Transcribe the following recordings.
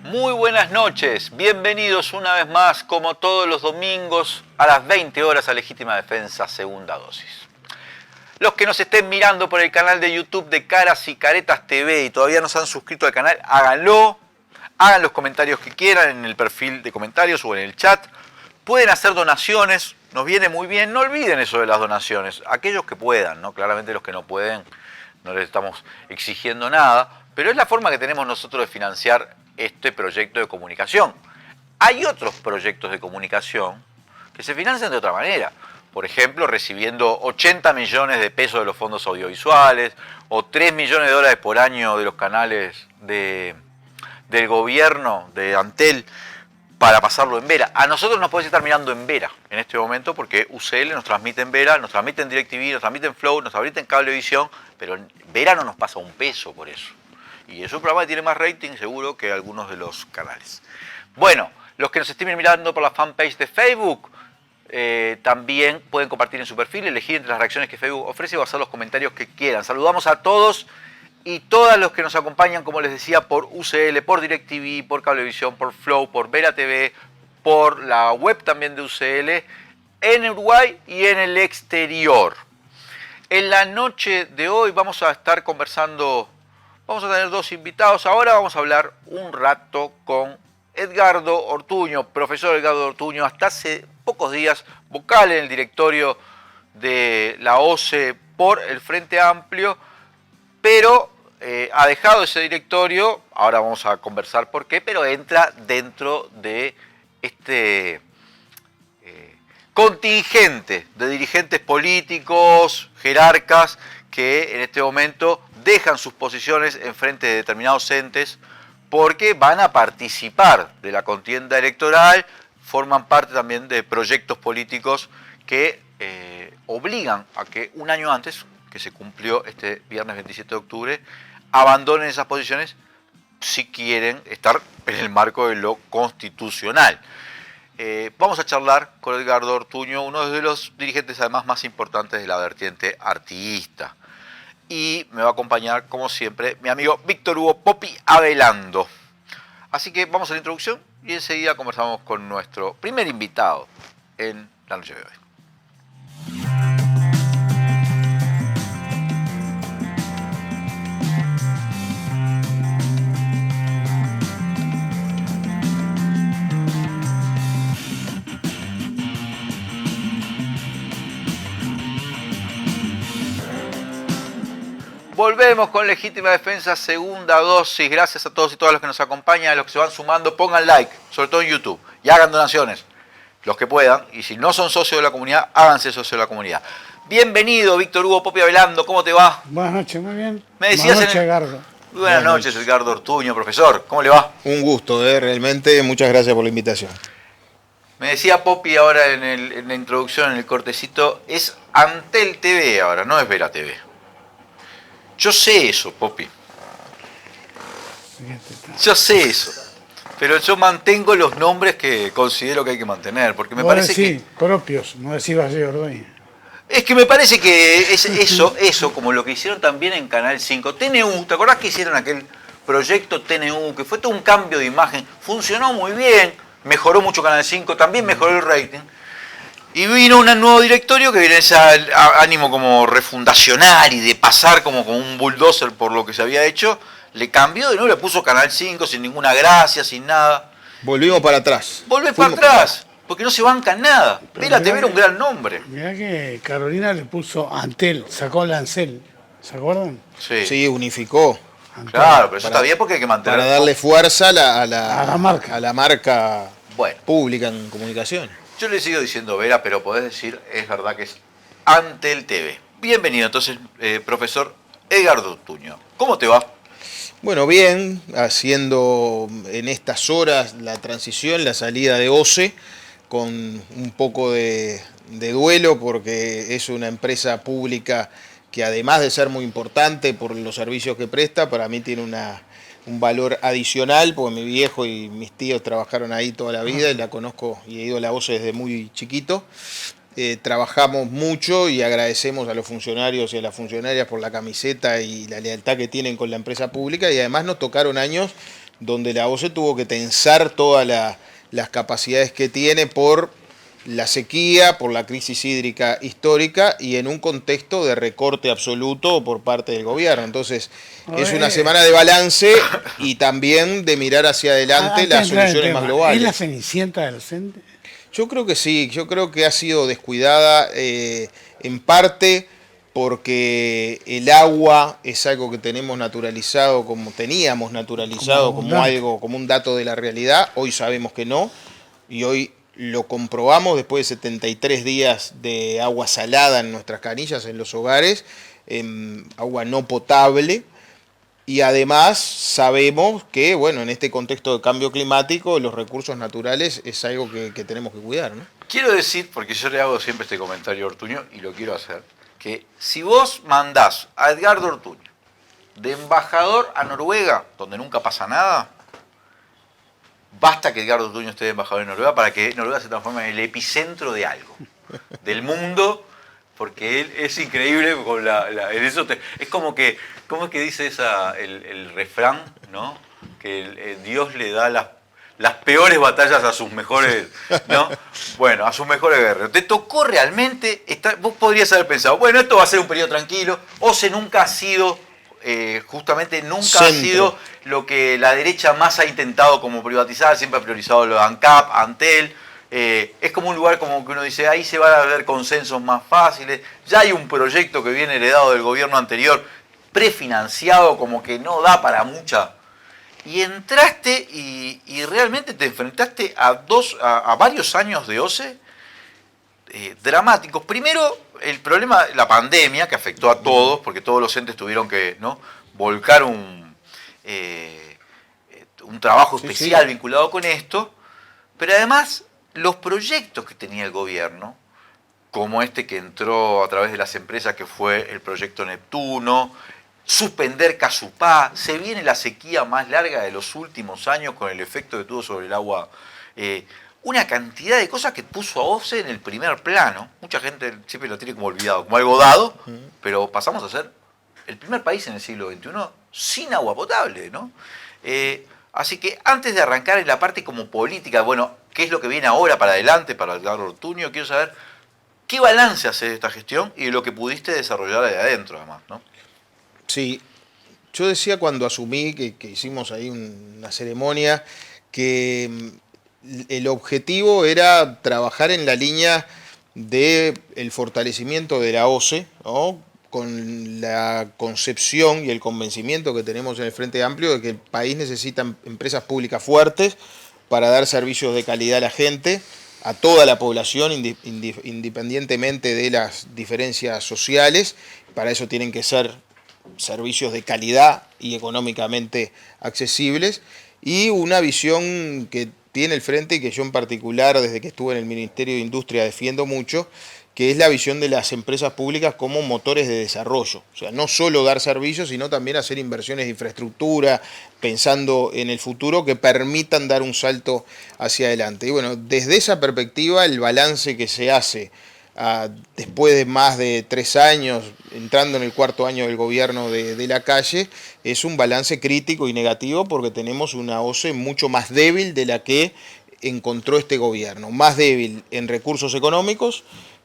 Muy buenas noches, bienvenidos una vez más, como todos los domingos, a las 20 horas a Legítima Defensa, segunda dosis. Los que nos estén mirando por el canal de YouTube de Caras y Caretas TV y todavía no se han suscrito al canal, háganlo. Hagan los comentarios que quieran en el perfil de comentarios o en el chat. Pueden hacer donaciones, nos viene muy bien. No olviden eso de las donaciones. Aquellos que puedan, ¿no? Claramente los que no pueden, no les estamos exigiendo nada. Pero es la forma que tenemos nosotros de financiar este proyecto de comunicación. Hay otros proyectos de comunicación que se financian de otra manera. Por ejemplo, recibiendo 80 millones de pesos de los fondos audiovisuales o 3 millones de dólares por año de los canales del gobierno, de Antel, para pasarlo en Vera. A nosotros nos podés estar mirando en Vera en este momento porque UCL nos transmite en Vera, nos transmite en DirecTV, nos transmite en Flow, nos transmite en Cablevisión, pero en Vera no nos pasa un peso por eso. Y es un programa que tiene más rating seguro que algunos de los canales. Bueno, los que nos estén mirando por la fanpage de Facebook, también pueden compartir en su perfil, elegir entre las reacciones que Facebook ofrece o hacer los comentarios que quieran. Saludamos a todos y todas los que nos acompañan, como les decía, por UCL, por DirecTV, por Cablevisión, por Flow, por Vera TV, por la web también de UCL, en Uruguay y en el exterior. En la noche de hoy vamos a estar conversando, vamos a tener dos invitados. Ahora vamos a hablar un rato con Edgardo Ortuño, profesor Edgardo Ortuño, hasta hace pocos días vocal en el directorio de la OCE por el Frente Amplio, pero ha dejado ese directorio, ahora vamos a conversar por qué, pero entra dentro de este contingente de dirigentes políticos, jerarcas, que en este momento dejan sus posiciones en frente de determinados entes porque van a participar de la contienda electoral, forman parte también de proyectos políticos que obligan a que un año antes, que se cumplió este viernes 27 de octubre, abandonen esas posiciones si quieren estar en el marco de lo constitucional. Vamos a charlar con Edgardo Ortuño, uno de los dirigentes además más importantes de la vertiente artiguista. Y me va a acompañar, como siempre, mi amigo Víctor Hugo Popi Avelando. Así que vamos a la introducción y enseguida conversamos con nuestro primer invitado en la noche de hoy. Volvemos con Legítima Defensa, segunda dosis. Gracias a todos y todas los que nos acompañan, a los que se van sumando, pongan like, sobre todo en YouTube, y hagan donaciones, los que puedan. Y si no son socios de la comunidad, háganse socios de la comunidad. Bienvenido, Víctor Hugo Popi Avelando, ¿cómo te va? Buenas noches, muy bien. Me decías Buenas noches, Edgardo. Buenas noches, Edgardo Ortuño, profesor, ¿cómo le va? Un gusto, realmente, muchas gracias por la invitación. Me decía Popi ahora en la introducción, en el cortecito, es Antel TV ahora, no es Vera TV. Yo sé eso, Popi. Yo sé eso. Pero yo mantengo los nombres que considero que hay que mantener, porque me parece que... propios, no decís Valle Ordóñez. Es que me parece que es eso, como lo que hicieron también en Canal 5. TNU, ¿te acordás que hicieron aquel proyecto TNU, que fue todo un cambio de imagen? Funcionó muy bien, mejoró mucho Canal 5, también mejoró el rating. Y vino un nuevo directorio que viene ese ánimo como refundacional y de pasar como un bulldozer por lo que se había hecho. Le cambió de nuevo, le puso Canal 5 sin ninguna gracia, sin nada. Volvimos para atrás. Volvés para atrás, porque no se bancan nada. Vera TV era un gran nombre. Mirá que Carolina le puso Antel, sacó el Ancel, ¿se acuerdan? Sí, unificó. Antel. Claro, pero eso está bien porque hay que mantener... Para darle fuerza a la marca bueno, pública en comunicación. Yo le sigo diciendo Vera, pero podés decir, es verdad que es Antel TV. Bienvenido entonces, profesor Edgardo Ortuño. ¿Cómo te va? Bueno, bien, haciendo en estas horas la transición, la salida de OCE, con un poco de duelo, porque es una empresa pública que además de ser muy importante por los servicios que presta, para mí tiene un valor adicional, porque mi viejo y mis tíos trabajaron ahí toda la vida y la conozco y he ido a la OCE desde muy chiquito. Trabajamos mucho y agradecemos a los funcionarios y a las funcionarias por la camiseta y la lealtad que tienen con la empresa pública, y además nos tocaron años donde la OCE tuvo que tensar todas las capacidades que tiene por la sequía, por la crisis hídrica histórica y en un contexto de recorte absoluto por parte del gobierno. Entonces, es una semana de balance y también de mirar hacia adelante las soluciones más globales. ¿Es la cenicienta de los entes? Yo creo que sí, yo creo que ha sido descuidada en parte porque el agua es algo que tenemos naturalizado, como teníamos naturalizado, como algo, como un dato de la realidad. Hoy sabemos que no, y hoy lo comprobamos después de 73 días de agua salada en nuestras canillas, en los hogares, agua no potable. Y además sabemos que, bueno, en este contexto de cambio climático, los recursos naturales es algo que tenemos que cuidar, ¿no? Quiero decir, porque yo le hago siempre este comentario a Ortuño, y lo quiero hacer, que si vos mandás a Edgardo Ortuño de embajador a Noruega, donde nunca pasa nada, basta que Edgardo Ortuño esté de embajador en Noruega para que Noruega se transforme en el epicentro de algo, del mundo, porque él es increíble con en eso es como que, ¿cómo es que dice el refrán, ¿no? Que Dios le da las peores batallas a sus mejores, ¿no? Bueno, a sus mejores guerreros. Te tocó realmente, vos podrías haber pensado, bueno, esto va a ser un periodo tranquilo, OCE nunca ha sido, justamente nunca ha sido lo que la derecha más ha intentado como privatizar, siempre ha priorizado lo de ANCAP, Antel. Es como un lugar como que uno dice, ahí se van a ver consensos más fáciles, ya hay un proyecto que viene heredado del gobierno anterior, prefinanciado, como que no da para mucha. Y entraste y realmente te enfrentaste a varios años de OCE dramáticos. Primero, el problema, la pandemia, que afectó a todos, porque todos los entes tuvieron que, ¿no?, volcar un trabajo especial vinculado con esto, pero además los proyectos que tenía el gobierno, como este que entró a través de las empresas, que fue el proyecto Neptuno, suspender Casupá, se viene la sequía más larga de los últimos años con el efecto que tuvo sobre el agua, una cantidad de cosas que puso a OCE en el primer plano. Mucha gente siempre lo tiene como olvidado, como algo dado, pero pasamos a ser el primer país en el siglo XXI sin agua potable, ¿no? Así que antes de arrancar en la parte como política, bueno, ¿qué es lo que viene ahora para adelante para Edgardo Ortuño? Quiero saber qué balance hace de esta gestión y de lo que pudiste desarrollar de adentro, además, ¿no? Sí, yo decía cuando asumí que hicimos ahí una ceremonia que el objetivo era trabajar en la línea del fortalecimiento de la OCE, ¿no?, con la concepción y el convencimiento que tenemos en el Frente Amplio de que el país necesita empresas públicas fuertes para dar servicios de calidad a la gente, a toda la población, independientemente de las diferencias sociales. Para eso tienen que ser servicios de calidad y económicamente accesibles, y una visión que tiene el Frente y que yo en particular desde que estuve en el Ministerio de Industria defiendo mucho, que es la visión de las empresas públicas como motores de desarrollo. O sea, no solo dar servicios, sino también hacer inversiones de infraestructura, pensando en el futuro, que permitan dar un salto hacia adelante. Y bueno, desde esa perspectiva, el balance que se hace después de más de 3 años, entrando en el 4.º año del gobierno de Lacalle, es un balance crítico y negativo porque tenemos una OCE mucho más débil de la que encontró este gobierno. Más débil en recursos económicos,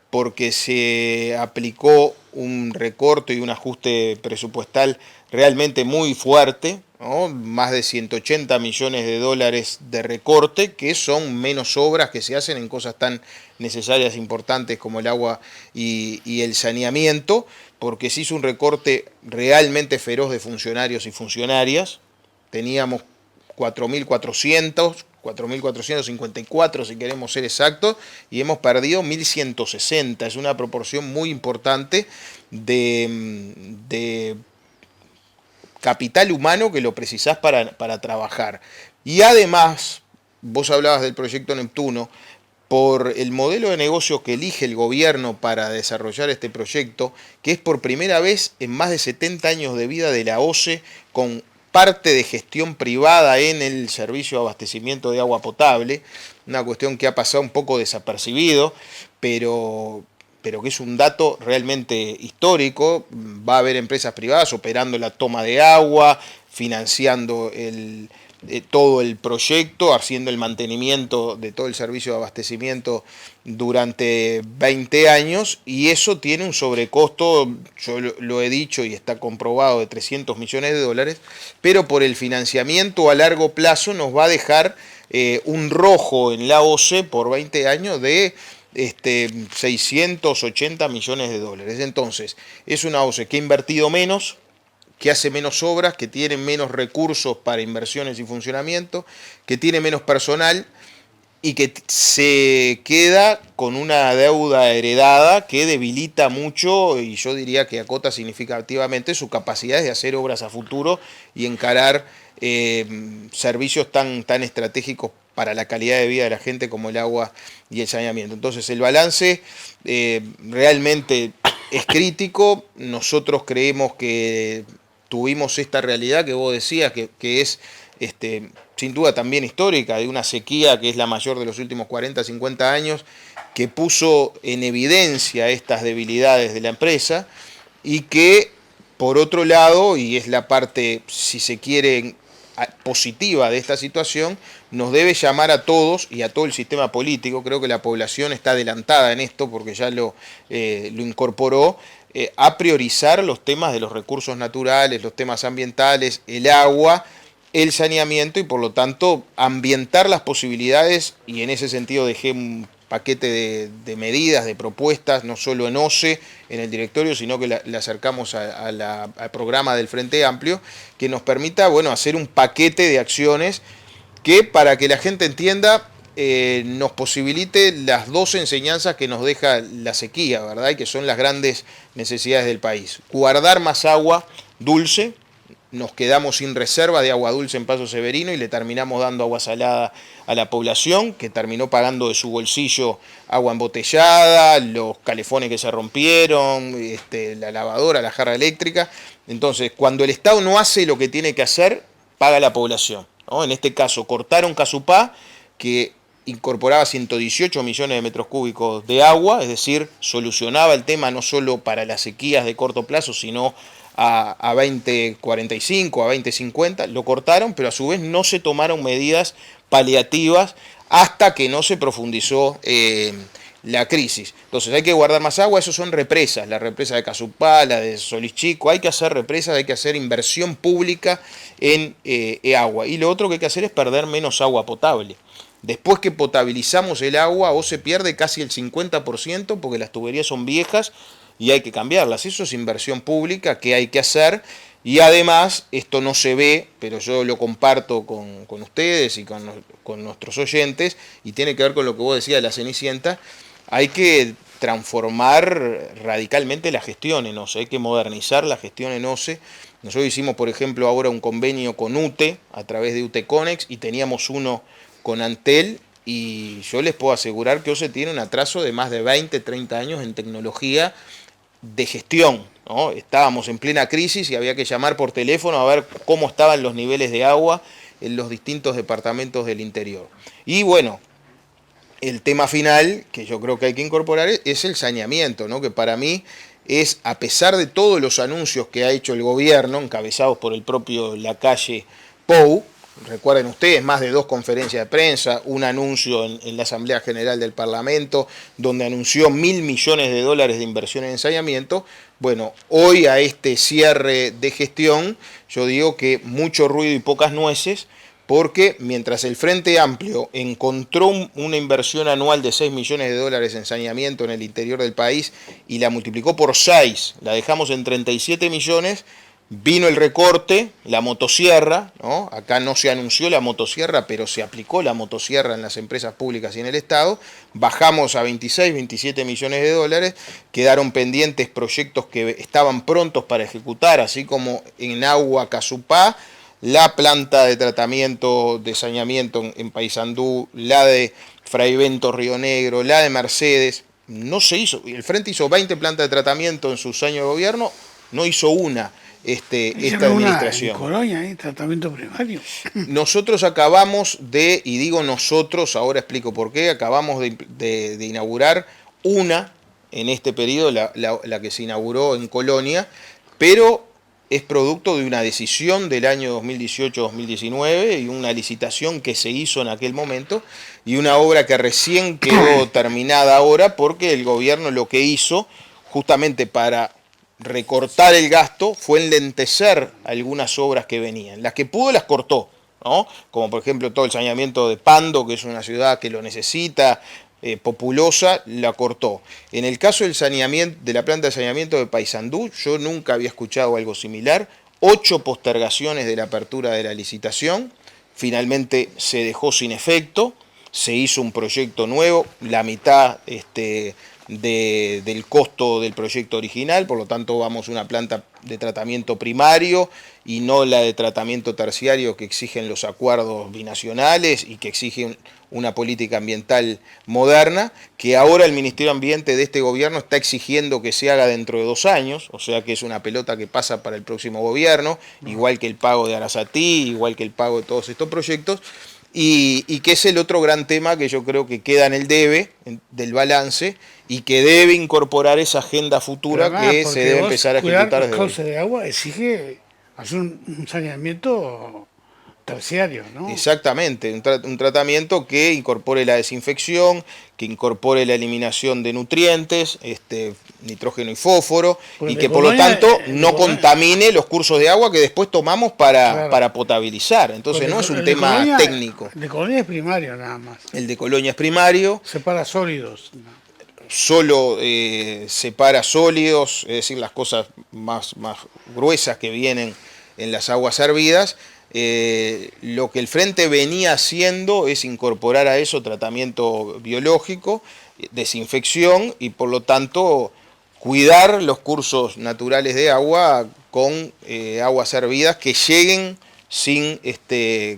porque se aplicó un recorte y un ajuste presupuestal realmente muy fuerte, ¿no? Más de 180 millones de dólares de recorte, que son menos obras que se hacen en cosas tan necesarias e importantes como el agua y el saneamiento, porque se hizo un recorte realmente feroz de funcionarios y funcionarias. Teníamos 4.454 si queremos ser exactos, y hemos perdido 1.160. Es una proporción muy importante de capital humano que lo precisás para trabajar. Y además, vos hablabas del proyecto Neptuno, por el modelo de negocio que elige el gobierno para desarrollar este proyecto, que es por primera vez en más de 70 años de vida de la OCE, con parte de gestión privada en el servicio de abastecimiento de agua potable, una cuestión que ha pasado un poco desapercibido, pero que es un dato realmente histórico. Va a haber empresas privadas operando la toma de agua, financiando todo el proyecto, haciendo el mantenimiento de todo el servicio de abastecimiento durante 20 años, y eso tiene un sobrecosto, yo lo he dicho y está comprobado, de 300 millones de dólares, pero por el financiamiento a largo plazo nos va a dejar un rojo en la OCE por 20 años de 680 millones de dólares. Entonces, es una OCE que ha invertido menos, que hace menos obras, que tiene menos recursos para inversiones y funcionamiento, que tiene menos personal y que se queda con una deuda heredada que debilita mucho, y yo diría que acota significativamente su capacidad de hacer obras a futuro y encarar servicios tan estratégicos para la calidad de vida de la gente como el agua y el saneamiento. Entonces el balance realmente es crítico. Nosotros creemos que tuvimos esta realidad que vos decías, que es sin duda también histórica, de una sequía que es la mayor de los últimos 40, 50 años, que puso en evidencia estas debilidades de la empresa y que, por otro lado, y es la parte, si se quiere, positiva de esta situación, nos debe llamar a todos y a todo el sistema político. Creo que la población está adelantada en esto porque ya lo incorporó, a priorizar los temas de los recursos naturales, los temas ambientales, el agua, el saneamiento, y por lo tanto ambientar las posibilidades, y en ese sentido dejé un paquete de medidas, de propuestas, no solo en OCE, en el directorio, sino que le acercamos al programa del Frente Amplio, que nos permita, hacer un paquete de acciones que, para que la gente entienda, nos posibilite las dos enseñanzas que nos deja la sequía, ¿verdad? Y que son las grandes necesidades del país. Guardar más agua dulce. Nos quedamos sin reserva de agua dulce en Paso Severino y le terminamos dando agua salada a la población, que terminó pagando de su bolsillo agua embotellada, los calefones que se rompieron, la lavadora, la jarra eléctrica. Entonces, cuando el Estado no hace lo que tiene que hacer, paga la población, ¿no? En este caso, cortaron Casupá, que incorporaba 118 millones de metros cúbicos de agua, es decir, solucionaba el tema no solo para las sequías de corto plazo, sino a 2045, a 2050, lo cortaron, pero a su vez no se tomaron medidas paliativas hasta que no se profundizó la crisis. Entonces hay que guardar más agua, eso son represas, la represa de Casupá, la de Solís Chico, hay que hacer represas, hay que hacer inversión pública en agua. Y lo otro que hay que hacer es perder menos agua potable. Después que potabilizamos el agua, o se pierde casi el 50% porque las tuberías son viejas y hay que cambiarlas. Eso es inversión pública que hay que hacer, y además esto no se ve, pero yo lo comparto con ustedes y con nuestros oyentes, y tiene que ver con lo que vos decías de la Cenicienta. Hay que transformar radicalmente la gestión en OCE, hay que modernizar la gestión en OCE. Nosotros hicimos, por ejemplo, ahora un convenio con UTE a través de UTE Conex, y teníamos uno con Antel, y yo les puedo asegurar que OCE tiene un atraso de más de 20, 30 años en tecnología de gestión, ¿no? Estábamos en plena crisis y había que llamar por teléfono a ver cómo estaban los niveles de agua en los distintos departamentos del interior. Y el tema final que yo creo que hay que incorporar es el saneamiento, ¿no? Que para mí es, a pesar de todos los anuncios que ha hecho el gobierno, encabezados por el propio Lacalle Pou, recuerden ustedes, más de 2 conferencias de prensa, un anuncio en la Asamblea General del Parlamento, donde anunció 1.000 millones de dólares de inversión en saneamiento. Hoy, a este cierre de gestión, yo digo que mucho ruido y pocas nueces, porque mientras el Frente Amplio encontró una inversión anual de 6 millones de dólares en saneamiento en el interior del país y la multiplicó por 6, la dejamos en 37 millones, vino el recorte, la motosierra, ¿no? Acá no se anunció la motosierra, pero se aplicó la motosierra en las empresas públicas y en el Estado. Bajamos a 26, 27 millones de dólares, quedaron pendientes proyectos que estaban prontos para ejecutar, así como en Agua Casupá, la planta de tratamiento de saneamiento en Paysandú, la de Fraivento Río Negro, la de Mercedes. No se hizo, el Frente hizo 20 plantas de tratamiento en sus años de gobierno, no hizo una. Esta administración. En Colonia, tratamiento primario. Nosotros acabamos y digo nosotros, ahora explico por qué, acabamos de inaugurar una en este periodo, la que se inauguró en Colonia, pero es producto de una decisión del año 2018-2019 y una licitación que se hizo en aquel momento y una obra que recién quedó terminada ahora porque el gobierno lo que hizo justamente para recortar el gasto fue enlentecer algunas obras que venían. Las que pudo las cortó, ¿no? Como por ejemplo todo el saneamiento de Pando, que es una ciudad que lo necesita, populosa, la cortó. En el caso del saneamiento, de la planta de saneamiento de Paysandú, yo nunca había escuchado algo similar. 8 postergaciones de la apertura de la licitación, finalmente se dejó sin efecto, se hizo un proyecto nuevo, la mitad del costo del proyecto original, por lo tanto vamos a una planta de tratamiento primario y no la de tratamiento terciario que exigen los acuerdos binacionales y que exigen una política ambiental moderna, que ahora el Ministerio de Ambiente de este gobierno está exigiendo que se haga dentro de 2 años, o sea que es una pelota que pasa para el próximo gobierno, igual que el pago de Arasatí, igual que el pago de todos estos proyectos, y que es el otro gran tema que yo creo que queda en el debe del balance y que debe incorporar esa agenda futura que se debe empezar a ejecutar desde los cauces de agua exige hacer un saneamiento terciario, ¿no? Exactamente, un tratamiento que incorpore la desinfección, que incorpore la eliminación de nutrientes, nitrógeno y fósforo, y que por lo tanto no contamine los cursos de agua que después tomamos para potabilizar. Entonces no es un tema técnico. El de Colonia es primario nada más. El de Colonia es primario. Separa sólidos. Solo separa sólidos, es decir, las cosas más gruesas que vienen en las aguas hervidas. Lo que el Frente venía haciendo es incorporar a eso tratamiento biológico, desinfección y por lo tanto cuidar los cursos naturales de agua con aguas hervidas que lleguen sin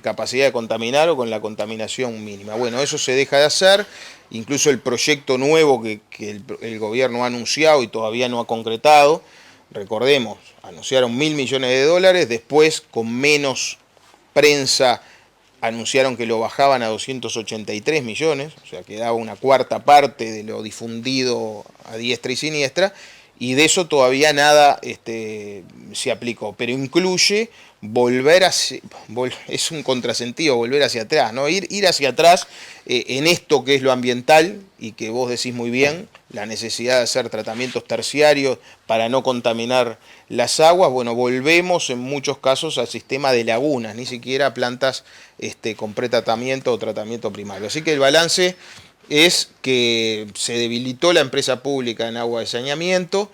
capacidad de contaminar o con la contaminación mínima. Bueno, eso se deja de hacer, incluso el proyecto nuevo que el gobierno ha anunciado y todavía no ha concretado, recordemos, anunciaron $1.000 millones, después con menos prensa anunciaron que lo bajaban a 283 millones, o sea que daba una cuarta parte de lo difundido a diestra y siniestra, y de eso todavía nada se aplicó, pero incluye es un contrasentido volver hacia atrás, ¿no? Ir hacia atrás en esto que es lo ambiental y que vos decís muy bien, la necesidad de hacer tratamientos terciarios para no contaminar las aguas. Bueno, volvemos en muchos casos al sistema de lagunas, ni siquiera a plantas con pretratamiento o tratamiento primario. Así que el balance es que se debilitó la empresa pública en agua de saneamiento,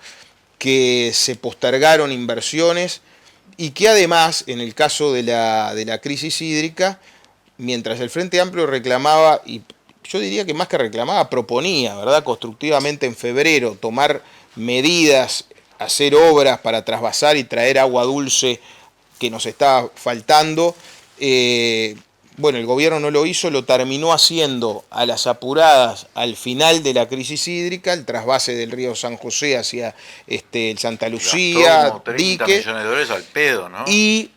que se postergaron inversiones y que además, en el caso de la crisis hídrica, mientras el Frente Amplio reclamaba, y yo diría que más que reclamaba, proponía, ¿verdad?, constructivamente en febrero, tomar medidas, hacer obras para trasvasar y traer agua dulce que nos estaba faltando. Bueno, el gobierno no lo hizo, lo terminó haciendo a las apuradas al final de la crisis hídrica, el trasvase del río San José hacia el Santa Lucía, gastó como 30 dique, millones de dólares al pedo, ¿no? y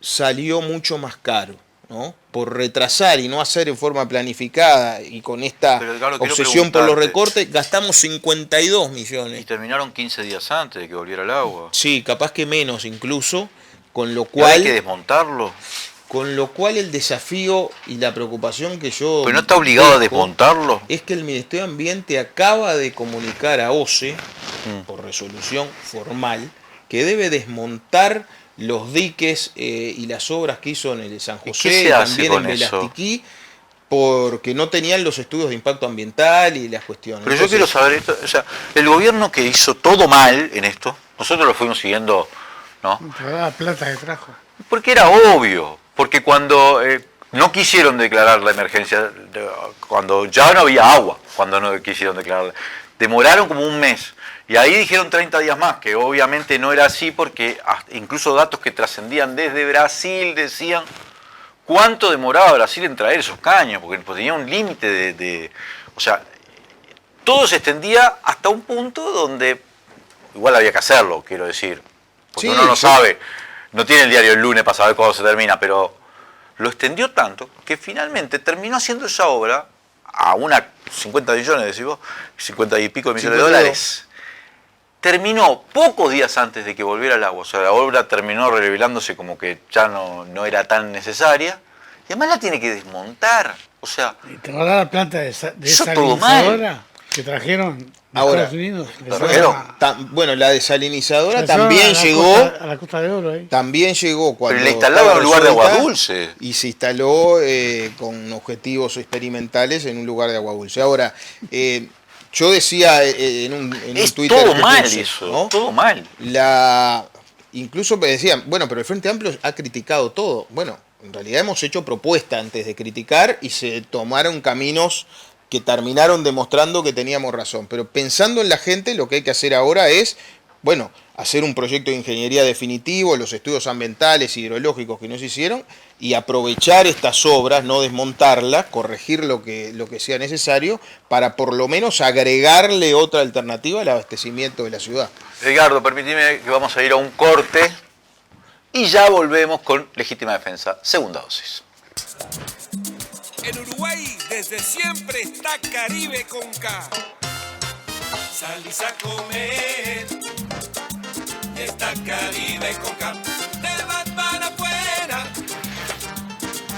salió mucho más caro, ¿no? Por retrasar y no hacer en forma planificada y con esta obsesión por los recortes, gastamos 52 millones. Y terminaron 15 días antes de que volviera el agua. Sí, capaz que menos incluso, con lo ¿Y ahora cual... hay que desmontarlo? Con lo cual el desafío y la preocupación que yo... ¿Pero no está obligado a desmontarlo? Es que el Ministerio de Ambiente acaba de comunicar a OCE, por resolución formal, que debe desmontar los diques y las obras que hizo en el San José y también en Velastiquí, porque no tenían los estudios de impacto ambiental y las cuestiones. Pero entonces, yo quiero saber esto, o sea, el gobierno que hizo todo mal en esto, nosotros lo fuimos siguiendo, ¿no? La plata que trajo. Porque era obvio, porque cuando no quisieron declarar la emergencia, cuando ya no había agua, cuando no quisieron declararla, demoraron como un mes. Y ahí dijeron 30 días más, que obviamente no era así porque incluso datos que trascendían desde Brasil decían cuánto demoraba Brasil en traer esos caños, porque pues, tenía un límite o sea, todo se extendía hasta un punto donde igual había que hacerlo, quiero decir, porque uno no sabe, no tiene el diario el lunes para saber cuándo se termina, pero lo extendió tanto que finalmente terminó haciendo esa obra a 50 millones, decís vos, 50 y pico de millones de dólares. terminó pocos días antes de que volviera el agua. O sea, la obra terminó revelándose como que ya no era tan necesaria. Y además la tiene que desmontar. O sea, ¿Y te va a dar la planta de Eso todo mal. desalinizadora que trajeron de Ahora, Estados Unidos? bueno, la desalinizadora Se también llevaron llegó. a la Costa de Oro ahí. También llegó cuando. pero la instalaba en un lugar de agua resuelta dulce. Y se instaló con objetivos experimentales en un lugar de agua dulce. Ahora, yo decía en un Es Twitter. todo que mal puse, eso, ¿no? todo mal. Incluso me decían, bueno, pero el Frente Amplio ha criticado todo. Bueno, en realidad hemos hecho propuesta antes de criticar y se tomaron caminos que terminaron demostrando que teníamos razón. Pero pensando en la gente, lo que hay que hacer ahora es, bueno, hacer un proyecto de ingeniería definitivo, los estudios ambientales, hidrológicos que no se hicieron, y aprovechar estas obras, no desmontarlas, corregir lo que sea necesario, para por lo menos agregarle otra alternativa al abastecimiento de la ciudad. Edgardo, permíteme que vamos a ir a un corte y ya volvemos con Legítima Defensa, segunda dosis. En Uruguay desde siempre está Caribe con K. Salís a comer y está Caribe con K. Te vas para afuera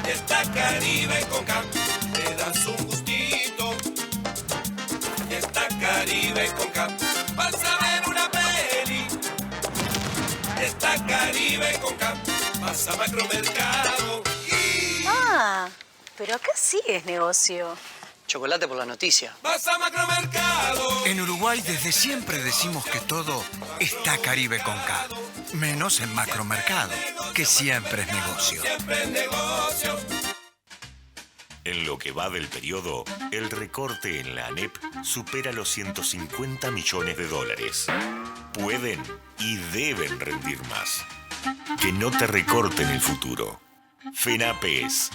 y está Caribe con K. Te das un gustito y está Caribe con K. Vas a ver una peli y está Caribe con K. Vas a Macromercado y... Ah, pero acá sí es negocio. Chocolate por la noticia. vas a Macromercado. En Uruguay desde siempre decimos que todo está Caribe con K. Menos en Macromercado, que siempre es negocio. Siempre es negocio. En lo que va del periodo, el recorte en la ANEP supera los 150 millones de dólares. Pueden y deben rendir más. Que no te recorten el futuro. FENAPES.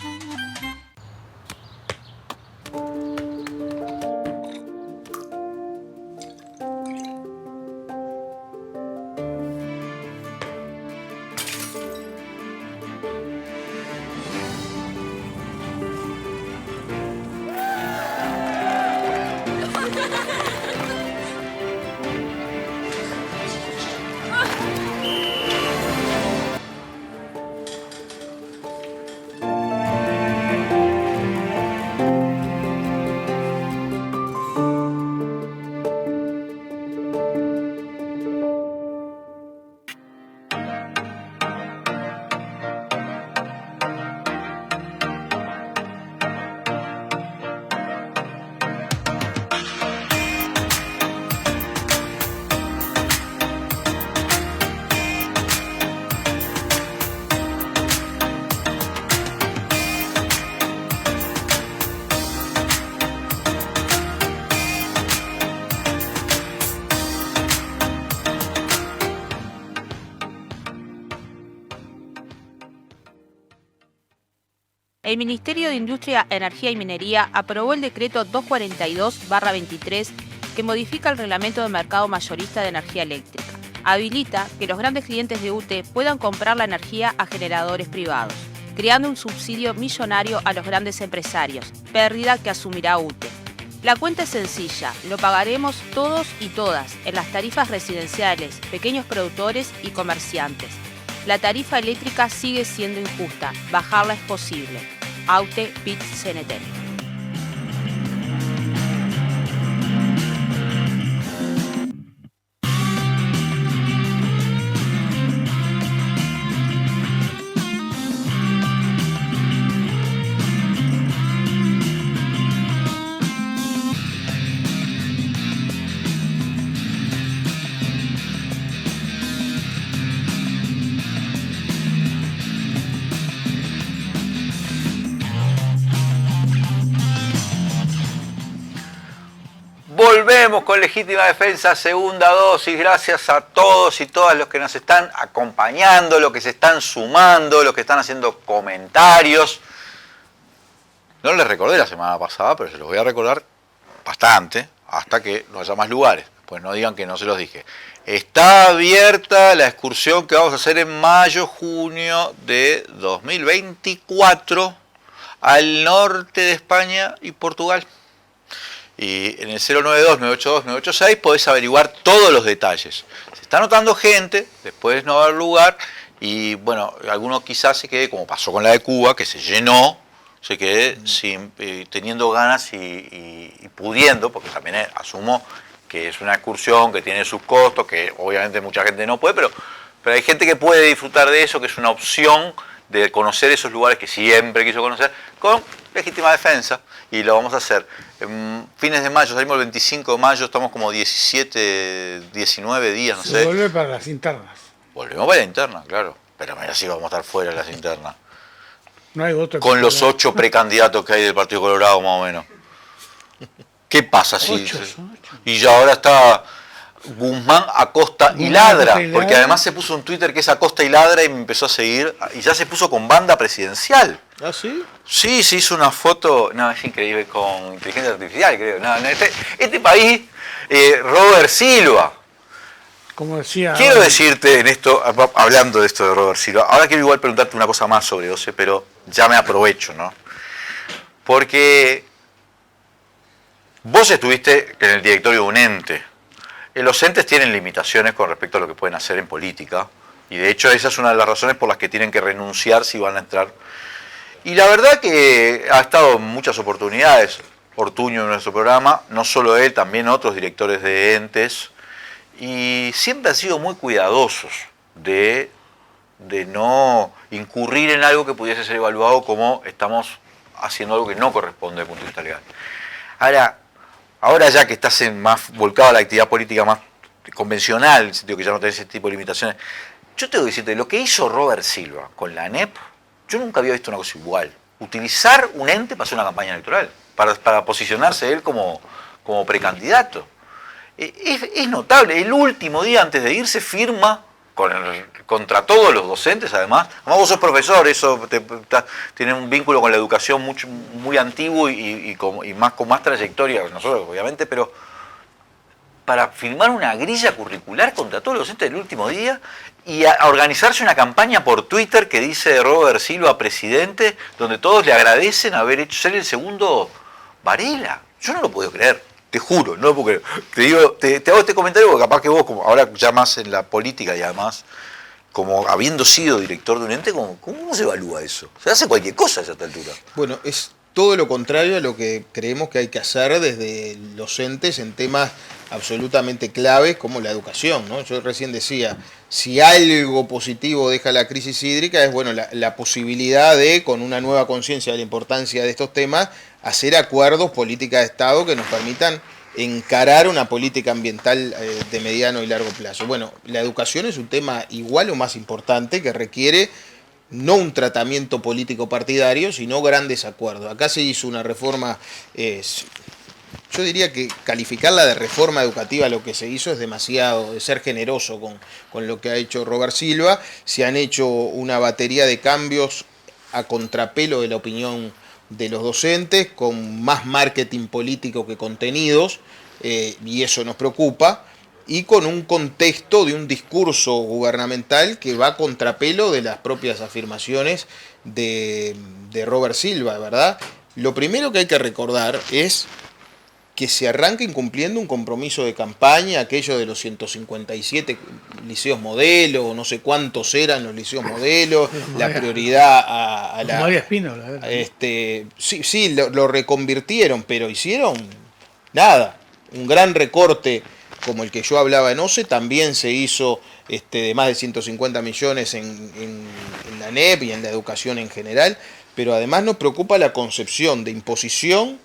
El Ministerio de Industria, Energía y Minería aprobó el decreto 242/23 que modifica el reglamento de mercado mayorista de energía eléctrica. Habilita que los grandes clientes de UTE puedan comprar la energía a generadores privados, creando un subsidio millonario a los grandes empresarios, pérdida que asumirá UTE. La cuenta es sencilla, lo pagaremos todos y todas en las tarifas residenciales, pequeños productores y comerciantes. La tarifa eléctrica sigue siendo injusta, bajarla es posible. AUTE PIT CNT. Volvemos con Legítima Defensa, segunda dosis. Gracias a todos y todas los que nos están acompañando, los que se están sumando, los que están haciendo comentarios. No les recordé la semana pasada, pero se los voy a recordar bastante hasta que no haya más lugares. Pues no digan que no se los dije. Está abierta la excursión que vamos a hacer en mayo, junio de 2024 al norte de España y Portugal. Y en el 092-982-986 podés averiguar todos los detalles. Se está anotando gente, después no va a haber lugar, y bueno, algunos quizás se quede, como pasó con la de Cuba, que se llenó, se quede teniendo ganas y pudiendo, porque también asumo que es una excursión que tiene sus costos, que obviamente mucha gente no puede, pero hay gente que puede disfrutar de eso, que es una opción de conocer esos lugares que siempre quiso conocer, con legítima defensa, y lo vamos a hacer. En fines de mayo, salimos el 25 de mayo, estamos como 17, 19 días, no sé. Se vuelve para las internas. Volvemos para la interna, claro, pero mira si vamos a estar fuera de las internas. No hay voto. Con los 8 precandidatos que hay del Partido Colorado, más o menos. ¿Qué pasa si...? 8. Y ya ahora está Guzmán, Acosta y Ladra, porque además se puso un Twitter que es Acosta y Ladra y me empezó a seguir, y ya se puso con banda presidencial. ¿Ah, sí? Sí, se hizo una foto, no, es increíble, con inteligencia artificial, creo. No, este país, Robert Silva. Como decía... Quiero decirte en esto, hablando de esto de Robert Silva, ahora quiero igual preguntarte una cosa más sobre OCE, pero ya me aprovecho, ¿no? Porque vos estuviste en el directorio de un ente. Los entes tienen limitaciones con respecto a lo que pueden hacer en política, y de hecho esa es una de las razones por las que tienen que renunciar si van a entrar. Y la verdad que ha estado en muchas oportunidades Ortuño en nuestro programa, no solo él, también otros directores de entes, y siempre han sido muy cuidadosos de no incurrir en algo que pudiese ser evaluado como estamos haciendo algo que no corresponde desde el punto de vista legal. Ahora ya que estás más volcado a la actividad política más convencional, en el sentido que ya no tenés ese tipo de limitaciones, yo tengo que decirte, lo que hizo Robert Silva con la ANEP, yo nunca había visto una cosa igual. Utilizar un ente para hacer una campaña electoral, para posicionarse él como precandidato. Es notable, el último día antes de irse firma contra todos los docentes, además vos sos profesor, eso tiene un vínculo con la educación muy antiguo y con más trayectoria que nosotros, obviamente, pero para firmar una grilla curricular contra todos los docentes del último día y a organizarse una campaña por Twitter que dice Robert Silva presidente, donde todos le agradecen haber hecho ser el segundo Varela. Yo no lo puedo creer. Te juro, no lo puedo creer. Te hago este comentario porque capaz que vos, como ahora ya más en la política y además, como habiendo sido director de un ente, ¿cómo se evalúa eso? Se hace cualquier cosa a esta altura. Bueno, es todo lo contrario a lo que creemos que hay que hacer desde los entes en temas absolutamente claves como la educación, ¿no? Yo recién decía, si algo positivo deja la crisis hídrica es bueno la posibilidad de, con una nueva conciencia de la importancia de estos temas, hacer acuerdos, políticas de Estado que nos permitan encarar una política ambiental de mediano y largo plazo. Bueno, la educación es un tema igual o más importante que requiere no un tratamiento político partidario, sino grandes acuerdos. Acá se hizo una reforma, yo diría que calificarla de reforma educativa lo que se hizo es demasiado, de ser generoso con lo que ha hecho Robert Silva. Se han hecho una batería de cambios a contrapelo de la opinión de los docentes, con más marketing político que contenidos, y eso nos preocupa, y con un contexto de un discurso gubernamental que va a contrapelo de las propias afirmaciones de Robert Silva, ¿verdad? Lo primero que hay que recordar es que se arranca incumpliendo un compromiso de campaña, aquello de los 157 liceos modelo, o no sé cuántos eran los liceos modelo, la prioridad a la... María Espínola. Sí, lo reconvirtieron, pero hicieron nada. Un gran recorte como el que yo hablaba en OCE, también se hizo de más de 150 millones en la ANEP y en la educación en general, pero además nos preocupa la concepción de imposición,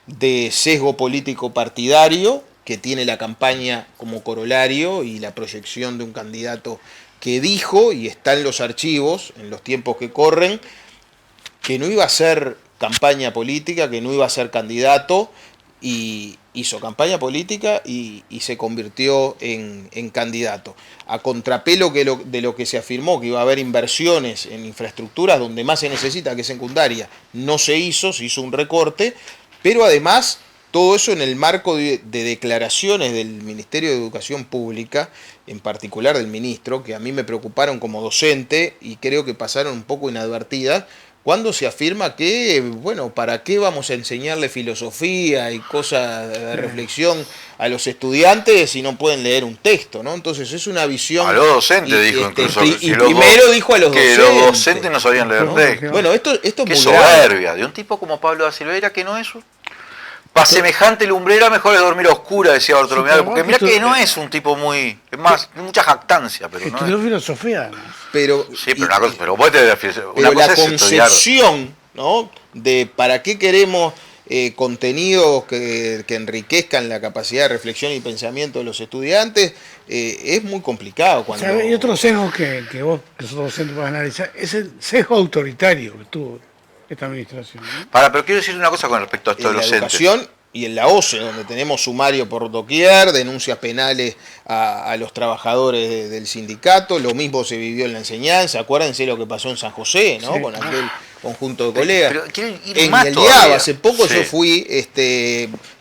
de sesgo político partidario que tiene la campaña como corolario y la proyección de un candidato que dijo, y está en los archivos, en los tiempos que corren, que no iba a ser campaña política, que no iba a ser candidato, y hizo campaña política y se convirtió en candidato. A contrapelo de lo que se afirmó, que iba a haber inversiones en infraestructuras donde más se necesita, que es secundaria, no se hizo un recorte, pero además todo eso en el marco de declaraciones del Ministerio de Educación Pública, en particular del ministro, que a mí me preocuparon como docente y creo que pasaron un poco inadvertidas, cuando se afirma que, bueno, ¿para qué vamos a enseñarle filosofía y cosas de reflexión a los estudiantes si no pueden leer un texto, ¿no? Entonces es una visión... A los docentes dijo incluso. Y primero dijo a los docentes. Que los docentes no sabían leer texto. Bueno, esto es Qué muy soberbia, grave. de un tipo como Pablo da Silveira, que no es... Para semejante lumbrera mejor es dormir a oscura, decía Bartolomé Alba, porque mirá que no es un tipo muy... Es más, mucha jactancia, pero no Estudió es... filosofía, además. Pero, Sí, pero una cosa, pero vos te una pero cosa la es estudiar. concepción, ¿no? De para qué queremos contenidos que enriquezcan la capacidad de reflexión y pensamiento de los estudiantes, es muy complicado. Cuando... ¿Sabe? Y otro sesgo que vos, que sos docente, vas a analizar, es el sesgo autoritario que tuvo esta administración, ¿no? Pero quiero decir una cosa con respecto a esto de en la los docentes. educación y en la OCE, donde tenemos sumario por doquier, denuncias penales a los trabajadores del sindicato, lo mismo se vivió en la enseñanza, acuérdense lo que pasó en San José, ¿no? Sí. Con aquel conjunto de colegas. Pero quiero ir En más el todavía. IABA, hace poco Sí. yo fui,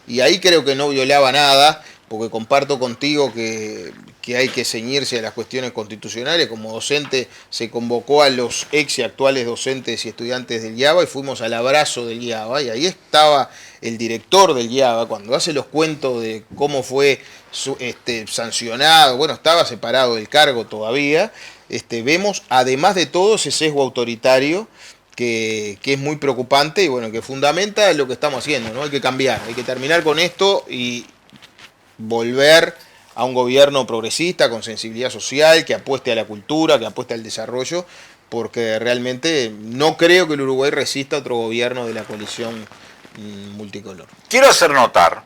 y ahí creo que no violaba nada, porque comparto contigo que hay que ceñirse a las cuestiones constitucionales. Como docente se convocó a los ex y actuales docentes y estudiantes del IABA y fuimos al abrazo del IABA, y ahí estaba el director del IABA, cuando hace los cuentos de cómo fue sancionado, bueno, estaba separado del cargo todavía, vemos además de todo ese sesgo autoritario que es muy preocupante y bueno, que fundamenta lo que estamos haciendo, ¿no? Hay que cambiar, hay que terminar con esto y volver a un gobierno progresista, con sensibilidad social, que apueste a la cultura, que apueste al desarrollo, porque realmente no creo que el Uruguay resista a otro gobierno de la coalición multicolor. Quiero hacer notar,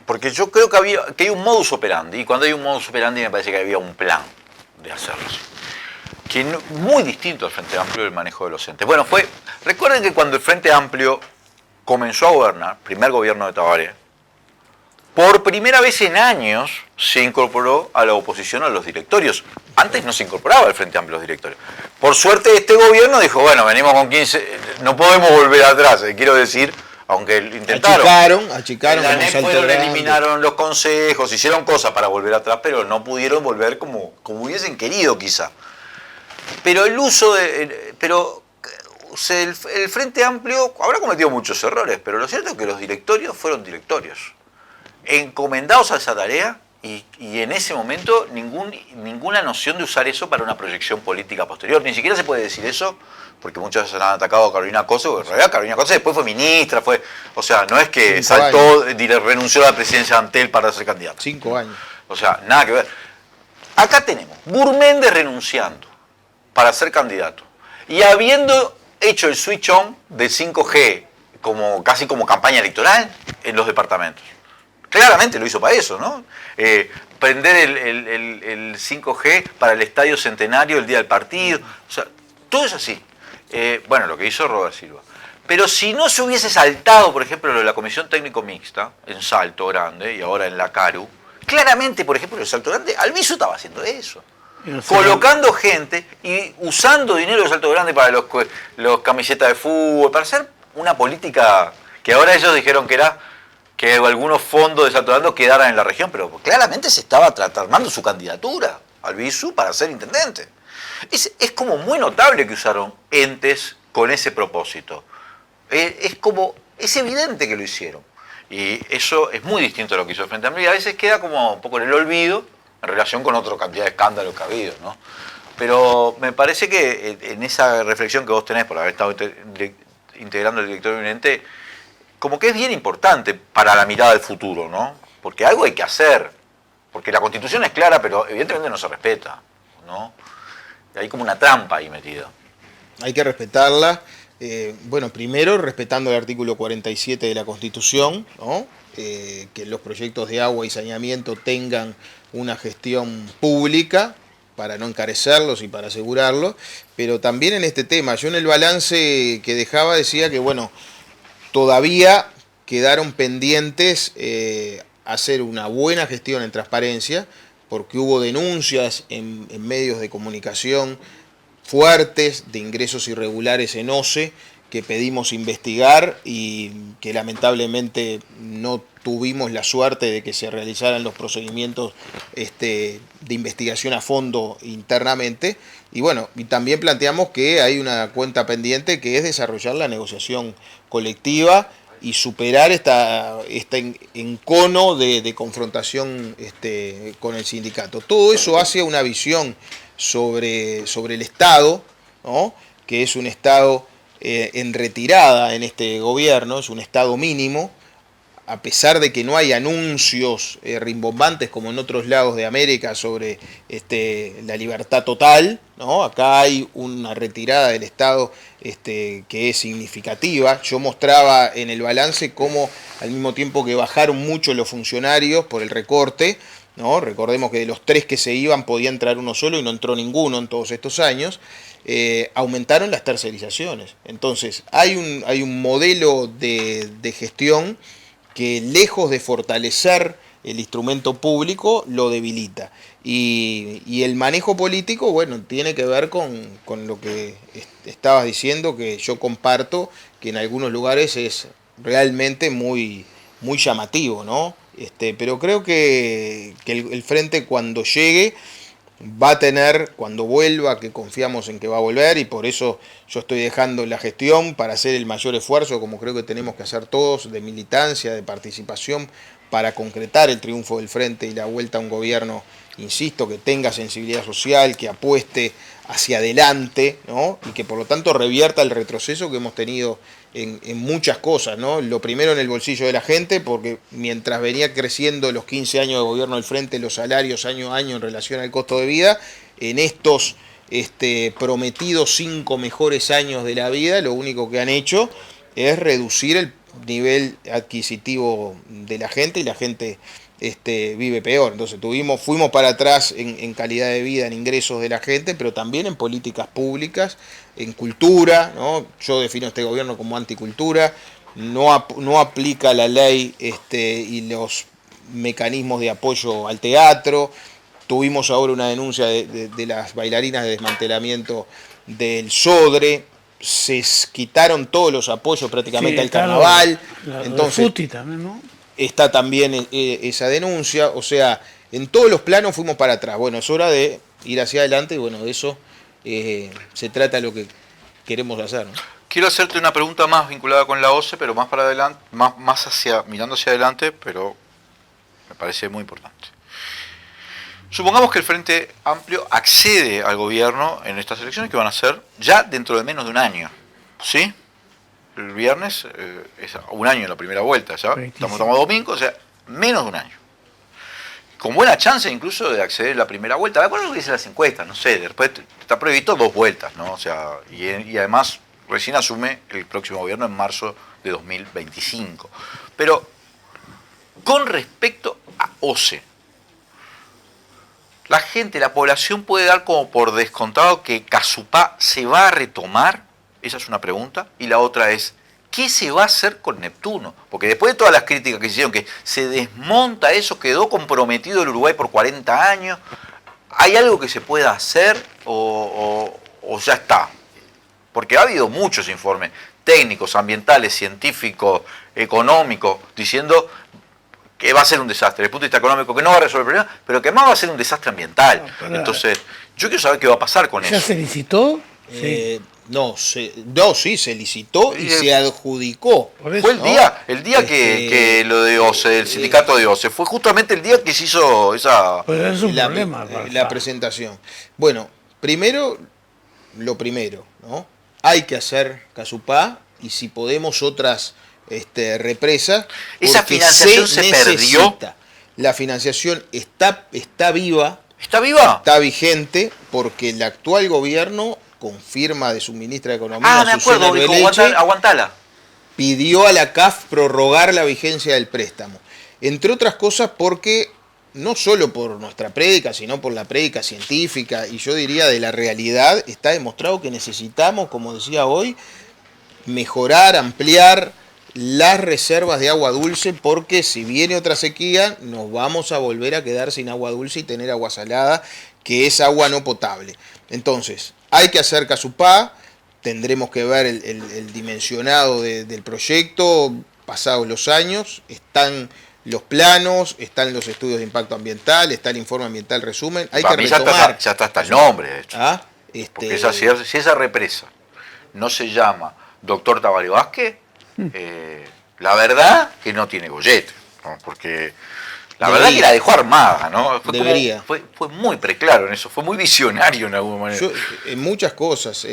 porque yo creo que hay un modus operandi, y cuando hay un modus operandi me parece que había un plan de hacerlo así. Que muy distinto al Frente Amplio del manejo de los entes. Bueno, recuerden que cuando el Frente Amplio comenzó a gobernar, primer gobierno de Tabaré, por primera vez en años se incorporó a la oposición a los directorios. Antes no se incorporaba el Frente Amplio a los directorios. Por suerte este gobierno dijo, bueno, venimos con 15, no podemos volver atrás, quiero decir, aunque intentaron. Achicaron la como ANEP salto fueron, grande. eliminaron los consejos, hicieron cosas para volver atrás, pero no pudieron volver como hubiesen querido quizá. Pero el uso de... el Frente Amplio habrá cometido muchos errores, pero lo cierto es que los directorios fueron directorios, encomendados a esa tarea y en ese momento ninguna noción de usar eso para una proyección política posterior. Ni siquiera se puede decir eso, porque muchos veces han atacado a Carolina Cose, porque en realidad Carolina Cose después fue ministra, o sea, no es que 5 saltó, renunció a la presidencia de Antel para ser candidato. 5 años. O sea, nada que ver. Acá tenemos Burméndez renunciando para ser candidato y habiendo hecho el switch on del 5G casi como campaña electoral en los departamentos. Claramente lo hizo para eso, ¿no? Prender el 5G para el Estadio Centenario el día del partido. O sea, todo es así. Bueno, lo que hizo Robert Silva. Pero si no se hubiese saltado, por ejemplo, lo de la Comisión Técnico Mixta, en Salto Grande y ahora en la CARU, claramente, por ejemplo, en Salto Grande, Albizu estaba haciendo eso. Colocando gente y usando dinero de Salto Grande para los camisetas de fútbol, para hacer una política que ahora ellos dijeron que era que algunos fondos de Salto Grande quedaran en la región, pero claramente se estaba armando su candidatura, Albizu, para ser intendente. Es como muy notable que usaron entes con ese propósito. Es evidente que lo hicieron. Y eso es muy distinto a lo que hizo el Frente Amplio y a veces queda como un poco en el olvido en relación con otra cantidad de escándalos que ha habido, ¿no? Pero me parece que en esa reflexión que vos tenés por haber estado integrando el directorio de un ente, como que es bien importante para la mirada del futuro, ¿no? Porque algo hay que hacer, porque la Constitución es clara, pero evidentemente no se respeta, ¿no? Hay como una trampa ahí metida. Hay que respetarla. Bueno, primero respetando el artículo 47 de la Constitución, ¿no? Que los proyectos de agua y saneamiento tengan una gestión pública para no encarecerlos y para asegurarlos, pero también en este tema, yo en el balance que dejaba decía que, bueno, todavía quedaron pendientes hacer una buena gestión en transparencia, porque hubo denuncias en medios de comunicación fuertes de ingresos irregulares en OCE que pedimos investigar y que lamentablemente no tuvimos la suerte de que se realizaran los procedimientos de investigación a fondo internamente. Y bueno, y también planteamos que hay una cuenta pendiente que es desarrollar la negociación colectiva y superar este encono de confrontación con el sindicato. Todo eso hace una visión sobre el Estado, ¿no? Que es un Estado en retirada en este gobierno, es un Estado mínimo, a pesar de que no hay anuncios rimbombantes como en otros lados de América sobre la libertad total, ¿no? Acá hay una retirada del Estado que es significativa. Yo mostraba en el balance cómo al mismo tiempo que bajaron mucho los funcionarios por el recorte, ¿no? Recordemos que de los 3 que se iban podía entrar uno solo y no entró ninguno en todos estos años. Aumentaron las tercerizaciones. Entonces hay un modelo de gestión que, lejos de fortalecer el instrumento público, lo debilita. Y el manejo político, bueno, tiene que ver con lo que estabas diciendo, que yo comparto, que en algunos lugares es realmente muy, muy llamativo, ¿no? Pero creo que el frente, cuando llegue, va a tener, cuando vuelva, que confiamos en que va a volver, y por eso yo estoy dejando la gestión para hacer el mayor esfuerzo, como creo que tenemos que hacer todos, de militancia, de participación, para concretar el triunfo del frente y la vuelta a un gobierno, insisto, que tenga sensibilidad social, que apueste hacia adelante, ¿no? Y que por lo tanto revierta el retroceso que hemos tenido en muchas cosas, ¿no? Lo primero, en el bolsillo de la gente, porque mientras venía creciendo los 15 años de gobierno del frente, los salarios año a año en relación al costo de vida, en estos prometidos 5 mejores años de la vida, lo único que han hecho es reducir el nivel adquisitivo de la gente, y la gente vive peor. Entonces fuimos para atrás en calidad de vida, en ingresos de la gente, pero también en políticas públicas, en cultura, ¿no? Yo defino este gobierno como anticultura, no aplica la ley y los mecanismos de apoyo al teatro. Tuvimos ahora una denuncia de las bailarinas de desmantelamiento del Sodre. Se quitaron todos los apoyos prácticamente al carnaval. Entonces, Futi también, ¿no? Está también esa denuncia. O sea, en todos los planos fuimos para atrás. Bueno, es hora de ir hacia adelante, y bueno, de eso se trata lo que queremos hacer, ¿no? Quiero hacerte una pregunta más vinculada con la OCE, pero más para adelante, más mirando hacia adelante, pero me parece muy importante. Supongamos que el Frente Amplio accede al gobierno en estas elecciones, que van a ser ya dentro de menos de un año, ¿sí? El viernes es un año en la primera vuelta, ¿ya? Estamos domingo, o sea, menos de un año. Con buena chance incluso de acceder a la primera vuelta. De acuerdo a lo que dicen las encuestas, no sé, después está previsto 2 vueltas, ¿no? O sea, y además recién asume el próximo gobierno en marzo de 2025. Pero con respecto a OCE, la gente, la población puede dar como por descontado que Casupá se va a retomar. Esa es una pregunta. Y la otra es, ¿qué se va a hacer con Neptuno? Porque después de todas las críticas que se hicieron, que se desmonta eso, quedó comprometido el Uruguay por 40 años, ¿hay algo que se pueda hacer o ya está? Porque ha habido muchos informes técnicos, ambientales, científicos, económicos, diciendo que va a ser un desastre desde el punto de vista económico, que no va a resolver el problema, pero que además va a ser un desastre ambiental. Entonces, yo quiero saber qué va a pasar con eso. ¿Ya se licitó? Sí. Sí, se licitó y se adjudicó. Fue el día que lo de OCE, el sindicato de OCE, fue justamente el día que se hizo esa... Pero es un problema. La presentación. Bueno, lo primero, ¿no? Hay que hacer Casupá, y si podemos otras represas. ¿Esa financiación se perdió? La financiación está viva. ¿Está viva? Está vigente, porque el actual gobierno, con firma de su ministra de Economía, me acuerdo, dijo, aguantala. Pidió a la CAF prorrogar la vigencia del préstamo. Entre otras cosas porque, no solo por nuestra prédica, sino por la prédica científica, y yo diría de la realidad, está demostrado que necesitamos, como decía hoy, mejorar, ampliar las reservas de agua dulce, porque si viene otra sequía, nos vamos a volver a quedar sin agua dulce y tener agua salada, que es agua no potable. Entonces, hay que hacer Casupá, tendremos que ver el dimensionado del proyecto, pasados los años, están los planos, están los estudios de impacto ambiental, está el informe ambiental resumen, hay Para que mí retomar. ya está hasta el nombre, de hecho. ¿Ah? Porque si esa represa no se llama Doctor Tabaré Vázquez, la verdad que no tiene gollete, ¿no? Porque la verdad que la dejó armada, ¿no? Debería. Fue muy preclaro en eso, fue muy visionario en alguna manera. En muchas cosas,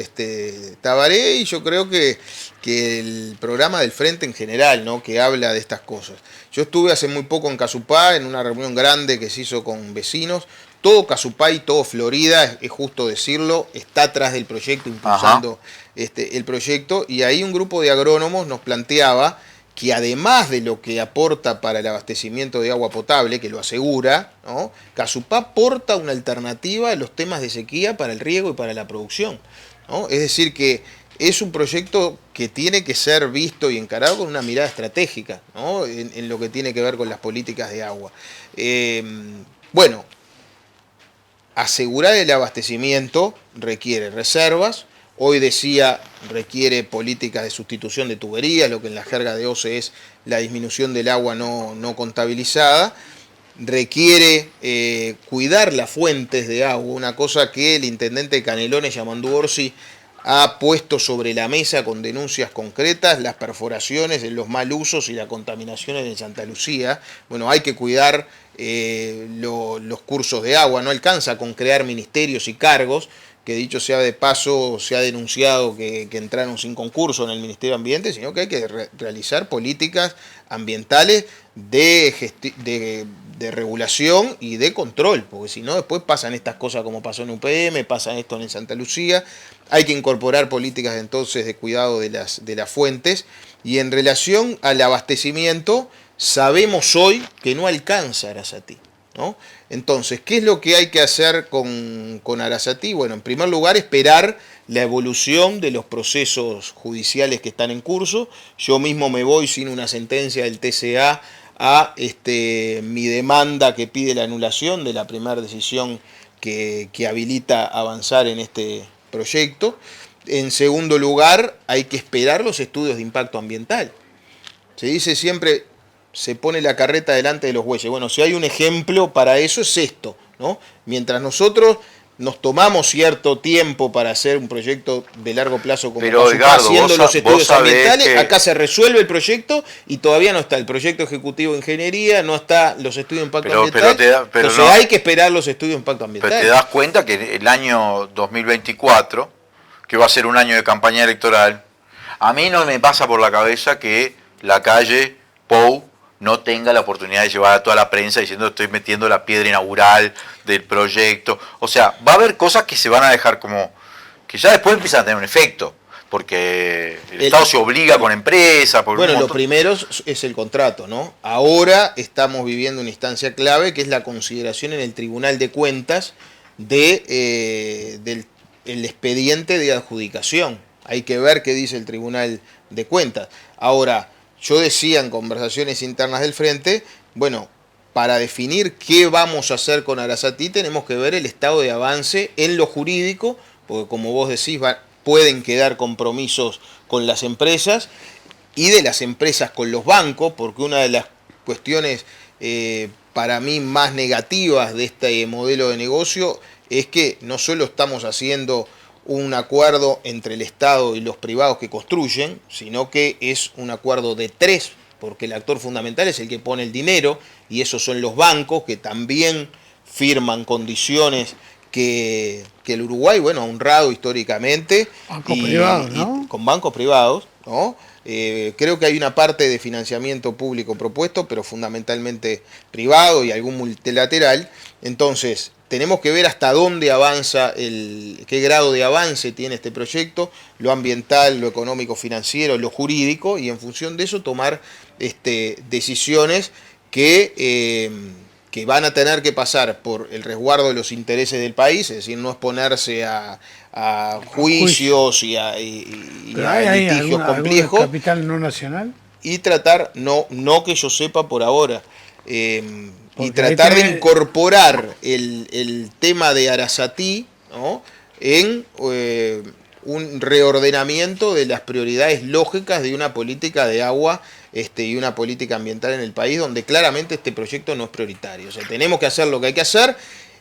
Tabaré, y yo creo que el programa del Frente en general, ¿no? Que habla de estas cosas. Yo estuve hace muy poco en Casupá, en una reunión grande que se hizo con vecinos. Todo Casupá y todo Florida, es justo decirlo, está atrás del proyecto, impulsando el proyecto. Y ahí un grupo de agrónomos nos planteaba que además de lo que aporta para el abastecimiento de agua potable, que lo asegura, ¿no? Casupá aporta una alternativa a los temas de sequía para el riego y para la producción, ¿no? Es decir, que es un proyecto que tiene que ser visto y encarado con una mirada estratégica, ¿no? En lo que tiene que ver con las políticas de agua. Bueno, asegurar el abastecimiento requiere reservas. Hoy decía, requiere políticas de sustitución de tuberías, lo que en la jerga de OCE es la disminución del agua no contabilizada. Requiere cuidar las fuentes de agua, una cosa que el intendente de Canelones, Yamandu Orsi, ha puesto sobre la mesa con denuncias concretas, las perforaciones, los mal usos y las contaminaciones en Santa Lucía. Bueno, hay que cuidar los cursos de agua, no alcanza con crear ministerios y cargos, que dicho sea de paso, se ha denunciado que entraron sin concurso en el Ministerio de Ambiente, sino que hay que realizar políticas ambientales de regulación y de control, porque si no después pasan estas cosas como pasó en UPM, pasan esto en Santa Lucía. Hay que incorporar políticas entonces de cuidado de las fuentes, y en relación al abastecimiento, sabemos hoy que no alcanza Arasatí, ¿no? Entonces, ¿qué es lo que hay que hacer con Arasatí? Bueno, en primer lugar, esperar la evolución de los procesos judiciales que están en curso. Yo mismo me voy sin una sentencia del TCA a mi demanda que pide la anulación de la primera decisión que habilita avanzar en este proyecto. En segundo lugar, hay que esperar los estudios de impacto ambiental. Se dice siempre, se pone la carreta delante de los bueyes. Bueno, si hay un ejemplo para eso es esto, ¿no? Mientras nosotros nos tomamos cierto tiempo para hacer un proyecto de largo plazo como Casupá, haciendo los estudios ambientales, acá se resuelve el proyecto y todavía no está el proyecto ejecutivo de ingeniería, no está los estudios de impacto ambiental. Entonces hay que esperar los estudios de impacto ambiental. Pero te das cuenta que el año 2024, que va a ser un año de campaña electoral, a mí no me pasa por la cabeza que la calle Pou no tenga la oportunidad de llevar a toda la prensa diciendo estoy metiendo la piedra inaugural del proyecto. O sea, va a haber cosas que se van a dejar como, que ya después empiezan a tener un efecto, porque el Estado se obliga con empresas. Bueno, lo primero es el contrato, ¿no? Ahora estamos viviendo una instancia clave que es la consideración en el Tribunal de Cuentas del expediente de adjudicación. Hay que ver qué dice el Tribunal de Cuentas. Ahora, yo decía en conversaciones internas del Frente, bueno, para definir qué vamos a hacer con Arasatí tenemos que ver el estado de avance en lo jurídico, porque como vos decís, pueden quedar compromisos con las empresas y de las empresas con los bancos, porque una de las cuestiones para mí más negativas de este modelo de negocio es que no solo estamos haciendo un acuerdo entre el Estado y los privados que construyen, sino que es un acuerdo de tres, porque el actor fundamental es el que pone el dinero, y esos son los bancos que también firman condiciones que el Uruguay, bueno, ha honrado históricamente. Bancos privados, ¿no? Con bancos privados, ¿no? Creo que hay una parte de financiamiento público propuesto, pero fundamentalmente privado y algún multilateral. Entonces, tenemos que ver hasta dónde avanza, qué grado de avance tiene este proyecto, lo ambiental, lo económico, financiero, lo jurídico, y en función de eso tomar decisiones que van a tener que pasar por el resguardo de los intereses del país, es decir, no exponerse a juicios y a litigios complejos. ¿Capital no nacional? Y tratar, no que yo sepa por ahora, y tratar de incorporar el tema de Arasatí, ¿no? un reordenamiento de las prioridades lógicas de una política de agua y una política ambiental en el país, donde claramente este proyecto no es prioritario. O sea, tenemos que hacer lo que hay que hacer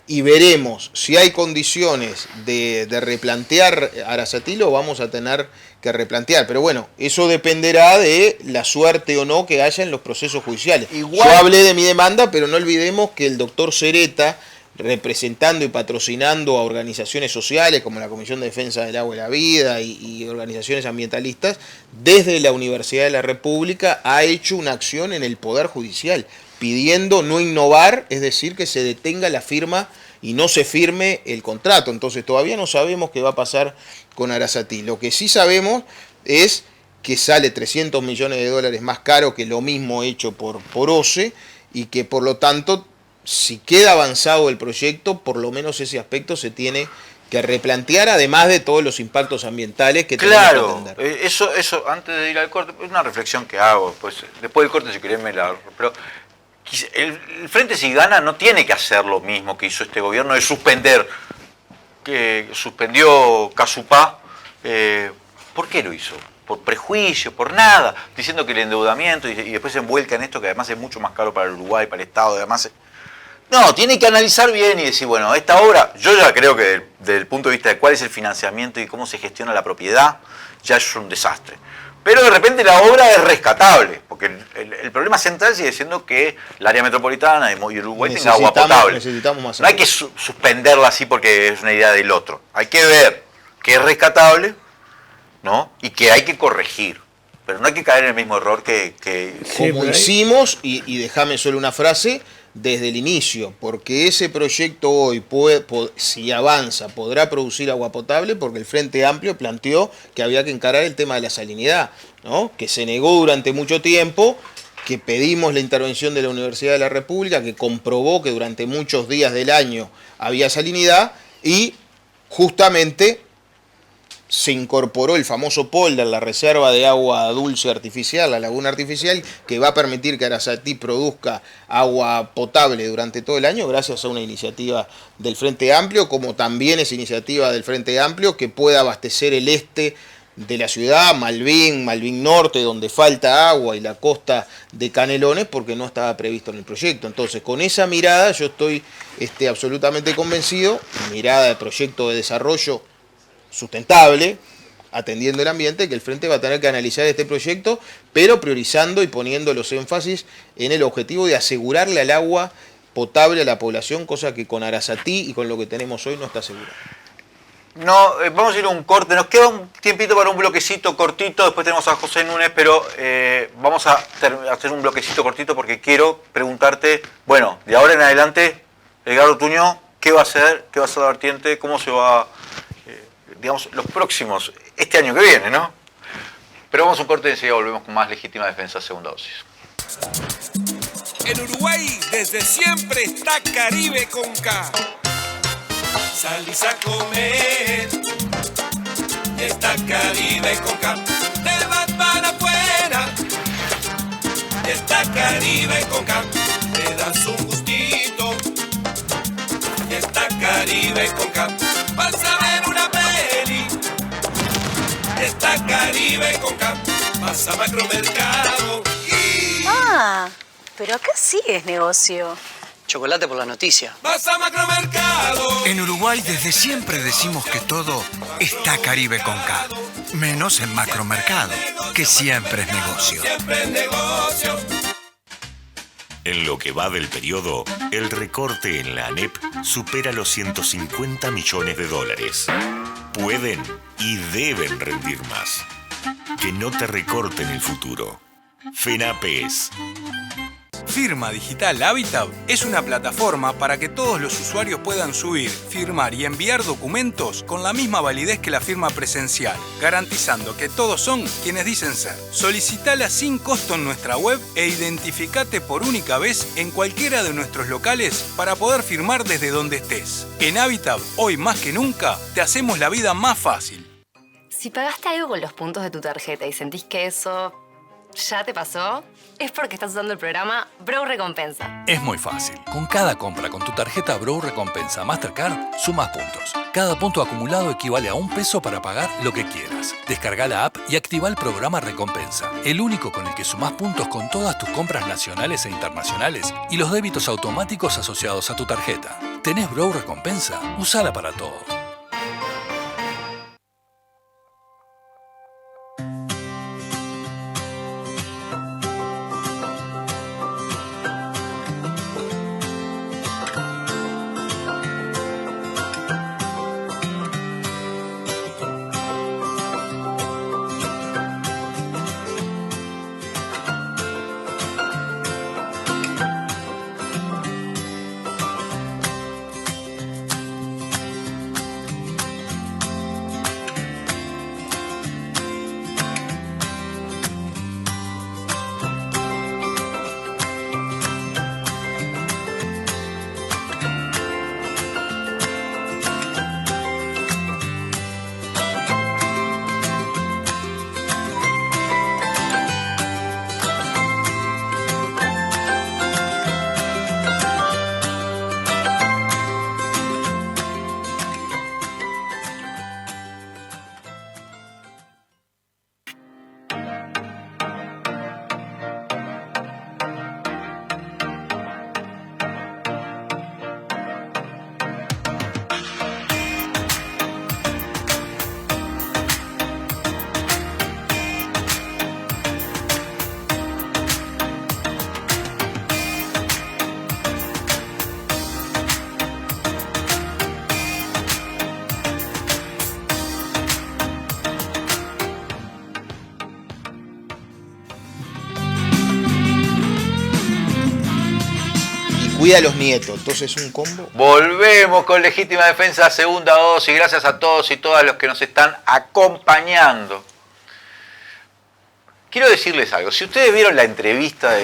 y veremos si hay condiciones de replantear Arasatí, lo vamos a tener que replantear. Pero bueno, eso dependerá de la suerte o no que haya en los procesos judiciales. Yo hablé de mi demanda, pero no olvidemos que el doctor Sereta, representando y patrocinando a organizaciones sociales como la Comisión de Defensa del Agua y la Vida y organizaciones ambientalistas, desde la Universidad de la República ha hecho una acción en el Poder Judicial, pidiendo no innovar, es decir, que se detenga la firma y no se firme el contrato. Entonces todavía no sabemos qué va a pasar con Arasatí. Lo que sí sabemos es que sale 300 millones de dólares más caro que lo mismo hecho por OCE, y que por lo tanto, si queda avanzado el proyecto, por lo menos ese aspecto se tiene que replantear, además de todos los impactos ambientes que tenemos que atender. Claro, eso antes de ir al corte, es una reflexión que hago, pues después del corte si querés pero el Frente Si Gana no tiene que hacer lo mismo que hizo este gobierno de suspender, que suspendió Casupá. ¿Por qué lo hizo? Por prejuicio, por nada, diciendo que el endeudamiento y después se envuelca en esto que además es mucho más caro para el Uruguay, para el Estado, además. No, tiene que analizar bien y decir, bueno, esta obra, yo ya creo que desde el punto de vista de cuál es el financiamiento y cómo se gestiona la propiedad, ya es un desastre. Pero de repente la obra es rescatable, porque el problema central sigue siendo que el área metropolitana y el Uruguay tenga agua potable. Necesitamos más no hay que suspenderla así porque es una idea del otro. Hay que ver que es rescatable, ¿no? Y que hay que corregir. Pero no hay que caer en el mismo error que como hicimos, y déjame solo una frase, desde el inicio, porque ese proyecto hoy, si avanza, podrá producir agua potable, porque el Frente Amplio planteó que había que encarar el tema de la salinidad, ¿no? Que se negó durante mucho tiempo, que pedimos la intervención de la Universidad de la República, que comprobó que durante muchos días del año había salinidad, y justamente se incorporó el famoso polder, la reserva de agua dulce artificial, la laguna artificial, que va a permitir que Arasatí produzca agua potable durante todo el año, gracias a una iniciativa del Frente Amplio, como también es iniciativa del Frente Amplio que pueda abastecer el este de la ciudad, Malvin Norte, donde falta agua, y la costa de Canelones, porque no estaba previsto en el proyecto. Entonces, con esa mirada yo estoy absolutamente convencido, mirada de proyecto de desarrollo sustentable, atendiendo el ambiente, que el Frente va a tener que analizar este proyecto, pero priorizando y poniendo los énfasis en el objetivo de asegurarle al agua potable a la población, cosa que con Arasatí y con lo que tenemos hoy no está asegurada. No, vamos a ir a un corte, nos queda un tiempito para un bloquecito cortito, después tenemos a José Núñez, pero vamos a hacer un bloquecito cortito porque quiero preguntarte, bueno, de ahora en adelante, Edgardo Tuñó, ¿qué va a hacer? ¿Qué va a ser la vertiente? ¿Cómo se va digamos, los próximos, este año que viene, ¿no? Pero vamos a un corte y enseguida volvemos con más Legítima Defensa Segunda Dosis. En Uruguay desde siempre está Caribe con K. Salís a comer y está Caribe con K. Te vas para afuera y está Caribe con K. Te das un gustito y está Caribe con K. Vas a ver una peli, está Caribe con K. Vas a Macromercado y... Ah, pero acá sí es negocio. Chocolate por la noticia. Vas a Macromercado. En Uruguay desde siempre decimos que todo está Caribe con K. Menos en Macromercado, que siempre es negocio. Siempre es negocio. En lo que va del periodo, el recorte en la ANEP supera los 150 millones de dólares. Pueden y deben rendir más. Que no te recorten el futuro. FENAPES. Firma Digital Habitat es una plataforma para que todos los usuarios puedan subir, firmar y enviar documentos con la misma validez que la firma presencial, garantizando que todos son quienes dicen ser. Solicitala sin costo en nuestra web e identificate por única vez en cualquiera de nuestros locales para poder firmar desde donde estés. En Habitat, hoy más que nunca, te hacemos la vida más fácil. Si pagaste algo con los puntos de tu tarjeta y sentís que eso ¿Ya te pasó? Es porque estás usando el programa Bro Recompensa. Es muy fácil. Con cada compra con tu tarjeta Bro Recompensa Mastercard, sumas puntos. Cada punto acumulado equivale a $1 para pagar lo que quieras. Descarga la app y activa el programa Recompensa, el único con el que sumás puntos con todas tus compras nacionales e internacionales y los débitos automáticos asociados a tu tarjeta. ¿Tenés Bro Recompensa? Usala para todo. Cuida a los nietos, entonces un combo. Volvemos con Legítima Defensa, segunda dosis. Gracias a todos y todas los que nos están acompañando. Quiero decirles algo. Si ustedes vieron la entrevista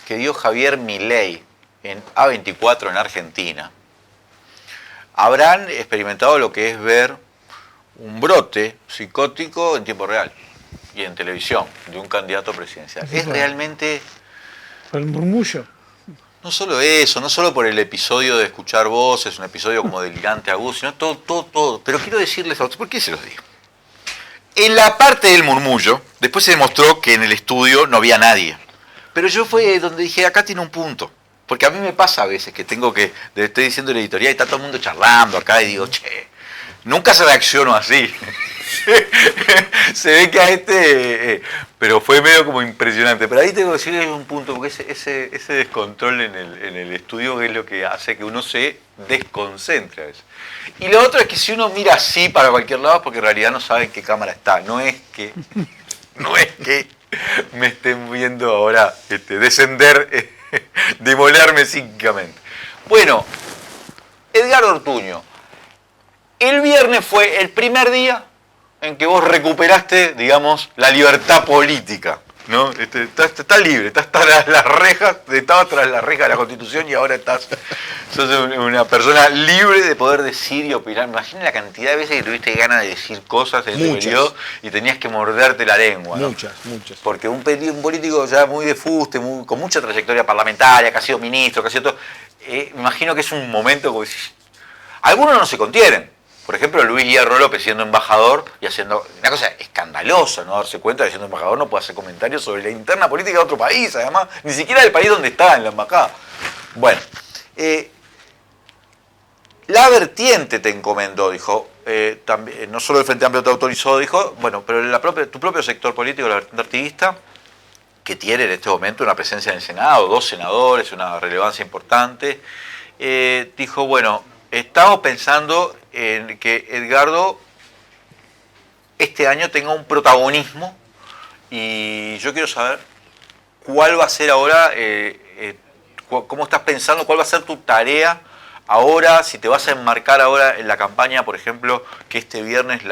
que dio Javier Milei en A24 en Argentina, habrán experimentado lo que es ver un brote psicótico en tiempo real y en televisión de un candidato presidencial. Es realmente... Por el murmullo. No solo eso, no solo por el episodio de escuchar voces, un episodio como delirante agudo, sino todo. Pero quiero decirles a ustedes, ¿por qué se los digo? En la parte del murmullo, después se demostró que en el estudio no había nadie. Pero yo fue donde dije, acá tiene un punto. Porque a mí me pasa a veces que estoy diciendo la editorial y está todo el mundo charlando acá y digo, che, nunca se reaccionó así. Se ve que pero fue medio como impresionante. Pero ahí tengo que decirles un punto, porque ese descontrol en el estudio es lo que hace que uno se desconcentre a veces. Y lo otro es que si uno mira así para cualquier lado es porque en realidad no sabe en qué cámara está. No es que me estén viendo ahora descender, demolerme psíquicamente. Bueno, Edgardo Ortuño, el viernes fue el primer día en que vos recuperaste, digamos, la libertad política, ¿no? Estás libre, estás tras las rejas, estabas tras las rejas de la Constitución y ahora sos una persona libre de poder decir y opinar. Imagina la cantidad de veces que tuviste ganas de decir cosas en ese periodo y tenías que morderte la lengua, ¿no? Muchas. Porque un político ya muy de fuste, con mucha trayectoria parlamentaria, que ha sido ministro, que ha sido todo, imagino que es un momento como algunos no se contienen. Por ejemplo, Luis Hierro López siendo embajador y haciendo una cosa escandalosa, no darse cuenta de que siendo embajador no puede hacer comentarios sobre la interna política de otro país, además, ni siquiera del país donde está, en la embajada. Bueno, la vertiente te encomendó, dijo, también, no solo el Frente Amplio te autorizó, dijo, bueno, pero tu propio sector político, la vertiente artiguista, que tiene en este momento una presencia en el Senado, 2 senadores, una relevancia importante, dijo, bueno, estamos pensando en que Edgardo este año tenga un protagonismo y yo quiero saber cuál va a ser ahora, cómo estás pensando, cuál va a ser tu tarea ahora, si te vas a enmarcar ahora en la campaña, por ejemplo, que este viernes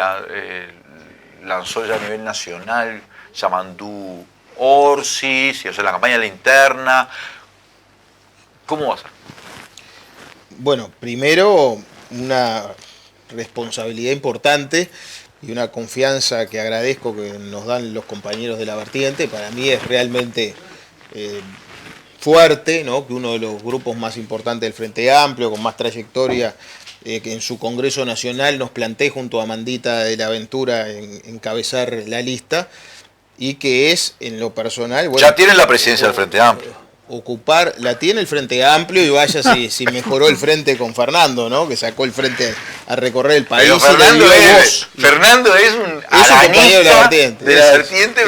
lanzó ya a nivel nacional Yamandú Orsi, o sea, la campaña de la interna. ¿Cómo va a ser? Bueno, primero una responsabilidad importante y una confianza que agradezco que nos dan los compañeros de la vertiente. Para mí es realmente fuerte, ¿no?, que uno de los grupos más importantes del Frente Amplio, con más trayectoria, que en su Congreso Nacional nos plantee junto a Amandita de la Ventura encabezar la lista, y que es, en lo personal... Bueno, ya tienen la presidencia del Frente Amplio. La tiene el Frente Amplio, y vaya si mejoró el frente con Fernando, ¿no?, que sacó el frente a recorrer el país. Pero Fernando es un compañero de la vertiente.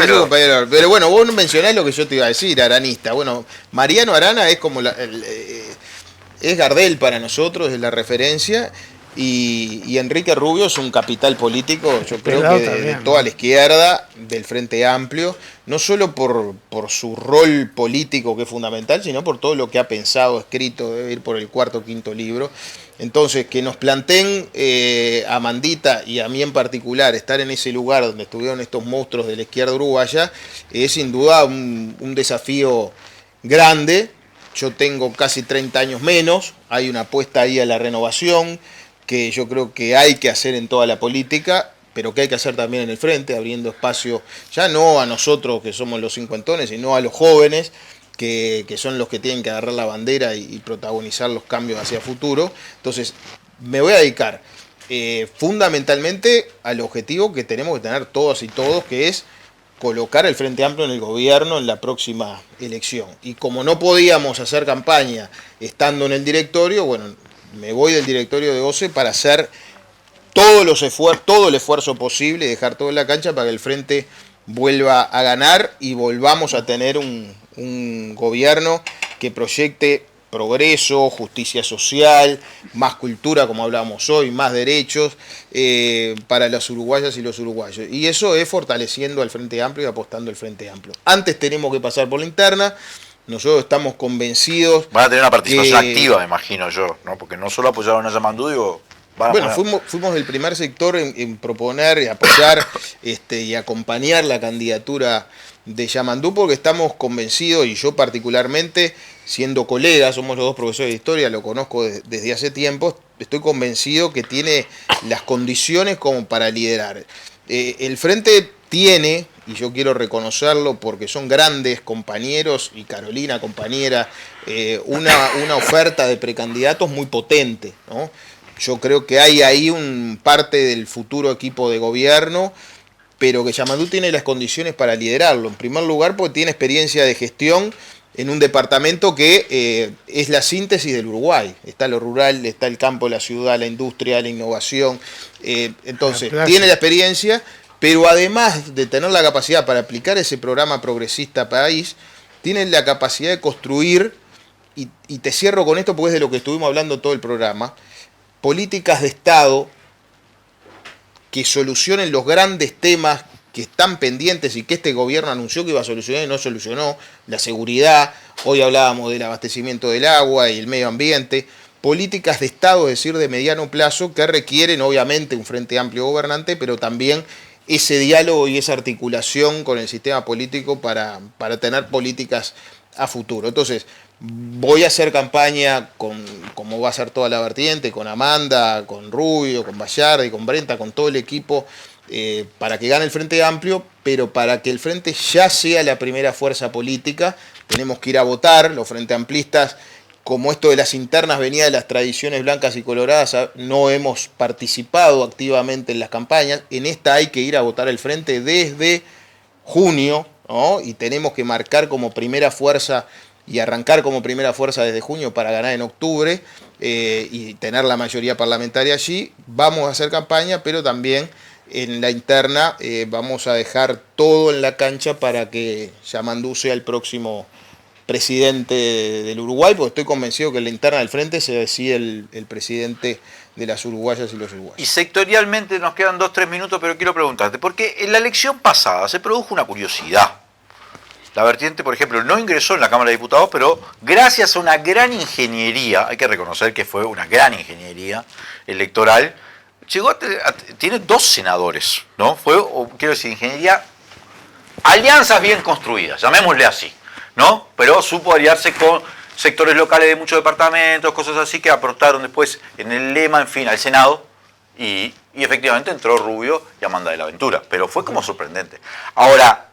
Pero bueno, vos mencionás lo que yo te iba a decir, aranista. Bueno, Mariano Arana es como es Gardel para nosotros, es la referencia, y Enrique Rubio es un capital político, yo creo que de toda la izquierda, del Frente Amplio, no solo por su rol político, que es fundamental, sino por todo lo que ha pensado, escrito, debe ir por el 4º o 5º libro. Entonces, que nos planteen a Amandita y a mí en particular estar en ese lugar donde estuvieron estos monstruos de la izquierda uruguaya, es sin duda un desafío grande. Yo tengo casi 30 años menos, hay una apuesta ahí a la renovación, que yo creo que hay que hacer en toda la política, pero que hay que hacer también en el frente, abriendo espacio, ya no a nosotros que somos los cincuentones, sino a los jóvenes, que son los que tienen que agarrar la bandera y protagonizar los cambios hacia futuro. Entonces, me voy a dedicar fundamentalmente al objetivo que tenemos que tener todas y todos, que es colocar el Frente Amplio en el gobierno en la próxima elección. Y como no podíamos hacer campaña estando en el directorio, bueno, me voy del directorio de OCE para hacer todo el esfuerzo posible y dejar todo en la cancha para que el Frente vuelva a ganar y volvamos a tener un gobierno que proyecte progreso, justicia social, más cultura, como hablábamos hoy, más derechos para las uruguayas y los uruguayos. Y eso es fortaleciendo al Frente Amplio y apostando al Frente Amplio. Antes tenemos que pasar por la interna. Nosotros estamos convencidos... Van a tener una participación activa, me imagino yo, ¿no? Porque no solo apoyaron a Yamandú, digo... Bueno, fuimos el primer sector en proponer y apoyar y acompañar la candidatura de Yamandú, porque estamos convencidos, y yo particularmente, siendo colega, somos los dos profesores de historia, lo conozco desde hace tiempo, estoy convencido que tiene las condiciones como para liderar. El Frente tiene, y yo quiero reconocerlo porque son grandes compañeros, y Carolina, compañera, una oferta de precandidatos muy potente, ¿no? Yo creo que hay ahí parte del futuro equipo de gobierno, pero que Yamandú tiene las condiciones para liderarlo. En primer lugar, porque tiene experiencia de gestión en un departamento que es la síntesis del Uruguay. Está lo rural, está el campo, la ciudad, la industria, la innovación. Entonces, tiene la experiencia, pero además de tener la capacidad para aplicar ese programa progresista país, tiene la capacidad de construir, y te cierro con esto porque es de lo que estuvimos hablando todo el programa, políticas de Estado que solucionen los grandes temas que están pendientes y que este gobierno anunció que iba a solucionar y no solucionó: la seguridad, hoy hablábamos del abastecimiento del agua y el medio ambiente, políticas de Estado, es decir, de mediano plazo, que requieren obviamente un Frente Amplio gobernante, pero también ese diálogo y esa articulación con el sistema político para tener políticas a futuro. Entonces, voy a hacer campaña como va a ser toda la vertiente, con Amanda, con Rubio, con Bayardi, con Brenta, con todo el equipo, para que gane el Frente Amplio, pero para que el Frente ya sea la primera fuerza política, tenemos que ir a votar. Los Frente Amplistas, como esto de las internas venía de las tradiciones blancas y coloradas, no hemos participado activamente en las campañas. En esta hay que ir a votar el Frente desde junio, ¿no? Y tenemos que marcar como primera fuerza y arrancar como primera fuerza desde junio para ganar en octubre y tener la mayoría parlamentaria allí. Vamos a hacer campaña, pero también en la interna vamos a dejar todo en la cancha para que Yamandú sea el próximo presidente del Uruguay, porque estoy convencido que en la interna del Frente se decide el presidente de las uruguayas y los uruguayos. Y sectorialmente nos quedan 2-3 minutos, pero quiero preguntarte, porque en la elección pasada se produjo una curiosidad. La vertiente, por ejemplo, no ingresó en la Cámara de Diputados, pero gracias a una gran ingeniería, hay que reconocer que fue una gran ingeniería electoral, tiene 2 senadores, ¿no? Quiero decir, ingeniería, alianzas bien construidas, llamémosle así, ¿no? Pero supo aliarse con sectores locales de muchos departamentos, cosas así que aportaron después en el lema, en fin, al Senado, y Y efectivamente entró Rubio y Amanda de la Ventura, pero fue como sorprendente. Ahora,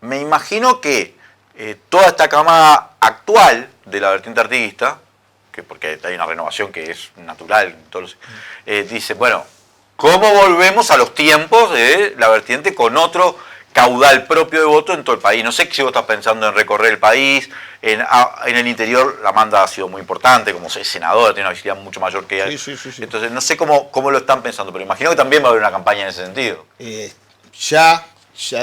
me imagino que toda esta camada actual de la vertiente artiguista, que porque hay una renovación que es natural, dice, bueno, ¿cómo volvemos a los tiempos de la vertiente con otro caudal propio de voto en todo el país? No sé si vos estás pensando en recorrer el país, en el interior la Amanda ha sido muy importante, como senadora, tiene una visibilidad mucho mayor que ella. Sí. Entonces no sé cómo lo están pensando, pero imagino que también va a haber una campaña en ese sentido. Ya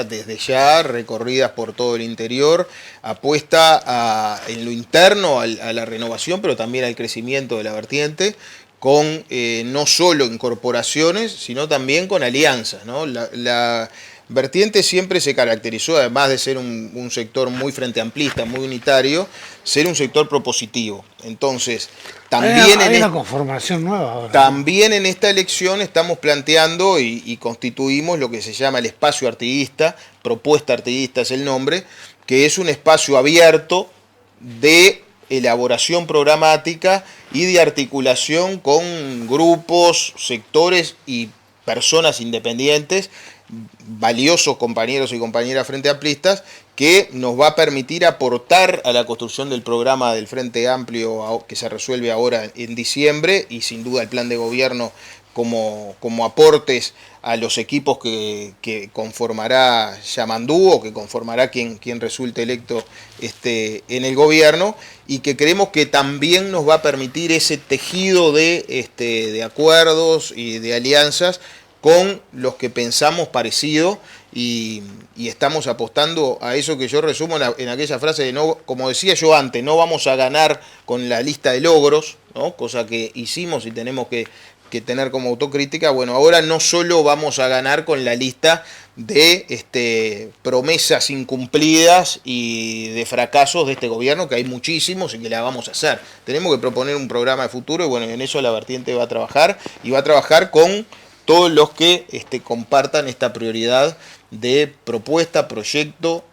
desde ya, recorridas por todo el interior, apuesta en lo interno a la renovación, pero también al crecimiento de la vertiente, con no solo incorporaciones, sino también con alianzas, ¿no? La vertiente siempre se caracterizó, además de ser un sector muy frente amplista, muy unitario, ser un sector propositivo. Entonces, también hay una conformación nueva ahora. También en esta elección estamos planteando y constituimos lo que se llama el espacio artiguista, propuesta artiguista es el nombre, que es un espacio abierto de elaboración programática y de articulación con grupos, sectores y personas independientes, valiosos compañeros y compañeras frente amplistas, que nos va a permitir aportar a la construcción del programa del Frente Amplio que se resuelve ahora en diciembre, y sin duda el plan de gobierno como aportes a los equipos que conformará Yamandú, o que conformará quien resulte electo en el gobierno, y que creemos que también nos va a permitir ese tejido de acuerdos y de alianzas con los que pensamos parecido, y estamos apostando a eso que yo resumo en aquella frase de, no, como decía yo antes, no vamos a ganar con la lista de logros, ¿no? Cosa que hicimos y tenemos que tener como autocrítica. Bueno, ahora no solo vamos a ganar con la lista de promesas incumplidas y de fracasos de este gobierno, que hay muchísimos y que la vamos a hacer. Tenemos que proponer un programa de futuro, y bueno, en eso la vertiente va a trabajar, y va a trabajar con todos los que compartan esta prioridad de propuesta, proyecto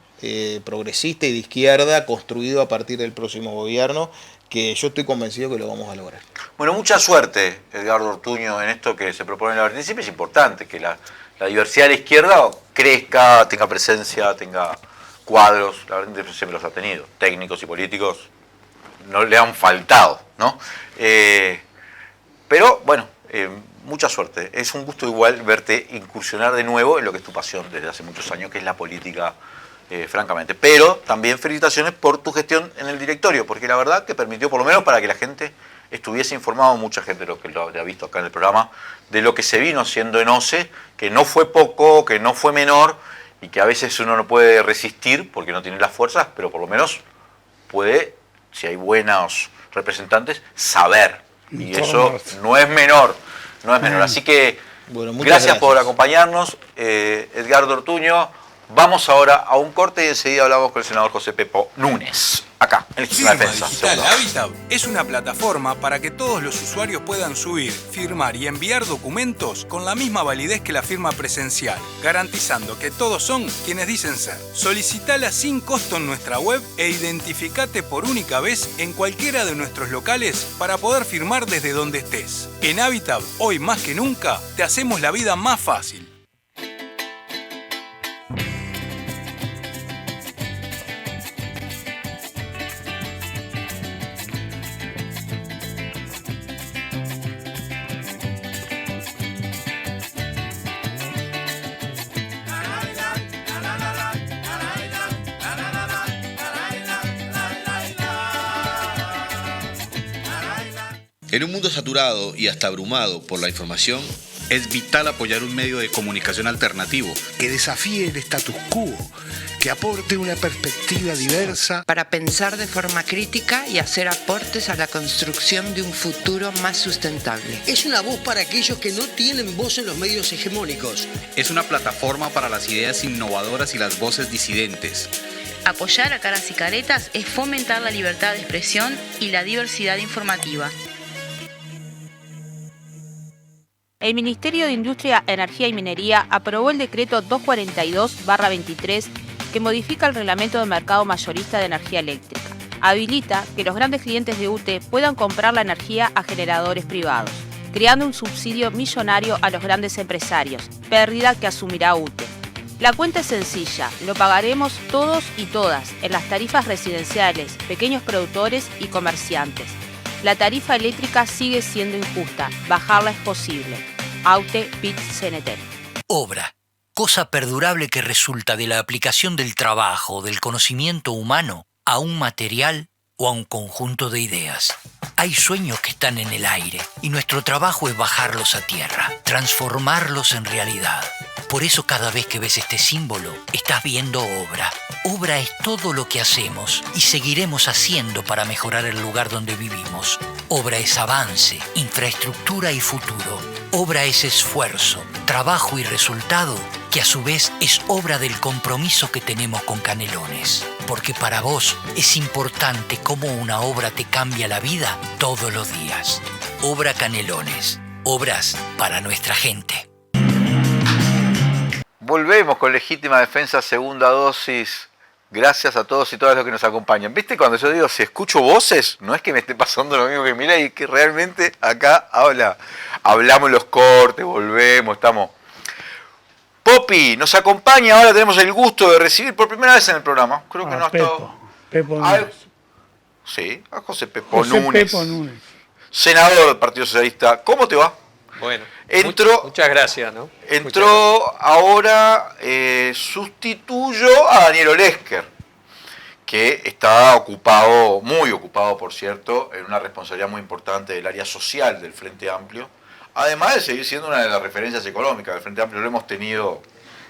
progresista y de izquierda construido a partir del próximo gobierno, que yo estoy convencido que lo vamos a lograr. Bueno, mucha suerte, Edgardo Ortuño, en esto que se propone en la vertiente. Siempre es importante que la diversidad de la izquierda crezca, tenga presencia, tenga cuadros. La vertiente siempre los ha tenido, técnicos y políticos no le han faltado, ¿no? Pero bueno, mucha suerte. Es un gusto igual verte incursionar de nuevo en lo que es tu pasión desde hace muchos años, que es la política, francamente. Pero también felicitaciones por tu gestión en el directorio, porque la verdad que permitió, por lo menos para que la gente estuviese informado, mucha gente lo que lo ha visto acá en el programa, de lo que se vino haciendo en OCE, que no fue poco, que no fue menor, y que a veces uno no puede resistir porque no tiene las fuerzas, pero por lo menos puede, si hay buenos representantes, saber. Y eso no es menor. No es menor. Así que bueno, gracias por acompañarnos, Edgardo Ortuño. Vamos ahora a un corte y enseguida hablamos con el senador José Pepo Núñez, acá, en Legítima Defensa. Digital Habitat es una plataforma para que todos los usuarios puedan subir, firmar y enviar documentos con la misma validez que la firma presencial, garantizando que todos son quienes dicen ser. Solicitala sin costo en nuestra web e identificate por única vez en cualquiera de nuestros locales para poder firmar desde donde estés. En Habitat, hoy más que nunca, te hacemos la vida más fácil. En un mundo saturado y hasta abrumado por la información, es vital apoyar un medio de comunicación alternativo que desafíe el status quo, que aporte una perspectiva diversa para pensar de forma crítica y hacer aportes a la construcción de un futuro más sustentable. Es una voz para aquellos que no tienen voz en los medios hegemónicos. Es una plataforma para las ideas innovadoras y las voces disidentes. Apoyar a Caras y Caretas es fomentar la libertad de expresión y la diversidad informativa. El Ministerio de Industria, Energía y Minería aprobó el decreto 242/23 que modifica el reglamento de mercado mayorista de energía eléctrica. Habilita que los grandes clientes de UTE puedan comprar la energía a generadores privados. creando un subsidio millonario a los grandes empresarios, pérdida que asumirá UTE. La cuenta es sencilla, lo pagaremos todos y todas en las tarifas residenciales, pequeños productores y comerciantes. La tarifa eléctrica sigue siendo injusta, bajarla es posible. AUTE PIT-CNT. Obra, cosa perdurable que resulta de la aplicación del trabajo, del conocimiento humano, a un material o a un conjunto de ideas. Hay sueños que están en el aire y nuestro trabajo es bajarlos a tierra, transformarlos en realidad. Por eso cada vez que ves este símbolo, estás viendo obra. Obra es todo lo que hacemos y seguiremos haciendo para mejorar el lugar donde vivimos. Obra es avance, infraestructura y futuro. Obra es esfuerzo, trabajo y resultado, que a su vez es obra del compromiso que tenemos con Canelones. Porque para vos es importante cómo una obra te cambia la vida todos los días. Obra Canelones. Obras para nuestra gente. Volvemos con Legítima Defensa, segunda dosis. Gracias a todos y todas los que nos acompañan. ¿Viste cuando yo digo, si escucho voces, no es que me esté pasando lo mismo que Milei, que realmente acá hablamos los cortes, volvemos, estamos... Popi nos acompaña, ahora tenemos el gusto de recibir por primera vez en el programa. Creo que no ha estado... Pepo Núñez. Sí, a José Pepo Núñez. Pepo Núñez. Senador del Partido Socialista. ¿Cómo te va? Bueno, muchas gracias, ¿no? Entró ahora, sustituyó a Daniel Olesker, que está ocupado, muy ocupado por cierto, en una responsabilidad muy importante del área social del Frente Amplio, además de seguir siendo una de las referencias económicas del Frente Amplio, lo hemos tenido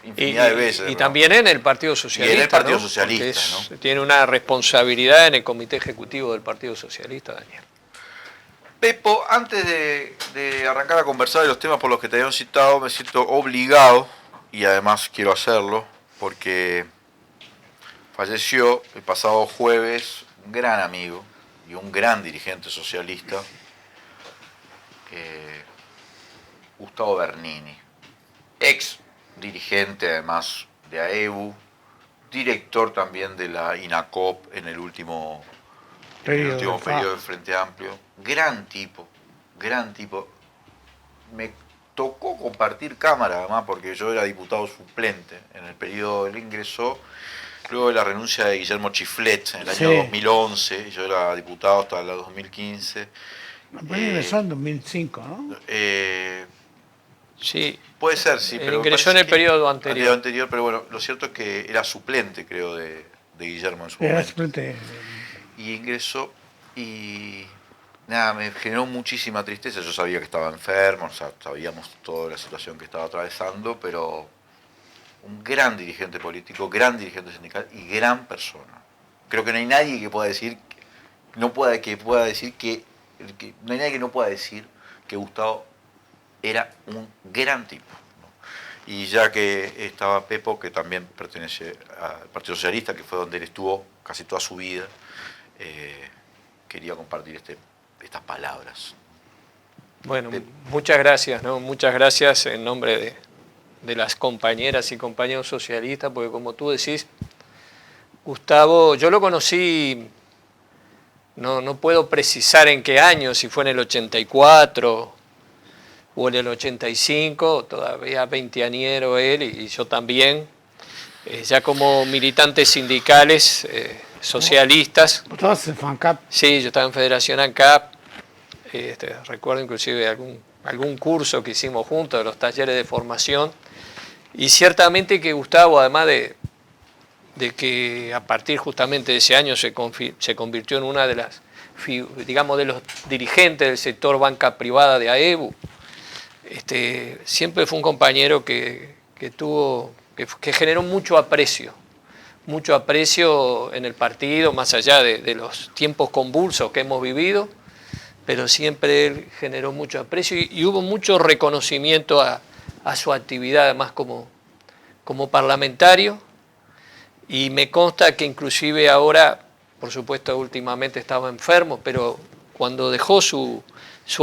infinidad de veces. Y también en el Partido Socialista. Y en el Partido ¿no? Socialista, ¿no? Tiene una responsabilidad en el Comité Ejecutivo del Partido Socialista, Daniel. Pepo, antes de arrancar a conversar de los temas por los que te habían citado, me siento obligado, y además quiero hacerlo, porque falleció el pasado jueves un gran amigo y un gran dirigente socialista, Gustavo Bernini, ex dirigente además de AEBU, director también de la INACOP en el último periodo del Frente Amplio. Gran tipo. Me tocó compartir cámara además porque yo era diputado suplente en el periodo del ingreso, luego de la renuncia de Guillermo Chiflet en el año 2011, yo era diputado hasta el 2015. Ingresó en 2005, ¿no? Sí. Puede ser, sí. Pero ingresó en el periodo anterior. Pero bueno, lo cierto es que era suplente, creo, de Guillermo en su Era momento. suplente. Y ingresó y nada, me generó muchísima tristeza. Yo sabía que estaba enfermo, o sea, sabíamos toda la situación que estaba atravesando, pero un gran dirigente político, gran dirigente sindical y gran persona. Creo que no hay nadie que pueda decir, no hay nadie que no pueda decir que Gustavo era un gran tipo, ¿no? Y ya que estaba Pepo, que también pertenece al Partido Socialista, que fue donde él estuvo casi toda su vida, quería compartir estas palabras. Bueno, muchas gracias, ¿no? Muchas gracias en nombre de las compañeras y compañeros socialistas, porque como tú decís, Gustavo, yo lo conocí, no puedo precisar en qué año, si fue en el 84 o en el 85, todavía veinteañero él y yo también, ya como militantes sindicales, socialistas. ¿Vos estabas en FANCAP? Sí, yo estaba en Federación ANCAP. Recuerdo inclusive algún curso que hicimos juntos, de los talleres de formación. Y ciertamente que Gustavo, además de que a partir justamente de ese año se convirtió en una de las, digamos, de los dirigentes del sector banca privada de AEBU, siempre fue un compañero que generó mucho aprecio en el partido, más allá de los tiempos convulsos que hemos vivido, pero siempre él generó mucho aprecio y hubo mucho reconocimiento a su actividad, además como parlamentario, y me consta que inclusive ahora, por supuesto últimamente estaba enfermo, pero cuando dejó su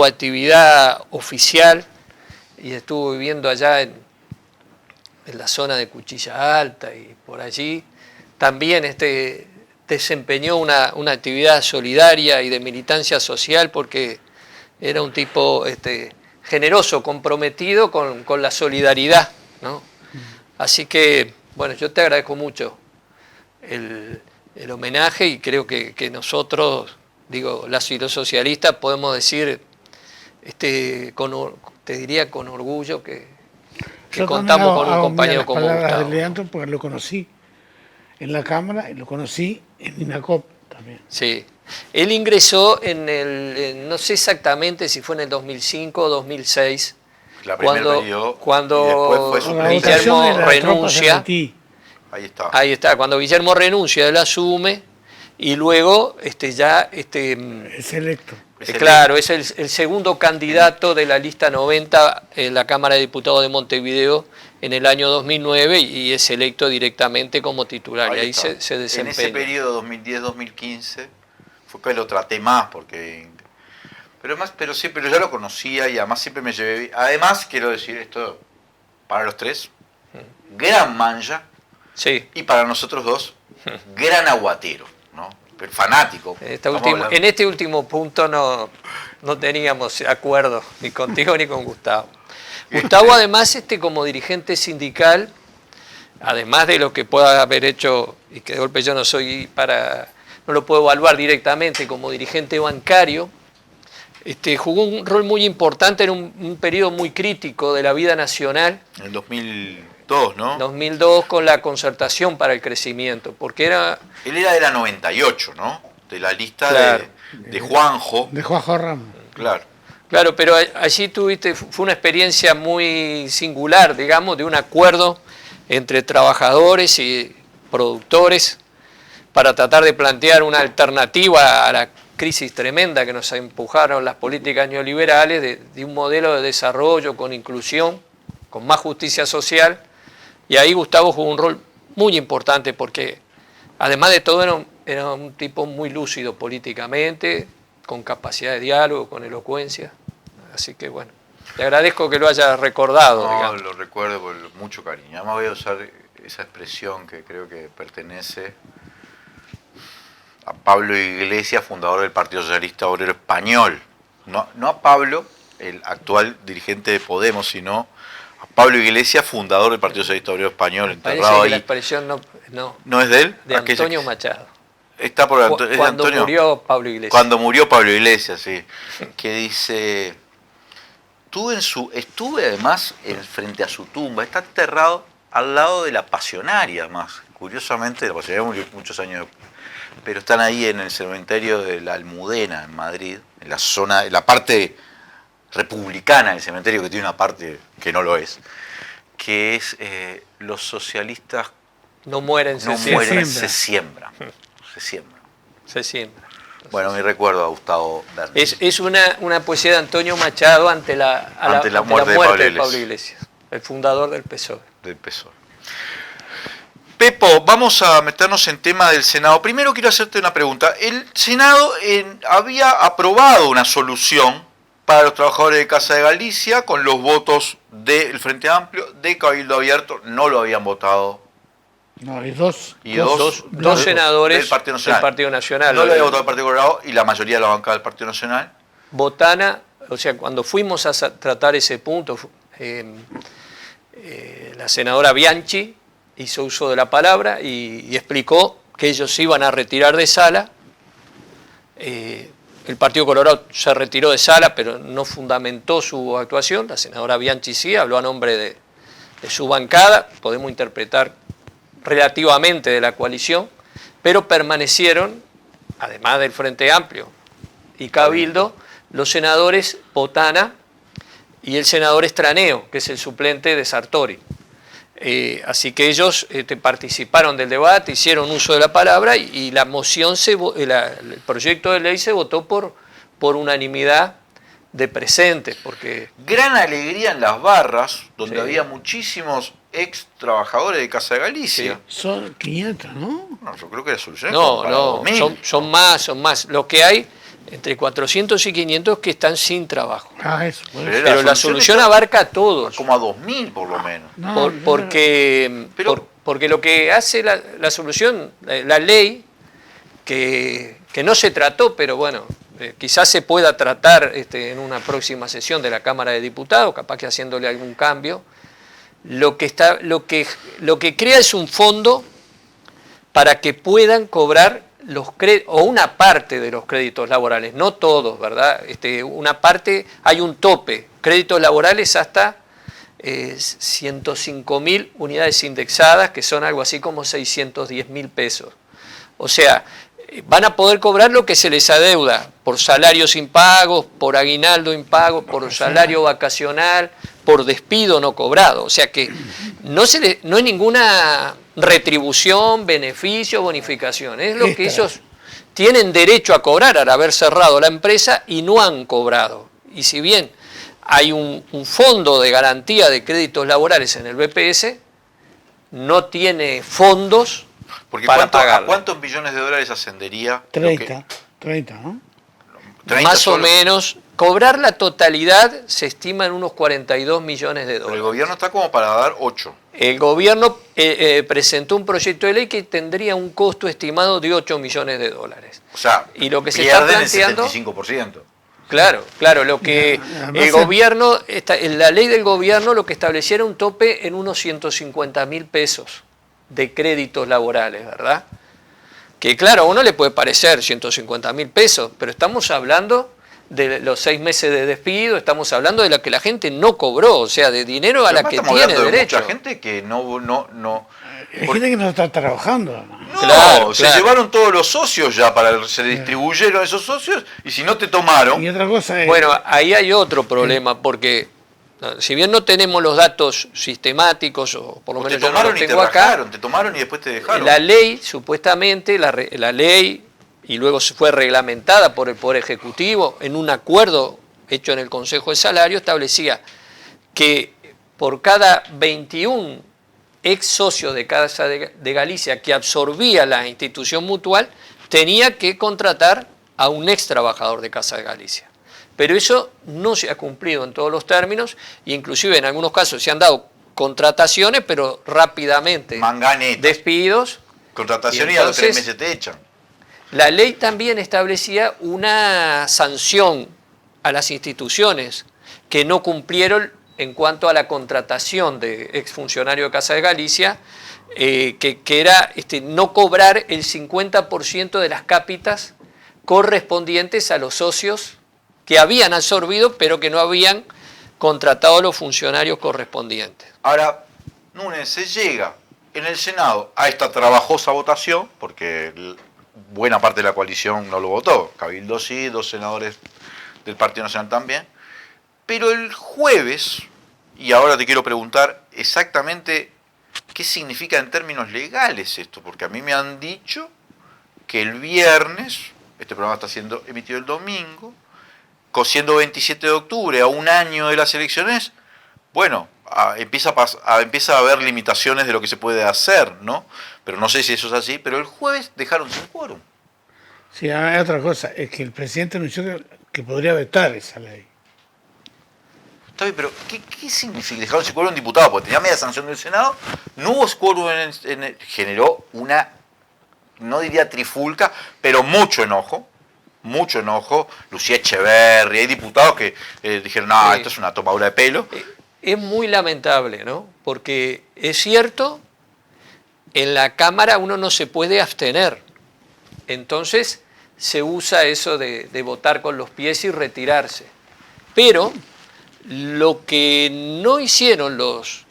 actividad oficial y estuvo viviendo allá en la zona de Cuchilla Alta y por allí, también desempeñó una actividad solidaria y de militancia social porque era un tipo generoso, comprometido con la solidaridad, ¿no? Así que, bueno, yo te agradezco mucho el homenaje y creo que nosotros, digo, las y los socialistas podemos decir, te diría con orgullo que contamos con un compañero como Gustavo. Gustavo. De Leandro, porque lo conocí en la Cámara y lo conocí en INACOP también. Sí. Él ingresó no sé exactamente si fue en el 2005 o 2006, La primer periodo, cuando y después fue Guillermo renuncia. Ahí está. Cuando Guillermo renuncia, él asume y luego es electo. Claro, es el segundo candidato de la lista 90 en la Cámara de Diputados de Montevideo en el año 2009 y es electo directamente como titular. Y ahí se desempeña. En ese periodo 2010-2015 fue que lo traté más, pero ya lo conocía y además siempre me llevé. Además, quiero decir esto para los tres, gran mancha, sí, y para nosotros dos, gran aguatero, ¿no? Pero fanático. En este último punto no teníamos acuerdo ni contigo ni con Gustavo. Gustavo además como dirigente sindical, además de lo que pueda haber hecho, y que de golpe yo no lo puedo evaluar directamente como dirigente bancario, jugó un rol muy importante en un periodo muy crítico de la vida nacional. En el 2002, ¿no? 2002 con la Concertación para el Crecimiento, porque Él era de la 98, ¿no? De la lista, claro, de Juanjo. De Juanjo Ramos. Claro, pero allí fue una experiencia muy singular, digamos, de un acuerdo entre trabajadores y productores para tratar de plantear una alternativa a la crisis tremenda que nos empujaron las políticas neoliberales de un modelo de desarrollo con inclusión, con más justicia social, y ahí Gustavo jugó un rol muy importante porque además de todo era un tipo muy lúcido políticamente, con capacidad de diálogo, con elocuencia, así que bueno, te agradezco que lo hayas recordado. No, lo recuerdo con mucho cariño. Además voy a usar esa expresión que creo que pertenece a Pablo Iglesias, fundador del Partido Socialista Obrero Español. No a Pablo, el actual dirigente de Podemos, sino a Pablo Iglesias, fundador del Partido Socialista Obrero Español, enterrado Parece que ahí. la expresión ¿No es de él? De Antonio Machado. Está por Cuando Antonio, murió Pablo Iglesias. Cuando murió Pablo Iglesias, sí. Que dice, estuve además frente a su tumba, está enterrado al lado de la Pasionaria, más. Curiosamente, la Pasionaria murió muchos años después. Pero están ahí en el cementerio de la Almudena, en Madrid, en la zona, en la parte republicana del cementerio, que tiene una parte que no lo es, que es los socialistas no mueren, se siembran. Se siembra. Bueno, mi recuerdo a Gustavo Berni. Es una poesía de Antonio Machado ante la muerte de Pablo Iglesias, el fundador del PSOE. Pepo, vamos a meternos en tema del Senado. Primero quiero hacerte una pregunta. El Senado había aprobado una solución para los trabajadores de Casa de Galicia con los votos del Frente Amplio, de Cabildo Abierto. No lo habían votado. No, hay dos senadores del Partido Nacional. No lo había votado el Partido Colorado y la mayoría de la bancada del Partido Nacional. Botana, o sea, cuando fuimos a tratar ese punto, la senadora Bianchi hizo uso de la palabra y explicó que ellos iban a retirar de sala. El Partido Colorado se retiró de sala, pero no fundamentó su actuación. La senadora Bianchi sí, habló a nombre de su bancada, podemos interpretar relativamente de la coalición, pero permanecieron, además del Frente Amplio y Cabildo, los senadores Botana y el senador Estraneo, que es el suplente de Sartori. Así que ellos participaron del debate, hicieron uso de la palabra y la moción, el proyecto de ley se votó por unanimidad de presentes. Porque gran alegría en las barras, donde había muchísimos ex trabajadores de Casa de Galicia. Sí. Son 500, ¿no? No, yo creo que la solución es son más. Lo que hay entre 400 y 500 que están sin trabajo. Eso. Pero la solución abarca a todos. Como a 2.000 por lo menos. Porque lo que hace la solución, la ley, que no se trató, pero bueno, quizás se pueda tratar en una próxima sesión de la Cámara de Diputados, capaz que haciéndole algún cambio. Lo que crea es un fondo para que puedan cobrar los créditos, o una parte de los créditos laborales, no todos, ¿verdad? Una parte, hay un tope, créditos laborales hasta 105.000 unidades indexadas, que son algo así como 610.000 pesos. O sea, van a poder cobrar lo que se les adeuda por salarios impagos, por aguinaldo impago, por salario vacacional, por despido no cobrado. O sea que no es ninguna retribución, beneficio, bonificación. Es lo que ellos tienen derecho a cobrar al haber cerrado la empresa y no han cobrado. Y si bien hay un fondo de garantía de créditos laborales en el BPS, no tiene fondos para pagar. ¿A cuántos millones de dólares ascendería? 30, ¿no? 30 más solo. o menos. Cobrar la totalidad se estima en unos 42 millones de dólares. Pero el gobierno está como para dar 8. El gobierno presentó un proyecto de ley que tendría un costo estimado de 8 millones de dólares. O sea, y lo que se está planteando, el 75%. Claro, lo que el gobierno, en la ley del gobierno lo que estableciera un tope en unos 150.000 pesos de créditos laborales, ¿verdad? Que claro, a uno le puede parecer 150.000 pesos, pero estamos hablando de los 6 meses de despido, estamos hablando de la que la gente no cobró, o sea, de dinero a la que tiene derecho. Mucha gente que no hay gente que no está trabajando. No, se llevaron todos los socios ya, se distribuyeron esos socios, y si no te tomaron... Y otra cosa es... Bueno, ahí hay otro problema, porque si bien no tenemos los datos sistemáticos, o por lo menos yo no los tengo acá, te tomaron y después te dejaron. La ley, supuestamente, la ley, y luego fue reglamentada por el Poder Ejecutivo en un acuerdo hecho en el Consejo de Salario, establecía que por cada 21 ex socios de Casa de Galicia que absorbía la institución mutual, tenía que contratar a un ex trabajador de Casa de Galicia. Pero eso no se ha cumplido en todos los términos, e inclusive en algunos casos se han dado contrataciones, pero rápidamente despidos. Contratación y a los 3 meses te echan. La ley también establecía una sanción a las instituciones que no cumplieron en cuanto a la contratación de exfuncionarios de Casa de Galicia, que era no cobrar el 50% de las cápitas correspondientes a los socios que habían absorbido, pero que no habían contratado a los funcionarios correspondientes. Ahora, Núñez, se llega en el Senado a esta trabajosa votación, porque buena parte de la coalición no lo votó, Cabildo sí, 2 senadores del Partido Nacional también, pero el jueves, y ahora te quiero preguntar exactamente qué significa en términos legales esto, porque a mí me han dicho que el viernes, este programa está siendo emitido el domingo, siendo 27 de octubre, a un año de las elecciones, bueno, empieza a haber limitaciones de lo que se puede hacer, ¿no? Pero no sé si eso es así, pero el jueves dejaron sin quórum. Sí, hay otra cosa, es que el presidente anunció que podría vetar esa ley. Está bien, pero ¿qué significa? Dejaron sin quórum un diputado, porque tenía media sanción del Senado, no hubo quórum generó una, no diría trifulca, pero mucho enojo, Lucía Echeverri, hay diputados que dijeron, no, esto es una tomadura de pelo. Es muy lamentable, ¿no? Porque es cierto, en la Cámara uno no se puede abstener. Entonces se usa eso de votar con los pies y retirarse. Pero lo que no hicieron los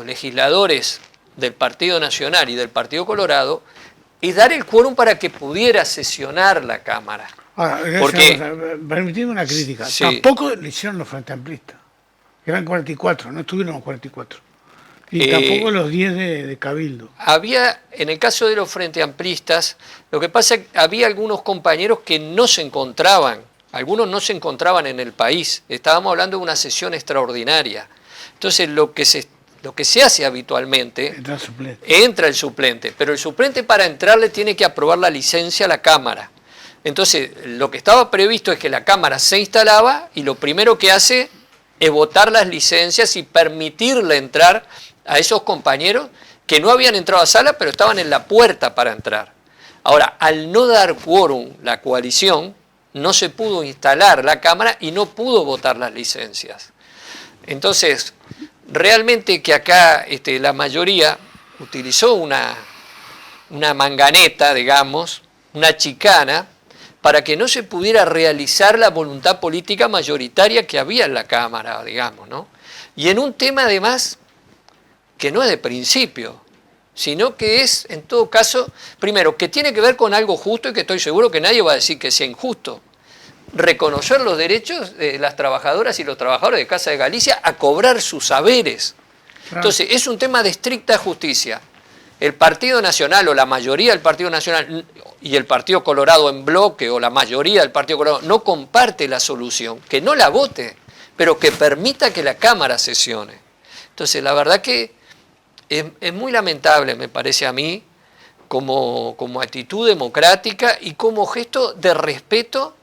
legisladores del Partido Nacional y del Partido Colorado es dar el quórum para que pudiera sesionar la Cámara. Ahora, permitidme una crítica. Sí. Tampoco le hicieron los frente amplistas. Eran 44, no estuvieron los 44. Y tampoco los 10 de Cabildo. Había, en el caso de los frente amplistas, lo que pasa es que había algunos compañeros que no se encontraban, algunos no se encontraban en el país. Estábamos hablando de una sesión extraordinaria. Entonces, lo que se hace habitualmente, entra el suplente, pero el suplente para entrarle tiene que aprobar la licencia a la Cámara. Entonces, lo que estaba previsto es que la Cámara se instalaba y lo primero que hace es votar las licencias y permitirle entrar a esos compañeros que no habían entrado a sala, pero estaban en la puerta para entrar. Ahora, al no dar quórum la coalición, no se pudo instalar la cámara y no pudo votar las licencias. Entonces, realmente que acá la mayoría utilizó una manganeta, digamos, una chicana, para que no se pudiera realizar la voluntad política mayoritaria que había en la Cámara, digamos, ¿no? Y en un tema, además, que no es de principio, sino que es, en todo caso, primero, que tiene que ver con algo justo y que estoy seguro que nadie va a decir que sea injusto. Reconocer los derechos de las trabajadoras y los trabajadores de Casa de Galicia a cobrar sus saberes. Entonces, es un tema de estricta justicia. El Partido Nacional o la mayoría del Partido Nacional y el Partido Colorado en bloque o la mayoría del Partido Colorado no comparte la solución, que no la vote, pero que permita que la Cámara sesione. Entonces, la verdad que es muy lamentable, me parece a mí, como actitud democrática y como gesto de respeto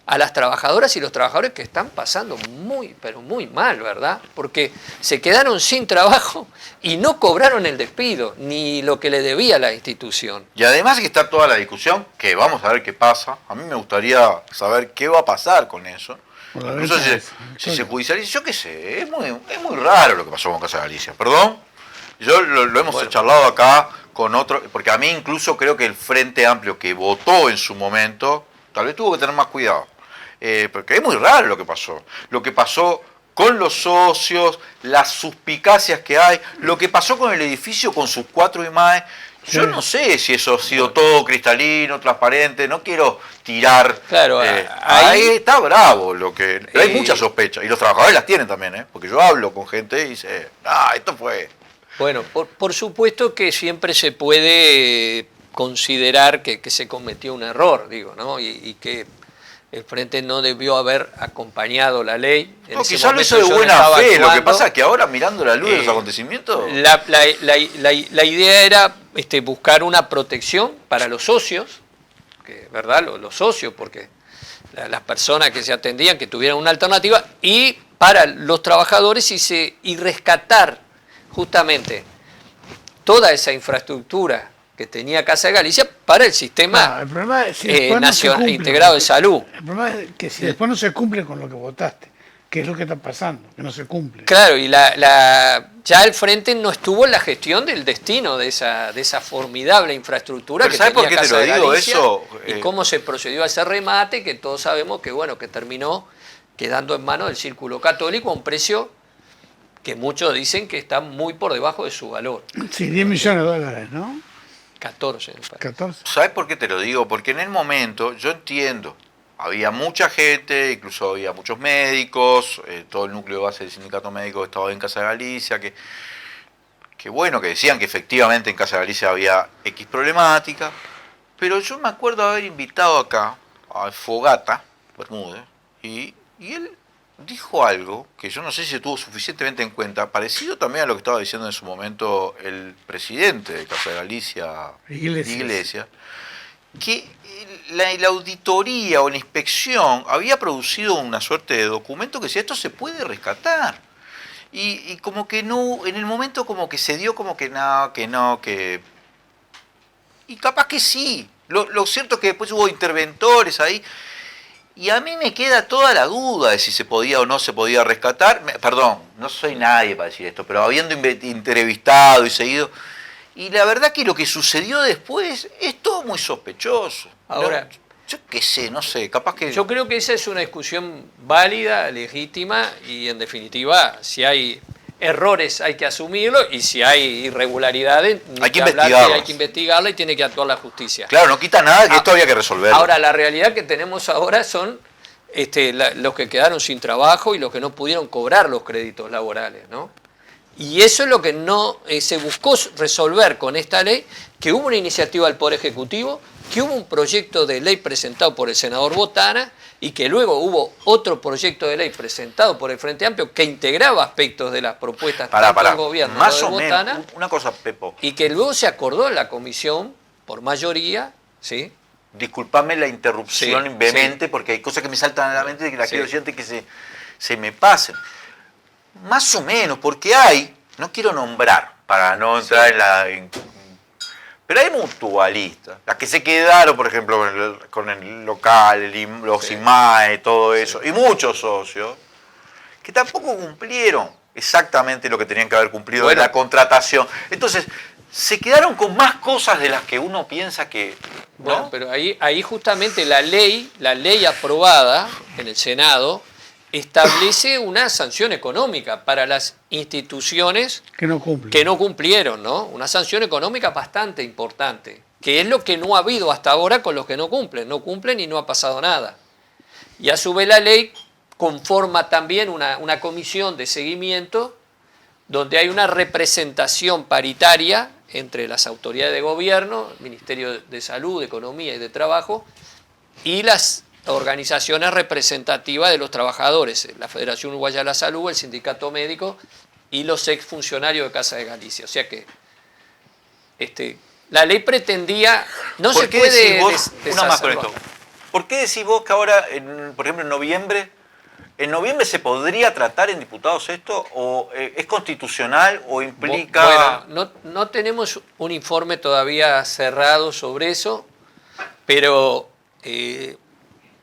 a las trabajadoras y los trabajadores que están pasando muy, pero muy mal, ¿verdad? Porque se quedaron sin trabajo y no cobraron el despido, ni lo que le debía la institución. Y además que está toda la discusión, que vamos a ver qué pasa. A mí me gustaría saber qué va a pasar con eso. Incluso si se judicializa, yo qué sé, es muy raro lo que pasó con Casa de Galicia, perdón. Yo lo hemos charlado acá con otro, porque a mí incluso creo que el Frente Amplio que votó en su momento, tal vez tuvo que tener más cuidado. Porque es muy raro lo que pasó. Lo que pasó con los socios, las suspicacias que hay, lo que pasó con el edificio con sus 4 imágenes. Yo no sé si eso ha sido todo cristalino, transparente, no quiero tirar. Claro, ahí está bravo lo que. Hay mucha sospecha, y los trabajadores las tienen también, porque yo hablo con gente y dice, esto fue. Bueno, por supuesto que siempre se puede considerar que se cometió un error, digo, ¿no? Y que el Frente no debió haber acompañado la ley. No, quizás lo hizo de buena fe. Lo que pasa es que ahora, mirando la luz de los acontecimientos... La idea era buscar una protección para los socios, ¿verdad? Los socios, porque las personas que se atendían, que tuvieran una alternativa, y para los trabajadores y rescatar justamente toda esa infraestructura que tenía Casa de Galicia para el sistema nacional integrado de salud. El problema es que si después no se cumple con lo que votaste, que es lo que está pasando, que no se cumple. Claro, y ya el Frente no estuvo en la gestión del destino de esa formidable infraestructura que tenía Casa de Galicia, y cómo se procedió a ese remate, que todos sabemos que terminó quedando en manos del Círculo Católico a un precio que muchos dicen que está muy por debajo de su valor. Sí, 10 millones de dólares, ¿no? 14. 14. ¿Sabes por qué te lo digo? Porque en el momento, yo entiendo, había mucha gente, incluso había muchos médicos, todo el núcleo de base del sindicato médico estaba en Casa de Galicia, que bueno, que decían que efectivamente en Casa de Galicia había X problemática, pero yo me acuerdo haber invitado acá a Fogata Bermúdez, y él dijo algo que yo no sé si se tuvo suficientemente en cuenta, parecido también a lo que estaba diciendo en su momento el presidente de Casa de Galicia, Iglesias, que la auditoría o la inspección había producido una suerte de documento que decía esto se puede rescatar. Y como que no, en el momento como que se dio como que no. Y capaz que sí. Lo cierto es que después hubo interventores ahí. Y a mí me queda toda la duda de si se podía o no se podía rescatar. Perdón, no soy nadie para decir esto, pero habiendo entrevistado y seguido... Y la verdad que lo que sucedió después es todo muy sospechoso. Ahora, yo qué sé, no sé, capaz que... Yo creo que esa es una discusión válida, legítima, y en definitiva, si hay errores hay que asumirlo, y si hay irregularidades hay que investigarla y tiene que actuar la justicia. Claro, no quita nada que esto había que resolver. Ahora, la realidad que tenemos ahora son los que quedaron sin trabajo y los que no pudieron cobrar los créditos laborales, ¿no? Y eso es lo que no se buscó resolver con esta ley, que hubo una iniciativa del Poder Ejecutivo, que hubo un proyecto de ley presentado por el senador Botana y que luego hubo otro proyecto de ley presentado por el Frente Amplio que integraba aspectos de las propuestas del gobierno más de o Botana. Menos, una cosa, Pepo. Y que luego se acordó en la comisión por mayoría, ¿sí? Disculpame la interrupción vehemente, porque hay cosas que me saltan a la mente y que las quiero decir antes que se me pasen. Más o menos, porque hay, no quiero nombrar para no entrar Pero hay mutualistas, las que se quedaron, por ejemplo, con el local, los IMAE, todo eso, y muchos socios, que tampoco cumplieron exactamente lo que tenían que haber cumplido en la contratación. Entonces, se quedaron con más cosas de las que uno piensa que... ¿no? Bueno, pero ahí justamente la ley aprobada en el Senado establece una sanción económica para las instituciones que no cumplieron, ¿no? Una sanción económica bastante importante, que es lo que no ha habido hasta ahora con los que no cumplen y no ha pasado nada. Y a su vez la ley conforma también una comisión de seguimiento donde hay una representación paritaria entre las autoridades de gobierno, el Ministerio de Salud, de Economía y de Trabajo, y las organizaciones representativas de los trabajadores, la Federación Uruguaya de la Salud, el Sindicato Médico y los exfuncionarios de Casa de Galicia. O sea que la ley pretendía, no se puede una más con esto. ¿Por qué decís vos que ahora, por ejemplo, en noviembre se podría tratar en diputados esto, o es constitucional o implica... Bueno, no tenemos un informe todavía cerrado sobre eso, pero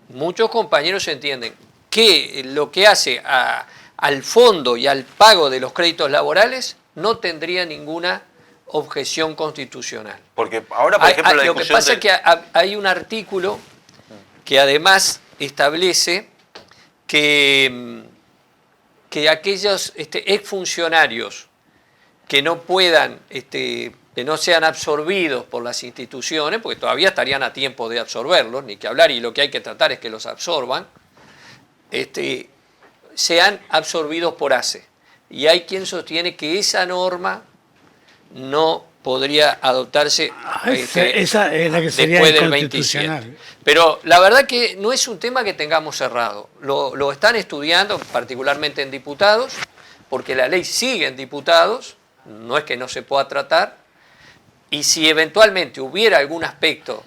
muchos compañeros entienden que lo que hace al fondo y al pago de los créditos laborales no tendría ninguna objeción constitucional. Porque ahora, por ejemplo, la lo que pasa es que hay un artículo que además establece que aquellos exfuncionarios que no puedan, que no sean absorbidos por las instituciones, porque todavía estarían a tiempo de absorberlos, ni que hablar, y lo que hay que tratar es que los absorban, sean absorbidos por ACE. Y hay quien sostiene que esa norma no podría adoptarse esa es la que sería después del 27. Pero la verdad que no es un tema que tengamos cerrado. Lo están estudiando, particularmente en diputados, porque la ley sigue en diputados, no es que no se pueda tratar, y si eventualmente hubiera algún aspecto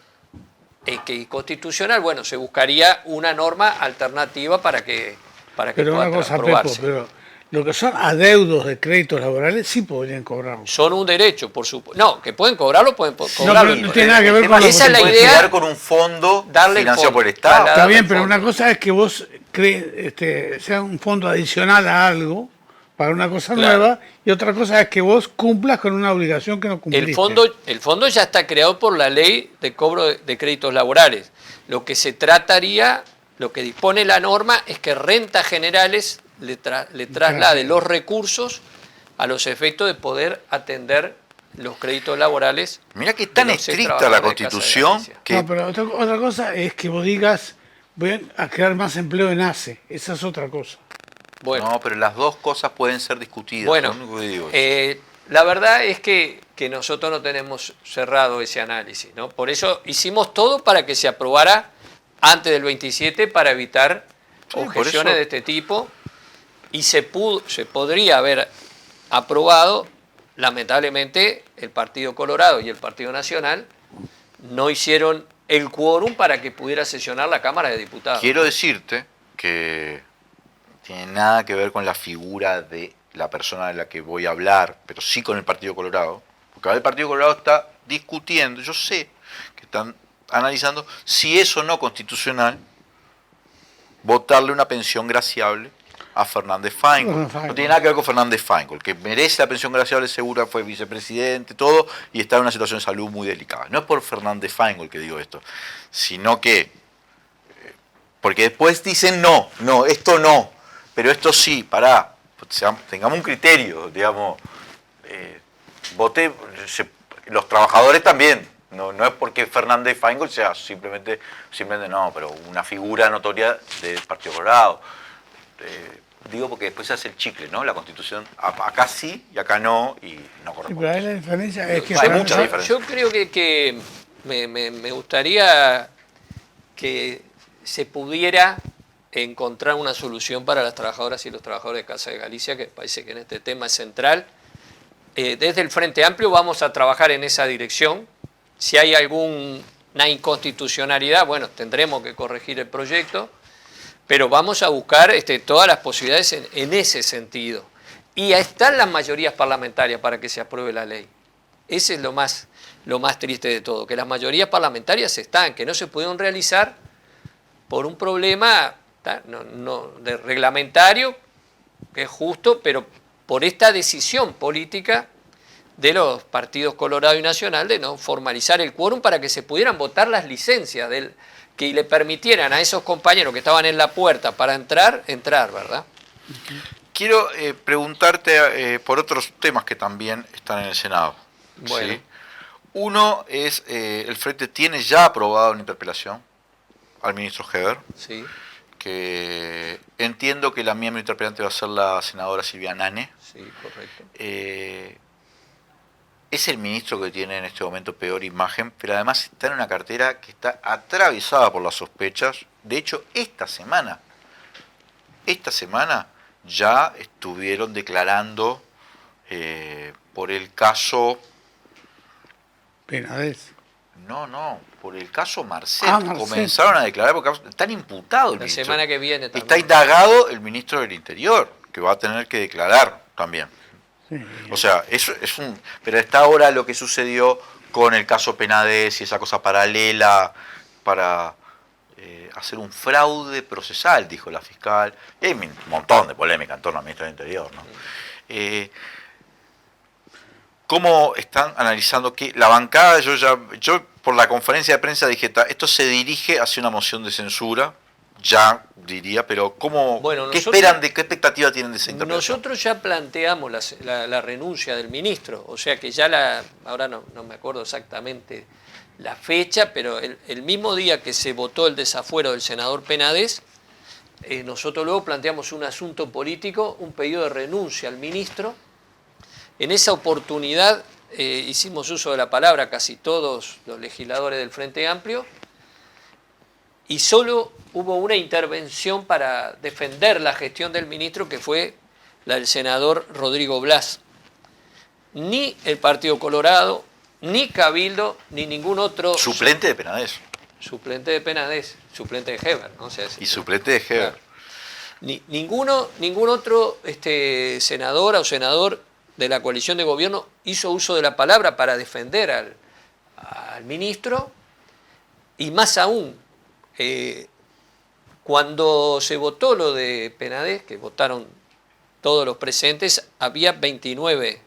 constitucional, bueno, se buscaría una norma alternativa para que pero pueda una cosa, aprobarse. Pepo, pero lo que son adeudos de créditos laborales sí podrían cobrarlo. Son un derecho, por supuesto. No, que pueden cobrarlo, pueden cobrarlo. No tiene nada que ver con esa es la idea. Quedar con un fondo financiado por el Estado. Está bien, pero una cosa es que vos sea un fondo adicional a algo para una cosa nueva, y otra cosa es que vos cumplas con una obligación que no cumpliste. El fondo ya está creado por la ley de cobro de créditos laborales. Lo que se trataría, lo que dispone la norma es que Rentas Generales le traslade los recursos a los efectos de poder atender los créditos laborales. Mira que es tan estricta la Constitución que... No, pero otra cosa es que vos digas, voy a crear más empleo en ACE. Esa es otra cosa. Bueno, no, pero las dos cosas pueden ser discutidas. Bueno, la verdad es que nosotros no tenemos cerrado ese análisis, ¿no? Por eso hicimos todo para que se aprobara antes del 27 para evitar objeciones de este tipo, y se podría haber aprobado. Lamentablemente el Partido Colorado y el Partido Nacional no hicieron el quórum para que pudiera sesionar la Cámara de Diputados. Quiero decirte que tiene nada que ver con la figura de la persona de la que voy a hablar, pero sí con el Partido Colorado, porque ahora el Partido Colorado está discutiendo, yo sé que están analizando si es o no constitucional votarle una pensión graciable a Fernández Feingold. No tiene nada que ver con Fernández Feingold, que merece la pensión graciable, segura, fue vicepresidente, todo, y está en una situación de salud muy delicada. No es por Fernández Feingold que digo esto, sino que, porque después dicen no, esto no, pero esto sí, tengamos un criterio, digamos, los trabajadores también, no es porque Fernández Feingold sea simplemente no, pero una figura notoria del Partido Colorado. Digo porque después se hace el chicle, ¿no? La Constitución, acá sí y acá no, y no corresponde. Sí, pero ahí la diferencia es que... Hay mucha diferencia. Yo creo que me gustaría que se pudiera encontrar una solución para las trabajadoras y los trabajadores de Casa de Galicia, que parece que en este tema es central. Desde el Frente Amplio vamos a trabajar en esa dirección. Si hay alguna inconstitucionalidad, bueno, tendremos que corregir el proyecto, pero vamos a buscar todas las posibilidades en ese sentido. Y están las mayorías parlamentarias para que se apruebe la ley. Ese es lo más lo más triste de todo, que las mayorías parlamentarias están, que no se pudieron realizar por un problema de reglamentario, que es justo, pero por esta decisión política de los partidos Colorado y Nacional de no formalizar el quórum para que se pudieran votar las licencias, que le permitieran a esos compañeros que estaban en la puerta para entrar, ¿verdad? Quiero preguntarte por otros temas que también están en el Senado. Bueno. ¿Sí? Uno es, el Frente tiene ya aprobado una interpelación al ministro Heber, sí, que entiendo que la miembro interpelante va a ser la senadora Silvia Nane. Sí, correcto. Es el ministro que tiene en este momento peor imagen, pero además está en una cartera que está atravesada por las sospechas. De hecho, esta semana ya estuvieron declarando por el caso... Penades. No, por el caso Marcet. Marcet. Comenzaron a declarar porque están imputados el La ministro. semana que viene también. Está indagado el ministro del Interior, que va a tener que declarar también. Sí. O sea, eso es un... Pero está ahora lo que sucedió con el caso Penades y esa cosa paralela para hacer un fraude procesal, dijo la fiscal. Y hay un montón de polémica en torno al ministro del Interior, ¿no? ¿Cómo están analizando que la bancada, yo por la conferencia de prensa dije, esto se dirige hacia una moción de censura, ya diría, pero ¿qué esperan, qué expectativa tienen de esa interpretación? Nosotros ya planteamos la renuncia del ministro, o sea que ya ahora no me acuerdo exactamente la fecha, pero el mismo día que se votó el desafuero del senador Penades, nosotros luego planteamos un asunto político, un pedido de renuncia al ministro. En esa oportunidad hicimos uso de la palabra casi todos los legisladores del Frente Amplio y solo hubo una intervención para defender la gestión del ministro, que fue la del senador Rodrigo Blas. Ni el Partido Colorado, ni Cabildo, ni ningún otro... Suplente de Penades. Suplente de Penades, suplente de Heber, ¿no? O sea, y suplente de Heber. Claro. Ningún otro senadora o senador de la coalición de gobierno hizo uso de la palabra para defender al ministro, y más aún, cuando se votó lo de Penades, que votaron todos los presentes, había 29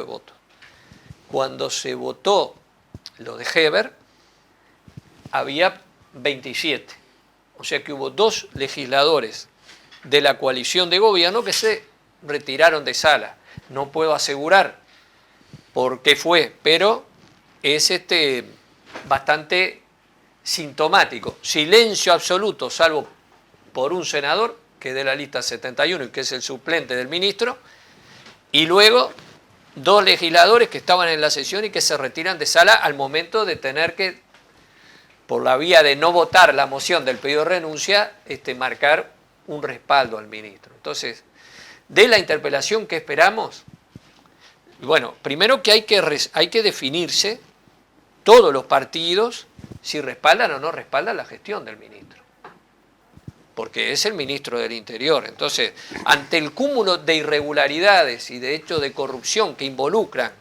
votos. Cuando se votó lo de Heber, había 27. O sea que hubo 2 legisladores de la coalición de gobierno que se retiraron de sala. No puedo asegurar por qué fue, pero es bastante sintomático. Silencio absoluto, salvo por un senador, que es de la lista 71 y que es el suplente del ministro, y luego 2 legisladores que estaban en la sesión y que se retiran de sala al momento de tener que, por la vía de no votar la moción del pedido de renuncia, marcar un respaldo al ministro. Entonces, de la interpelación que esperamos, bueno, primero que hay que definirse todos los partidos si respaldan o no respaldan la gestión del ministro, porque es el ministro del Interior. Entonces, ante el cúmulo de irregularidades y de hechos de corrupción que involucran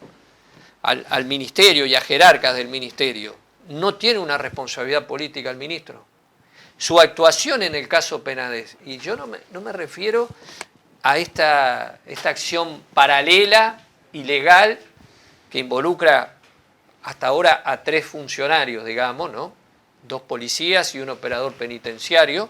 al ministerio y a jerarcas del ministerio, no tiene una responsabilidad política el ministro. Su actuación en el caso Penades, y yo no me refiero a esta acción paralela, ilegal, que involucra hasta ahora a 3 funcionarios, digamos, ¿no? 2 policías y un operador penitenciario,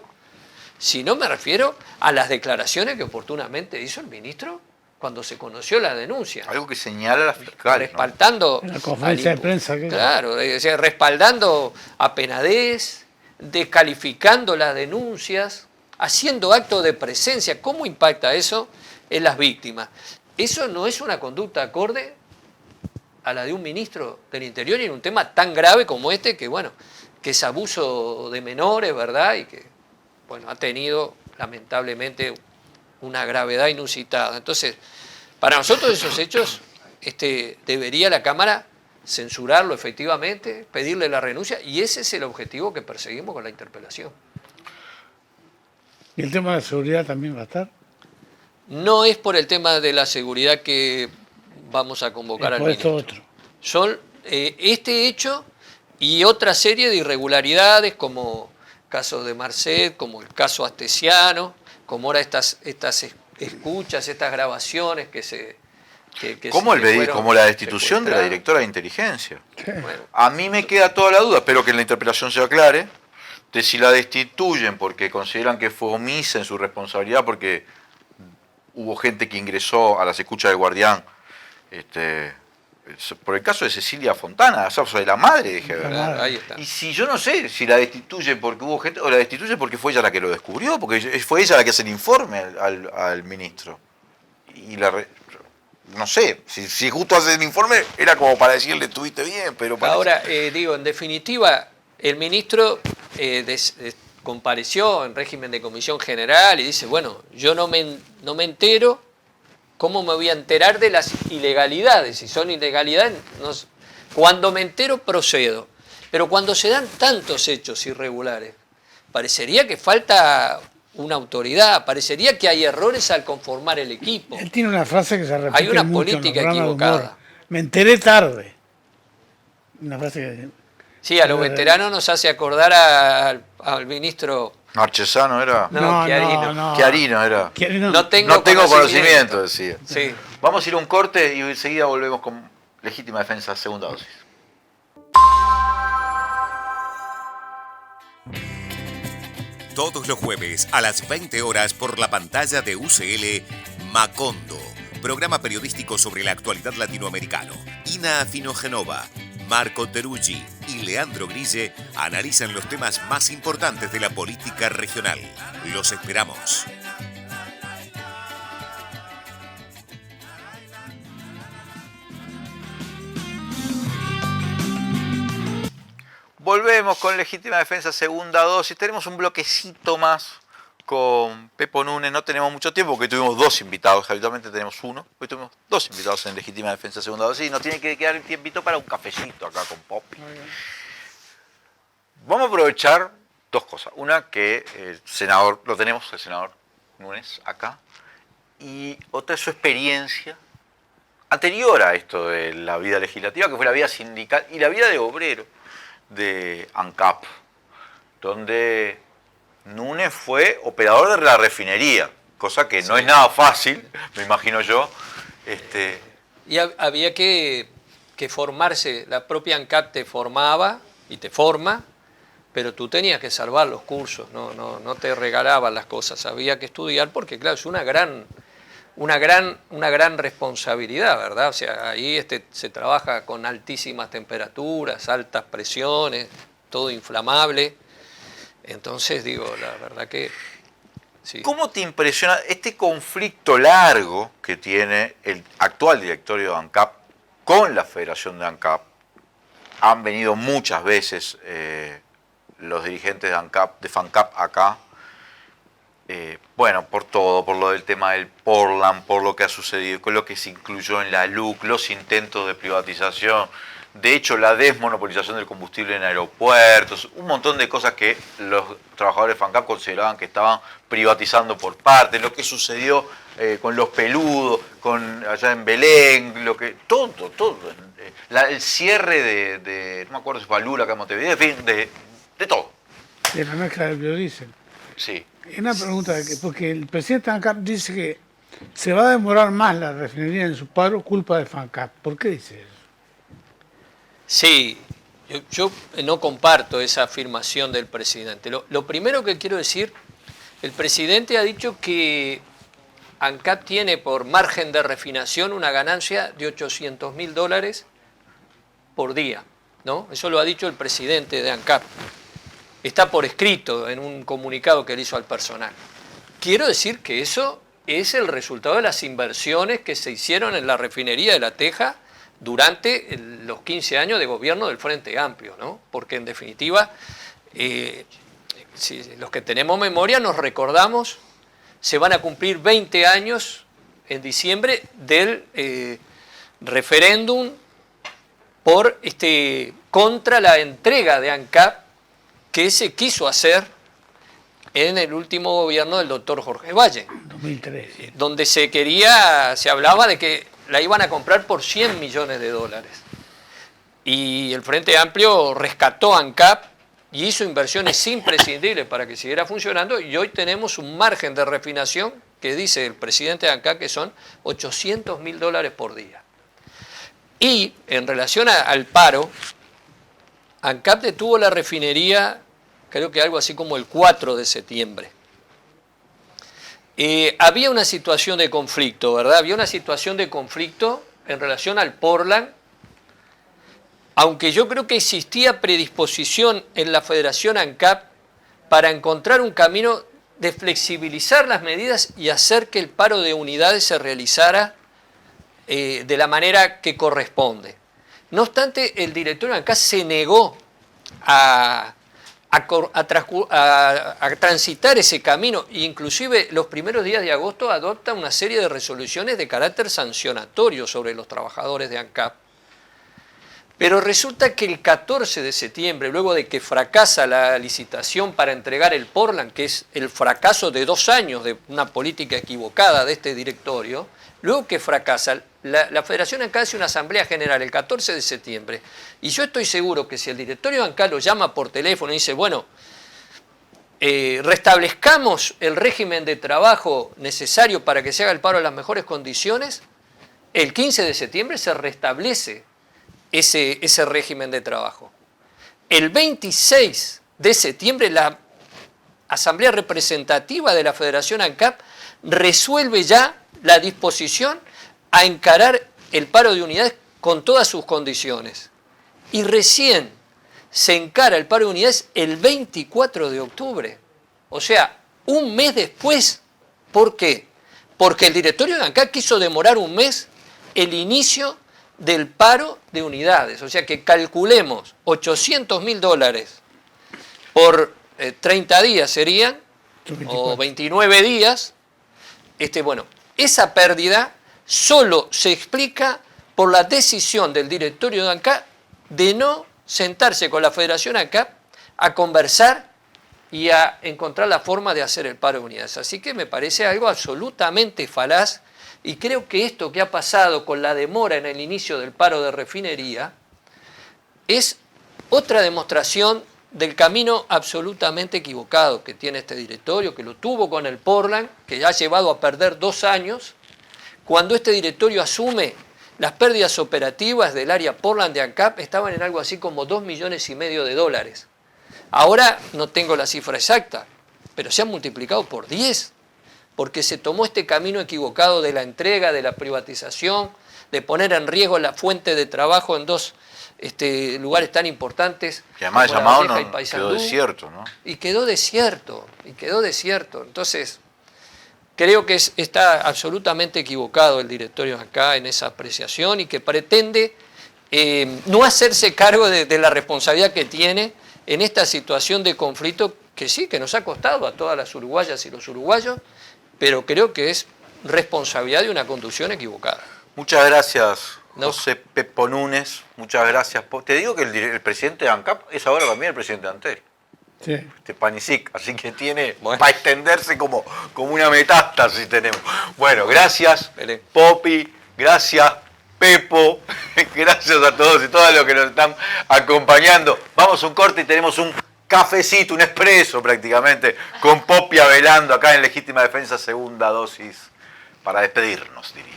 sino me refiero a las declaraciones que oportunamente hizo el ministro cuando se conoció la denuncia. Algo que señala la fiscal, respaldando, ¿no? En la conferencia de prensa. Claro, respaldando a Penades, descalificando las denuncias, haciendo actos de presencia. ¿Cómo impacta eso en las víctimas? Eso no es una conducta acorde a la de un ministro del Interior y en un tema tan grave como este, que bueno, que es abuso de menores, ¿verdad? Y que, bueno, ha tenido lamentablemente una gravedad inusitada. Entonces, para nosotros esos hechos, debería la Cámara censurarlo efectivamente, pedirle la renuncia, y ese es el objetivo que perseguimos con la interpelación. ¿Y el tema de la seguridad también va a estar? No es por el tema de la seguridad que vamos a convocar al ministro. Otro. Son este hecho y otra serie de irregularidades como casos de Marcet, como el caso Astesiano, como ahora estas escuchas, estas grabaciones que se... como la destitución de la directora de inteligencia. Bueno. A mí me queda toda la duda, espero que en la interpelación se aclare, de si la destituyen porque consideran que fue omisa en su responsabilidad, porque hubo gente que ingresó a las escuchas del Guardián, por el caso de Cecilia Fontana, o sea, de la madre de Heber. Ahí está. Y si yo no sé si la destituyen porque hubo gente, o la destituyen porque fue ella la que lo descubrió, porque fue ella la que hace el informe al ministro. Y no sé, si justo hace el informe era como para decirle estuviste bien, pero... Ahora, en definitiva, el ministro compareció en régimen de comisión general y dice, bueno, yo no me entero, ¿cómo me voy a enterar de las ilegalidades? Si son ilegalidades, cuando me entero procedo. Pero cuando se dan tantos hechos irregulares, parecería que falta una autoridad, parecería que hay errores al conformar el equipo. Él tiene una frase que se repite hay una mucho política equivocada. Me enteré tarde. Una frase que... Sí, a los veteranos nos hace acordar al ministro... Marchesano era. No, Chiarino. Chiarino era. No tengo conocimiento, decía. Sí. Vamos a ir a un corte y enseguida volvemos con Legítima Defensa, segunda dosis. Todos los jueves a las 20 horas por la pantalla de UCL, Macondo, programa periodístico sobre la actualidad latinoamericana. Ina Afinogenova, Marco Teruggi y Leandro Grille analizan los temas más importantes de la política regional. Los esperamos. Volvemos con Legítima Defensa, segunda dosis. Tenemos un bloquecito más con Pepo Núñez. No tenemos mucho tiempo porque tuvimos dos invitados. Habitualmente tenemos uno. Hoy tuvimos dos invitados en Legítima Defensa, segunda dosis. Y nos tiene que quedar el tiempito para un cafecito acá con Poppy. Vamos a aprovechar dos cosas. Una, que el senador, lo tenemos, el senador Núñez acá. Y otra es su experiencia anterior a esto de la vida legislativa, que fue la vida sindical y la vida de obrero de ANCAP, donde Núñez fue operador de la refinería, cosa que no es nada fácil, me imagino yo. Y había que formarse, la propia ANCAP te formaba y te forma, pero tú tenías que salvar los cursos, no te regalaban las cosas, había que estudiar porque claro, es una gran responsabilidad, ¿verdad? O sea, ahí se trabaja con altísimas temperaturas, altas presiones, todo inflamable. Entonces, la verdad que... Sí. ¿Cómo te impresiona este conflicto largo que tiene el actual directorio de ANCAP con la Federación de ANCAP? Han venido muchas veces los dirigentes de ANCAP, de FANCAP acá. Por todo, por lo del tema del Portland, por lo que ha sucedido, con lo que se incluyó en la LUC, los intentos de privatización, de hecho la desmonopolización del combustible en aeropuertos, un montón de cosas que los trabajadores de FANCAP consideraban que estaban privatizando por parte, lo que sucedió con los peludos, allá en Belén, todo, el cierre de no me acuerdo si fue Lula acá en Montevideo, en fin, de todo. De la mezcla del biodiesel. Sí. Una pregunta, porque el presidente de ANCAP dice que se va a demorar más la refinería en su paro culpa de FANCAP. ¿Por qué dice eso? Sí, yo no comparto esa afirmación del presidente. Lo primero que quiero decir, el presidente ha dicho que ANCAP tiene por margen de refinación una ganancia de $800.000 por día, ¿no? Eso lo ha dicho el presidente de ANCAP. Está por escrito en un comunicado que él hizo al personal. Quiero decir que eso es el resultado de las inversiones que se hicieron en la refinería de La Teja durante los 15 años de gobierno del Frente Amplio, ¿no? Porque en definitiva, si los que tenemos memoria nos recordamos, se van a cumplir 20 años en diciembre del referéndum contra la entrega de ANCAP que se quiso hacer en el último gobierno del doctor Jorge Valle. 2013. Donde se hablaba de que la iban a comprar por $100 millones. Y el Frente Amplio rescató a ANCAP y hizo inversiones imprescindibles para que siguiera funcionando, y hoy tenemos un margen de refinación que dice el presidente de ANCAP que son $800.000 por día. Y en relación al paro, ANCAP detuvo la refinería, creo que algo así como el 4 de septiembre. Había una situación de conflicto, ¿verdad? Había una situación de conflicto en relación al Portland, aunque yo creo que existía predisposición en la Federación ANCAP para encontrar un camino de flexibilizar las medidas y hacer que el paro de unidades se realizara de la manera que corresponde. No obstante, el directorio de ANCAP se negó a transitar ese camino, e inclusive los primeros días de agosto adopta una serie de resoluciones de carácter sancionatorio sobre los trabajadores de ANCAP. Pero resulta que el 14 de septiembre, luego de que fracasa la licitación para entregar el Portland, que es el fracaso de 2 años de una política equivocada de este directorio, luego que fracasa, la Federación ANCAP hace una asamblea general el 14 de septiembre, y yo estoy seguro que si el directorio ANCAP lo llama por teléfono y dice, bueno, restablezcamos el régimen de trabajo necesario para que se haga el paro en las mejores condiciones, el 15 de septiembre se restablece ese régimen de trabajo. El 26 de septiembre la Asamblea Representativa de la Federación ANCAP resuelve ya la disposición a encarar el paro de unidades con todas sus condiciones. Y recién se encara el paro de unidades el 24 de octubre. O sea, un mes después. ¿Por qué? Porque el directorio de ANCAP quiso demorar un mes el inicio del paro de unidades. O sea que calculemos $800.000 por 30 días serían, 24. O 29 días. Bueno, esa pérdida solo se explica por la decisión del directorio de ANCAP de no sentarse con la Federación ANCAP a conversar y a encontrar la forma de hacer el paro de unidades. Así que me parece algo absolutamente falaz, y creo que esto que ha pasado con la demora en el inicio del paro de refinería es otra demostración del camino absolutamente equivocado que tiene este directorio, que lo tuvo con el Portland, que ya ha llevado a perder 2 años. Cuando este directorio asume, las pérdidas operativas del área Portland de ANCAP estaban en algo así como $2,5 millones. Ahora no tengo la cifra exacta, pero se han multiplicado por 10, porque se tomó este camino equivocado de la entrega, de la privatización, de poner en riesgo la fuente de trabajo en 2 lugares tan importantes. Que además como llamado La Valleja no, y Paysandú, quedó desierto, ¿no? Y quedó desierto. Entonces, creo que está absolutamente equivocado el directorio acá en esa apreciación, y que pretende no hacerse cargo de la responsabilidad que tiene en esta situación de conflicto que sí, que nos ha costado a todas las uruguayas y los uruguayos, pero creo que es responsabilidad de una conducción equivocada. Muchas gracias, José Pepo Núñez. Muchas gracias. Te digo que el presidente de ANCAP es ahora también el presidente de Antel. Sí. Panisic, así que tiene para extenderse como una metástasis tenemos. Bueno, gracias Popi, gracias Pepo, gracias a todos y todas los que nos están acompañando. Vamos a un corte y tenemos un cafecito, un expreso prácticamente, con Popi velando acá en Legítima Defensa Segunda Dosis, para despedirnos, diría.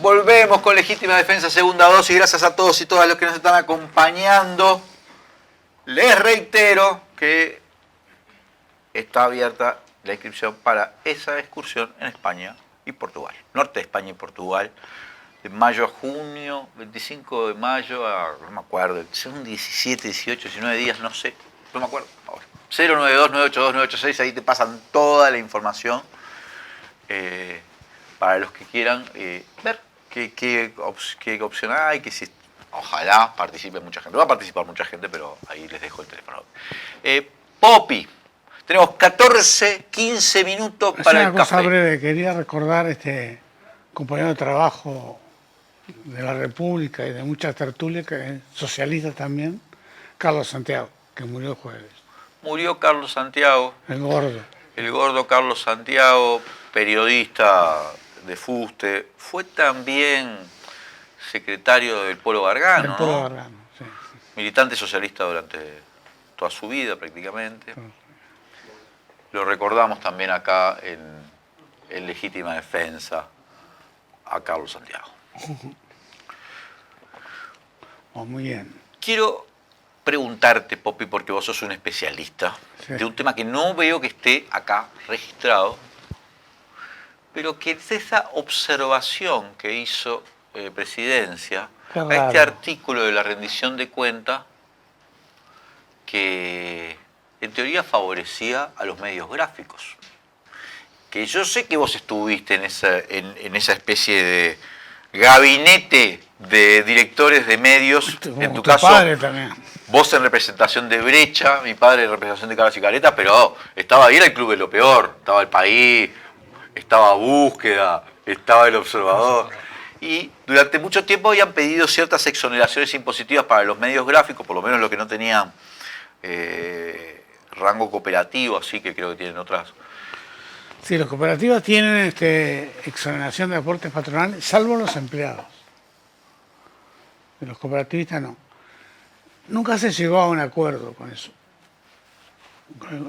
Volvemos con Legítima Defensa Segunda Dosis. Gracias a todos y todas los que nos están acompañando. Les reitero que está abierta la inscripción para esa excursión en España y Portugal. Norte de España y Portugal. De mayo a junio, 25 de mayo a, no me acuerdo, son 17, 18, 19 días, no sé, no me acuerdo ahora. 092-982-986, ahí te pasan toda la información para los que quieran ver qué opción hay, que si, ojalá participe mucha gente. Va a participar mucha gente, pero ahí les dejo el teléfono. Poppy, tenemos 14, 15 minutos para el café. Una cosa breve, quería recordar compañero de trabajo de la República y de muchas tertulias, que es socialista también, Carlos Santiago, que murió el jueves. Murió Carlos Santiago. El gordo. El gordo Carlos Santiago, periodista de fuste. Fue también secretario del Polo Gargano, del Polo Gargano, sí. Militante socialista durante toda su vida prácticamente. Lo recordamos también acá en Legítima Defensa a Carlos Santiago. Oh, muy bien. Quiero preguntarte, Poppy, porque vos sos un especialista, sí, de un tema que no veo que esté acá registrado, pero que es esa observación que hizo Presidencia a este artículo de la rendición de cuenta que en teoría favorecía a los medios gráficos. Que yo sé que vos estuviste en esa especie de gabinete de directores de medios, en tu caso, padre también. Vos en representación de Brecha, mi padre en representación de Caras y Caretas, pero estaba ahí, era el Club de lo Peor, estaba El País, estaba Búsqueda, estaba El Observador, y durante mucho tiempo habían pedido ciertas exoneraciones impositivas para los medios gráficos, por lo menos los que no tenían rango cooperativo, así que creo que tienen otras. Sí, los cooperativos tienen exoneración de aportes patronales, salvo los empleados. Los cooperativistas no. Nunca se llegó a un acuerdo con eso.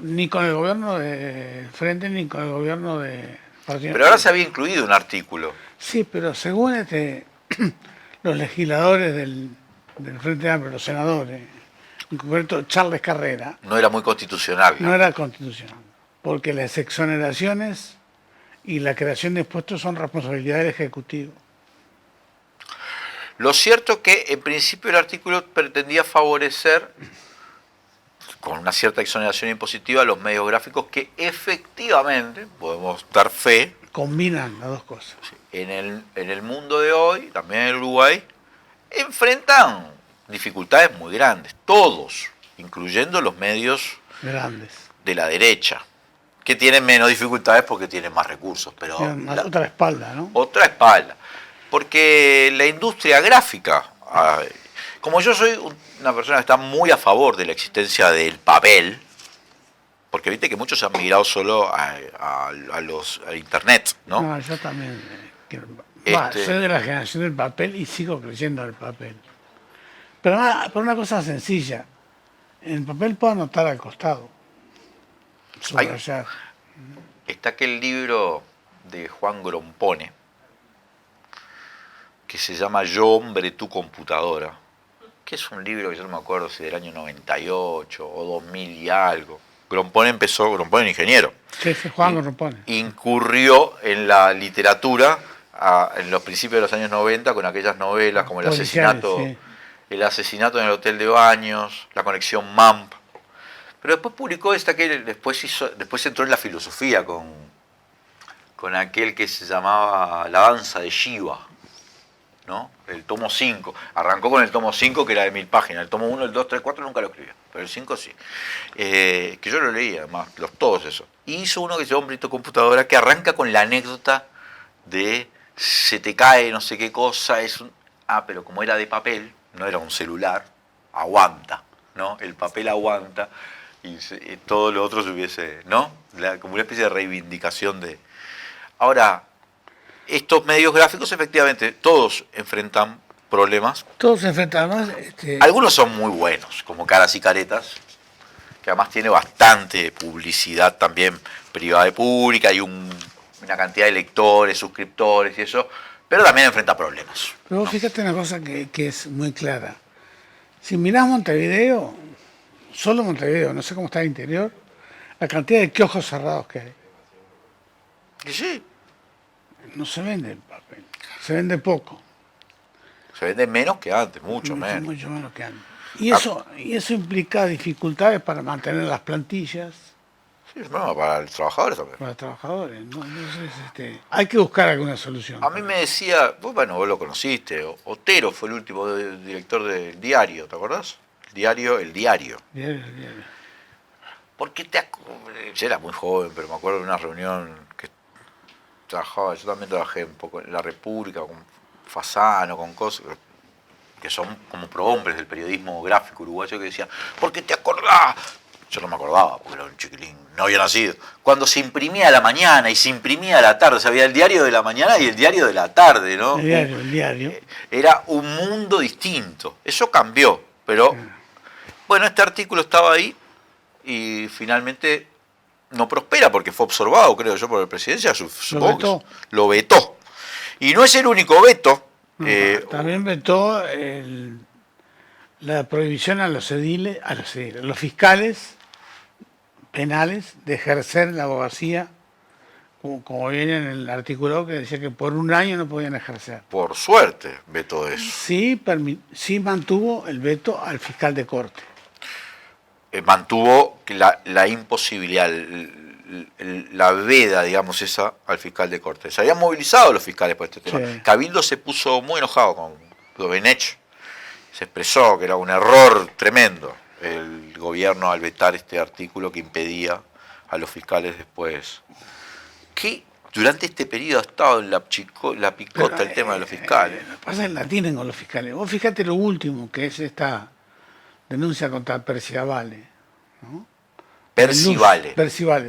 Ni con el gobierno de Frente, ni con el gobierno de Partido. Pero ahora se había incluido un artículo. Sí, pero según los legisladores del Frente Amplio, los senadores, en concreto Charles Carrera. No era muy constitucional. No era constitucional. Porque las exoneraciones y la creación de impuestos son responsabilidad del Ejecutivo. Lo cierto es que en principio el artículo pretendía favorecer, con una cierta exoneración impositiva, a los medios gráficos que efectivamente, podemos dar fe, combinan las dos cosas. En el mundo de hoy, también en Uruguay, enfrentan dificultades muy grandes. Todos, incluyendo los medios grandes de la derecha, que tienen menos dificultades porque tienen más recursos. Pero otra espalda, ¿no? Otra espalda. Porque la industria gráfica, como yo soy una persona que está muy a favor de la existencia del papel, porque viste que muchos han migrado solo a internet, ¿no? No, yo también. Soy de la generación del papel y sigo creyendo en el papel. Pero por una cosa sencilla, en el papel puedo anotar al costado. Está aquel libro de Juan Grompone, que se llama Yo, hombre, tu computadora, que es un libro que yo no me acuerdo si del año 98 o 2000 y algo. Grompone era ingeniero. Sí, Juan Grompone. Incurrió en la literatura en los principios de los años 90 con aquellas novelas como El asesinato en el Hotel de Baños, La conexión MAMP. Pero después publicó después entró en la filosofía con aquel que se llamaba La danza de Shiva, ¿no? El tomo 5. Arrancó con el tomo 5, que era de 1000 páginas. El tomo 1, el 2, 3, 4 nunca lo escribió, pero el 5 sí. Que yo lo leí, además, todos esos. Y hizo uno que se llama Hombre, tu computadora, que arranca con la anécdota de se te cae no sé qué cosa, pero como era de papel, no era un celular, aguanta, ¿no? El papel aguanta y todo lo otro se hubiese, ¿no? Como una especie de reivindicación de... Ahora, estos medios gráficos efectivamente todos enfrentan problemas. Todos se enfrentan más. Algunos son muy buenos, como Caras y Caretas, que además tiene bastante publicidad también privada y pública, hay una cantidad de lectores, suscriptores y eso, pero también enfrenta problemas. Pero fíjate una cosa que es muy clara. Si mirás Montevideo, solo Montevideo, no sé cómo está el interior, la cantidad de kioscos cerrados que hay. Sí. No se vende el papel, se vende poco. Se vende menos que antes, mucho menos. Mucho menos que antes. Y eso implica dificultades para mantener las plantillas. Sí, no, para los trabajadores también. Para los trabajadores. ¿No? Entonces, hay que buscar alguna solución. A mí me decía, vos lo conociste, Otero fue el último director del Diario, ¿te acordás? El Diario. Porque yo era muy joven, pero me acuerdo de una reunión que trabajaba, yo también trabajé un poco en La República, con Fasano, con cosas que son como prohombres del periodismo gráfico uruguayo, que decían, ¿por qué te acordás? Yo no me acordaba, porque era un chiquilín, no había nacido. Cuando se imprimía a la mañana y se imprimía a la tarde, o sea, había el diario de la mañana y el diario de la tarde, ¿no? El diario. Era un mundo distinto. Eso cambió, pero bueno, este artículo estaba ahí y finalmente no prospera porque fue absorbado, creo yo, por la presidencia, supongo que lo vetó. Y no es el único veto. También vetó la prohibición a los fiscales penales de ejercer la abogacía, como viene en el artículo que decía que por un año no podían ejercer. Por suerte vetó eso. Sí mantuvo el veto al fiscal de corte. Mantuvo la imposibilidad, la veda, digamos, esa al fiscal de corte. Se habían movilizado los fiscales por este tema. Sí. Cabildo se puso muy enojado con Domenech. Se expresó que era un error tremendo el gobierno al vetar este artículo que impedía a los fiscales después. Que durante este periodo ha estado en la picota el tema de los fiscales. Lo que pasa es que la tienen con los fiscales. Vos fíjate lo último, que es esta denuncia contra Percivale, ¿no? Percivale,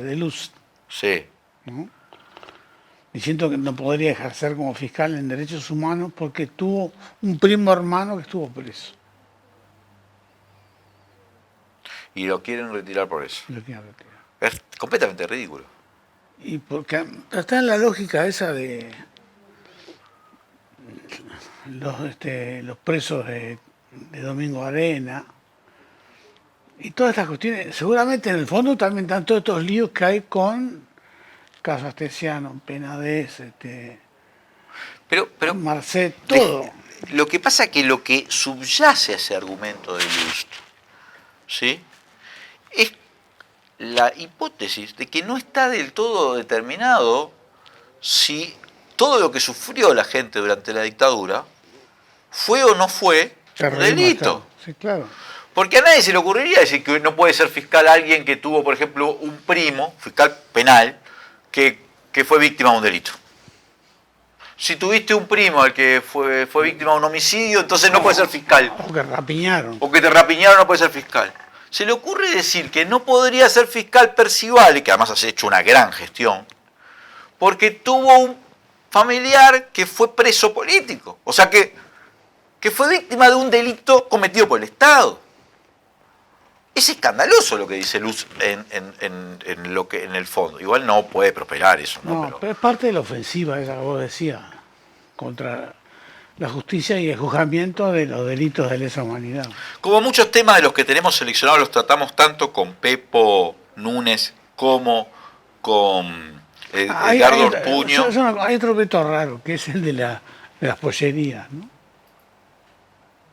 de Luz. Sí. ¿No? Diciendo que no podría ejercer como fiscal en derechos humanos porque tuvo un primo hermano que estuvo preso. Y lo quieren retirar por eso. Es completamente ridículo. Y porque está en la lógica esa de los presos de Domingo Arena y todas estas cuestiones. Seguramente en el fondo también están todos estos líos que hay con Caso Astesiano, Penades, pero Marcet, todo. Lo que pasa es que lo que subyace a ese argumento de Lust, ¿sí?, es la hipótesis de que no está del todo determinado si todo lo que sufrió la gente durante la dictadura fue o no fue un delito. Sí, claro. Porque a nadie se le ocurriría decir que no puede ser fiscal alguien que tuvo, por ejemplo, un primo, fiscal penal, que fue víctima de un delito. Si tuviste un primo al que fue víctima de un homicidio, entonces no puede ser fiscal. O que rapiñaron. O que te rapiñaron, no puede ser fiscal. Se le ocurre decir que no podría ser fiscal Percivale, que además has hecho una gran gestión, porque tuvo un familiar que fue preso político. O sea que fue víctima de un delito cometido por el Estado. Es escandaloso lo que dice Luz en el fondo. Igual no puede prosperar eso, ¿no? Pero es parte de la ofensiva esa que vos decías contra la justicia y el juzgamiento de los delitos de lesa humanidad. Como muchos temas de los que tenemos seleccionados los tratamos tanto con Pepo Núñez como con Edgardo Ortuño. Hay otro veto raro, que es el de las pollerías, ¿no?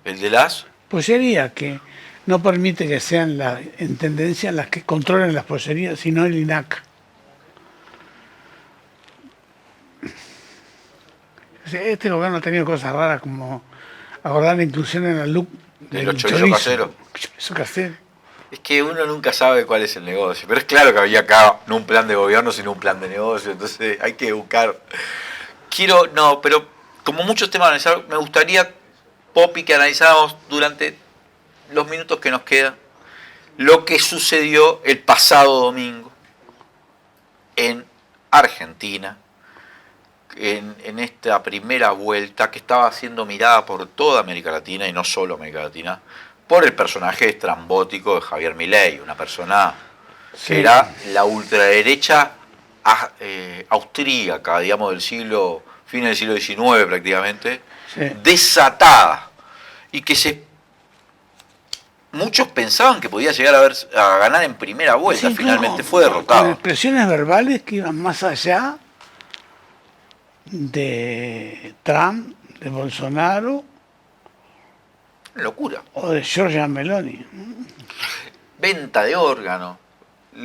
¿El de las? Pollerías, que no permite que sean en tendencia las que controlen las pollerías, sino el INAC. Este gobierno ha tenido cosas raras como abordar la inclusión en la LUC del chorizo casero. Es que uno nunca sabe cuál es el negocio, pero es claro que había acá no un plan de gobierno, sino un plan de negocio, entonces hay que buscar. Pero como muchos temas analizados, me gustaría, Popi, que analizáramos durante los minutos que nos quedan lo que sucedió el pasado domingo en Argentina, en esta primera vuelta que estaba siendo mirada por toda América Latina y no solo América Latina, por el personaje estrambótico de Javier Milei, una persona que era la ultraderecha austríaca, digamos, fin del siglo XIX prácticamente, desatada, y que muchos pensaban que podía llegar a ganar en primera vuelta, finalmente fue derrotado. Con expresiones verbales que iban más allá de Trump, de Bolsonaro Locura. o de Giorgia Meloni. Venta de órganos,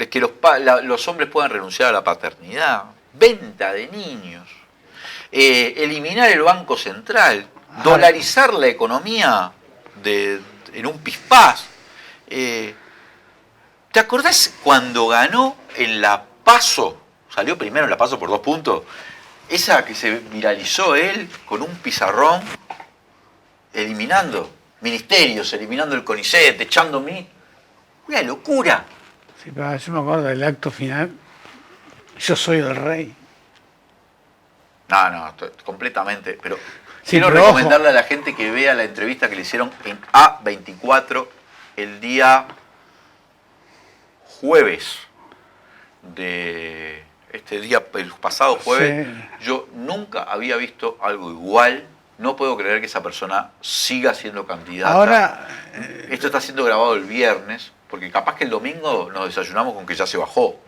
que los hombres puedan renunciar a la paternidad, venta de niños, eliminar el Banco Central, dolarizar la economía en un pispás. ¿Te acordás cuando ganó en la PASO? Salió primero en la PASO por 2 puntos. Esa que se viralizó él con un pizarrón, eliminando ministerios, eliminando el CONICET, echando una locura. Sí, pero yo me acuerdo del acto final. Yo soy el rey. No, completamente. Pero Sí, quiero pero recomendarle a la gente que vea la entrevista que le hicieron en A24 el día jueves de este día, el pasado jueves. Sí. Yo nunca había visto algo igual. No puedo creer que esa persona siga siendo candidata. Ahora, esto está siendo grabado el viernes, porque capaz que el domingo nos desayunamos con que ya se bajó.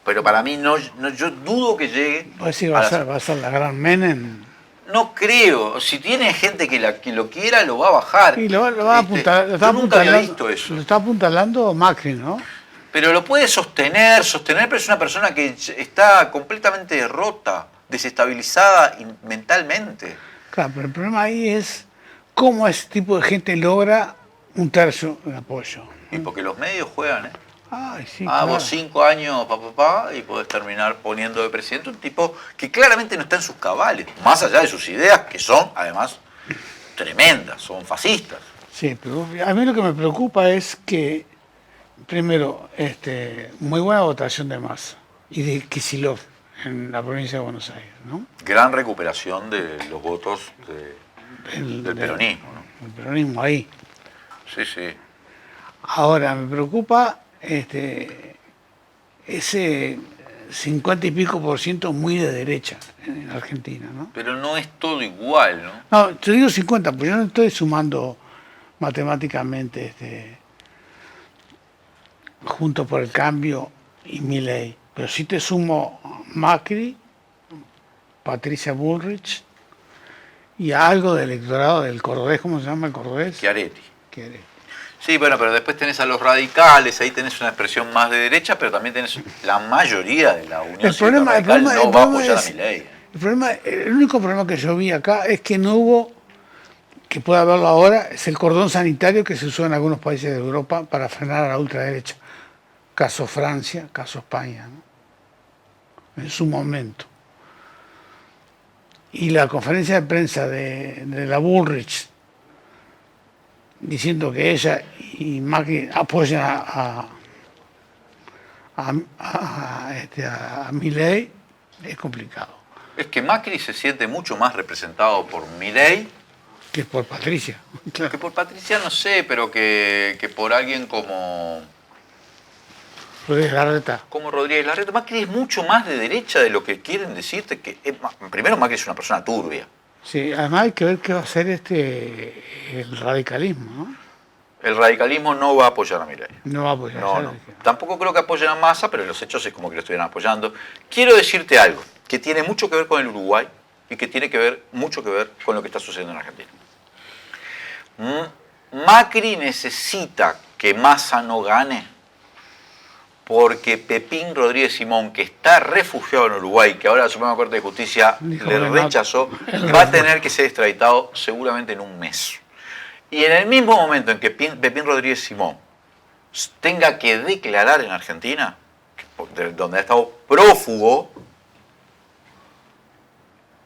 Pero para mí no, yo dudo que llegue. ¿vos decís que va a ser la gran Menem? No creo. Si tiene gente que lo quiera, lo va a bajar. Y lo va a apuntar. Yo nunca había visto eso. Lo está apuntalando Macri, ¿no? Pero lo puede sostener, pero es una persona que está completamente derrota, desestabilizada mentalmente. Claro, pero el problema ahí es cómo ese tipo de gente logra 1/3 de apoyo. Y porque los medios juegan, ¿eh? Ay, sí, claro. Vos 5 años, y podés terminar poniendo de presidente un tipo que claramente no está en sus cabales, más allá de sus ideas, que son, además, tremendas, son fascistas. Sí, pero a mí lo que me preocupa es que, primero, muy buena votación de Massa y de Kicillof en la provincia de Buenos Aires, ¿no? Gran recuperación de los votos del peronismo, ¿no? El peronismo ahí. Sí, sí. Ahora, me preocupa ese 50 y pico % muy de derecha en Argentina, ¿no? Pero no es todo igual, ¿no? No, te digo 50, porque yo no estoy sumando matemáticamente Juntos por el Cambio y Milei, pero sí te sumo Macri, Patricia Bullrich y algo del electorado del Cordobés. ¿Cómo se llama el Cordobés? Chiaretti. Sí, bueno, pero después tenés a los radicales, ahí tenés una expresión más de derecha, pero también tenés la mayoría de la Unión Cívica Radical no va a apoyar a Milei. El único problema que yo vi acá es que no hubo, que pueda haberlo ahora, es el cordón sanitario que se usó en algunos países de Europa para frenar a la ultraderecha. Caso Francia, caso España, ¿no? En su momento. Y la conferencia de prensa de la Bullrich diciendo que ella y Macri apoyan a Milei es complicado. Es que Macri se siente mucho más representado por Milei que por Patricia. Que por Patricia no sé, pero que por alguien como Rodríguez Larreta. Como Rodríguez Larreta. Macri es mucho más de derecha de lo que quieren decirte. Primero, Macri es una persona turbia. Sí, además hay que ver qué va a hacer el radicalismo, ¿no? El radicalismo no va a apoyar a Milei. No va a apoyar. No. Tampoco creo que apoyen a Massa, pero en los hechos es como que lo estuvieran apoyando. Quiero decirte algo que tiene mucho que ver con el Uruguay y que tiene mucho que ver con lo que está sucediendo en Argentina. Macri necesita que Massa no gane porque Pepín Rodríguez Simón, que está refugiado en Uruguay, que ahora la Suprema Corte de Justicia le rechazó, va a tener que ser extraditado seguramente en un mes. Y en el mismo momento en que Pepín Rodríguez Simón tenga que declarar en Argentina, donde ha estado prófugo,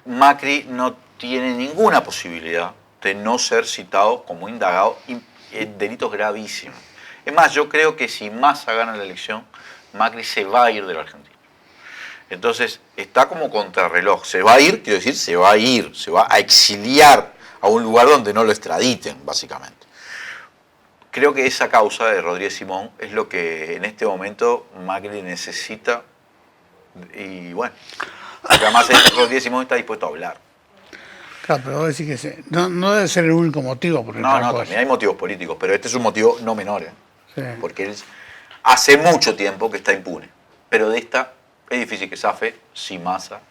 Macri no tiene ninguna posibilidad de no ser citado como indagado en delitos gravísimos. Es más, yo creo que si Massa gana la elección, Macri se va a ir de la Argentina. Entonces, está como contrarreloj. Se va a ir, quiero decir, se va a exiliar a un lugar donde no lo extraditen, básicamente. Creo que esa causa de Rodríguez Simón es lo que en este momento Macri necesita. Y bueno, porque además Rodríguez Simón está dispuesto a hablar. Claro, pero vos decís que no debe ser el único motivo. Por no, también hay motivos políticos, pero este es un motivo no menor. Sí. Porque él hace mucho tiempo que está impune. Pero de esta es difícil que zafe si Massa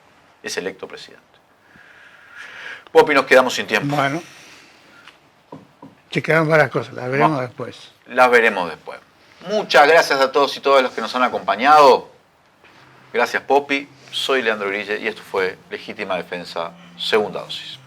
es electo presidente. Popi, nos quedamos sin tiempo. Bueno, se quedaron varias cosas, las veremos después. Las veremos después. Muchas gracias a todos y todas los que nos han acompañado. Gracias, Popi. Soy Leandro Grille y esto fue Legítima Defensa, segunda dosis.